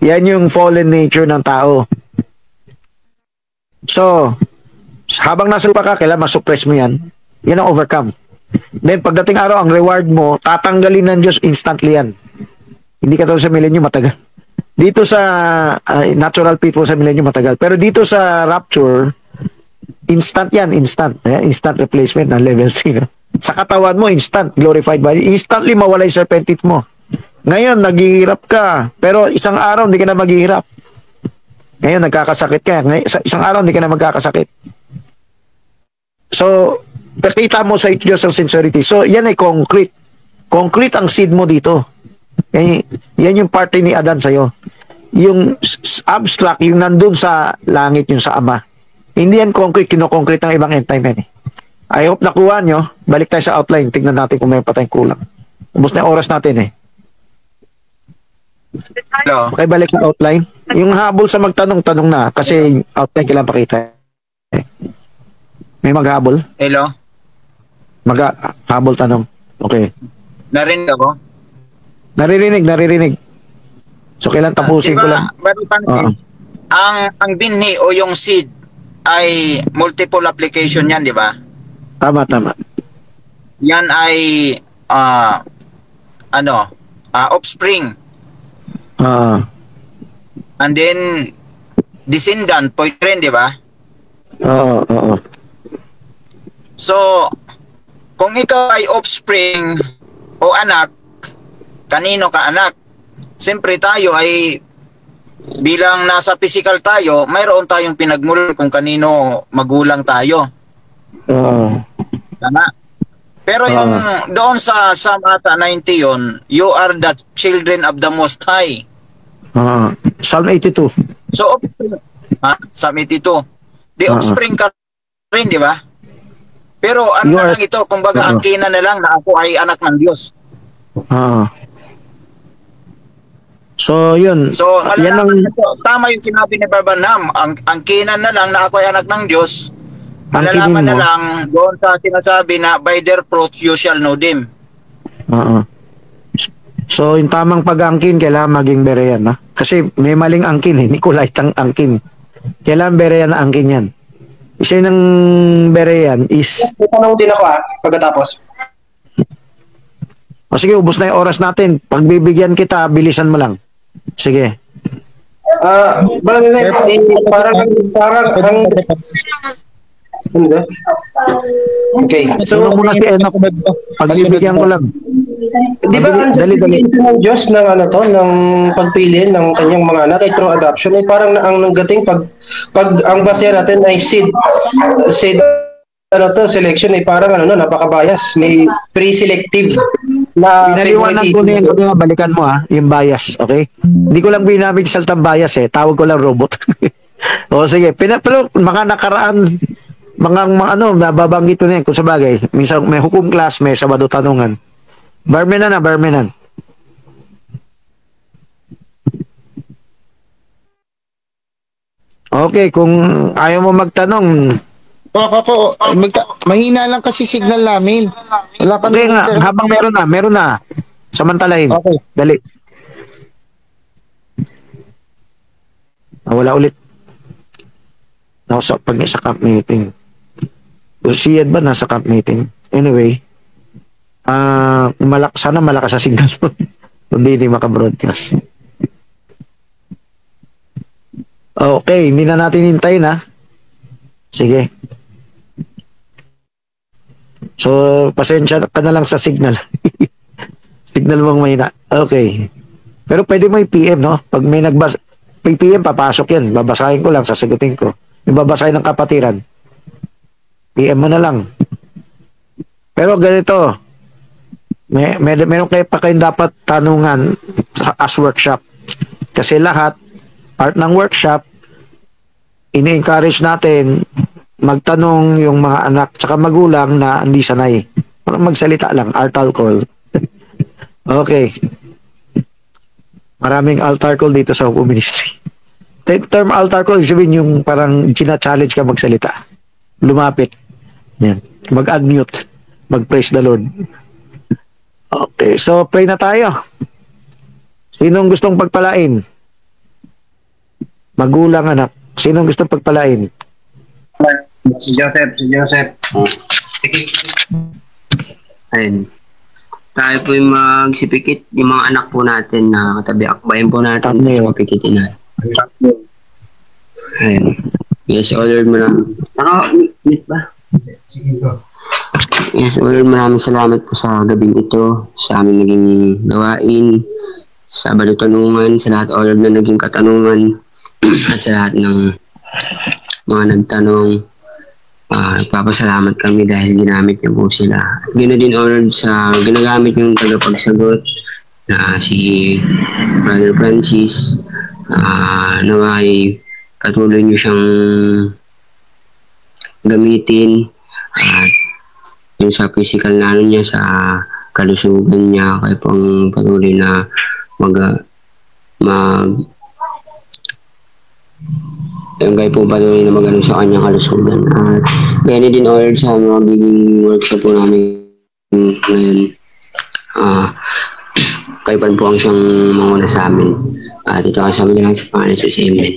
yan yung fallen nature ng tao. So, habang nasa lupa ka, kailangan masuppress mo yan. Yan ang overcome. Then, pagdating araw, ang reward mo, tatanggalin ng Diyos instantly yan. Hindi ka sa millennium, matagal. Dito sa natural pitfall sa millennium, matagal. Pero dito sa rapture, instant yan, instant. Instant replacement ng level 3. No? Sa katawan mo, instant, glorified body. Instantly mawala yung serpentine mo. Ngayon, naghihirap ka. Pero isang araw, hindi ka na maghihirap. Ngayon, nagkakasakit ka. Isang araw, hindi ka na magkakasakit. So, pakita mo sa Diyos ang sincerity. So, yan ay concrete. Concrete ang seed mo dito. Yan yung parte ni Adan sa'yo. Yung abstract, yung nandun sa langit, yung sa Ama. Hindi yan concrete, kino-concrete ng ibang end time yan eh. I hope nakuha nyo. Balik tayo sa outline. Tignan natin kung may patayang kulang. Ubus na yung oras natin eh. Hello. Pakibalik yung outline. Yung habol sa magtanong-tanong na kasi outline kailangan pakita. May maghabol? Hello. Habol tanong. Okay. Narinig ako? Naririnig. So kailan tapusin ko lang? Ang binhi o yung seed ay multiple application yan, di ba? Tama. Yan ay offspring. And then descendant, point rin, di ba? Oo. So, kung ikaw ay offspring o anak, kanino ka anak? Siyempre tayo ay bilang nasa physical tayo, mayroon tayong pinagmulan kung kanino magulang tayo. Tama? Pero yung doon sa Mata 90 yun, you are the children of the Most High. Psalm 82. So, Psalm 82. The offspring ka rin, di ba? Pero ano na lang ito, kumbaga ang kina na lang na ako ay anak ng Diyos. Oo. So, yun. So, Yan ang... tama yung sinabi ni Barbanham. Ang kinan na lang na ako ay anak ng Diyos, Angkinin malalaman na mo. lang doon sa sinasabi na by their fruits you shall know them. Oo. So, yung tamang pag-angkin, kailangan maging Berean, ha? Kasi may maling angkin, eh. Nicolite ang angkin. Kailangan Berean na angkin yan. Isa ng Berean is... Tanong din ako pagkatapos. O sige, ubos na yung oras natin. Pagbibigyan kita, bilisan mo lang. Sige. Parang ano ba? Okay. So, muna si Enoch. Pagbibigyan ko lang. Di ba ang justification ng Diyos ng ano to, ng pagpili ng kanyang mga anak ay through adoption ay parang ang nanggating pag ang base natin ay seed ano to, selection ay parang ano napaka-bias, may pre-selective na pinaliwanag ko na yun, balikan mo yung bias, okay? Hindi ko lang binabig saltang bias tawag ko lang robot. O sige, pero mga nakaraan mga ano, nababanggit ko na yan kung sa bagay. Minsan may hukom class, may Sabado tanungan. Barmenan. Okay, kung ayaw mo magtanong. Mahina lang kasi signal namin. Wala kami Okay nga, habang meron na. Samantalahin. Okay. Dali. Wala ulit. Nasa pag sa camp meeting. Si Ed ba nasa camp meeting? Anyway, sana malakas sa signal mo. Hindi maka-broadcast. Okay, hindi na natin hintayin Sige. So, pasensya ka na lang sa signal. Signal mong mahina. Okay. Pero pwede mo i-PM, no? Pag may PM, papasok yan. Babasahin ko lang, sasagutin ko. Yung babasahin ng kapatiran. PM mo na lang. Pero ganito, meron kayo pa kayong dapat tanungan as workshop. Kasi lahat, part ng workshop, ini-encourage natin magtanong yung mga anak tsaka magulang na hindi sanay. Parang magsalita lang, altar call. Okay. Maraming altar call dito sa Hopo Ministry. Term altar call, sabihin yung parang china-challenge ka magsalita. Lumapit. Yan. Mag-unmute. Mag-praise the Lord. Okay, so pray na tayo. Sinong gustong pagpalain? Magulang, anak. Sinong gustong pagpalain? Si Joseph. Ayun. Tayo po yung magsipikit, yung mga anak po natin na katabi akbayan po natin. Mapikitin natin. Ayun. Yes, O Lord, mute ba? Yes, O Lord, maraming salamat po sa gabing ito, sa aming naging gawain, sa balutanungan, sa lahat, O Lord, na naging katanungan, at sa lahat ng mga nagtanong. Nagpapasalamat kami dahil ginamit niyo po sila. Ganoon din, O Lord, sa ginagamit yung tagapagsagot na si Brother Francis, na ay patuloy niyo siyang gamitin at yung sa physical na niya, sa kalusugan niya, kaya pang patuloy na yung kayo po patuloy na mag-ano sa kanyang kalusugan. At gano'n din, O Lord, sa magiging workshop po namin ngayon. Kayo pa po ang siyang manguna sa amin. At ito kasama nilang sa Pangalan Jesus. Amen.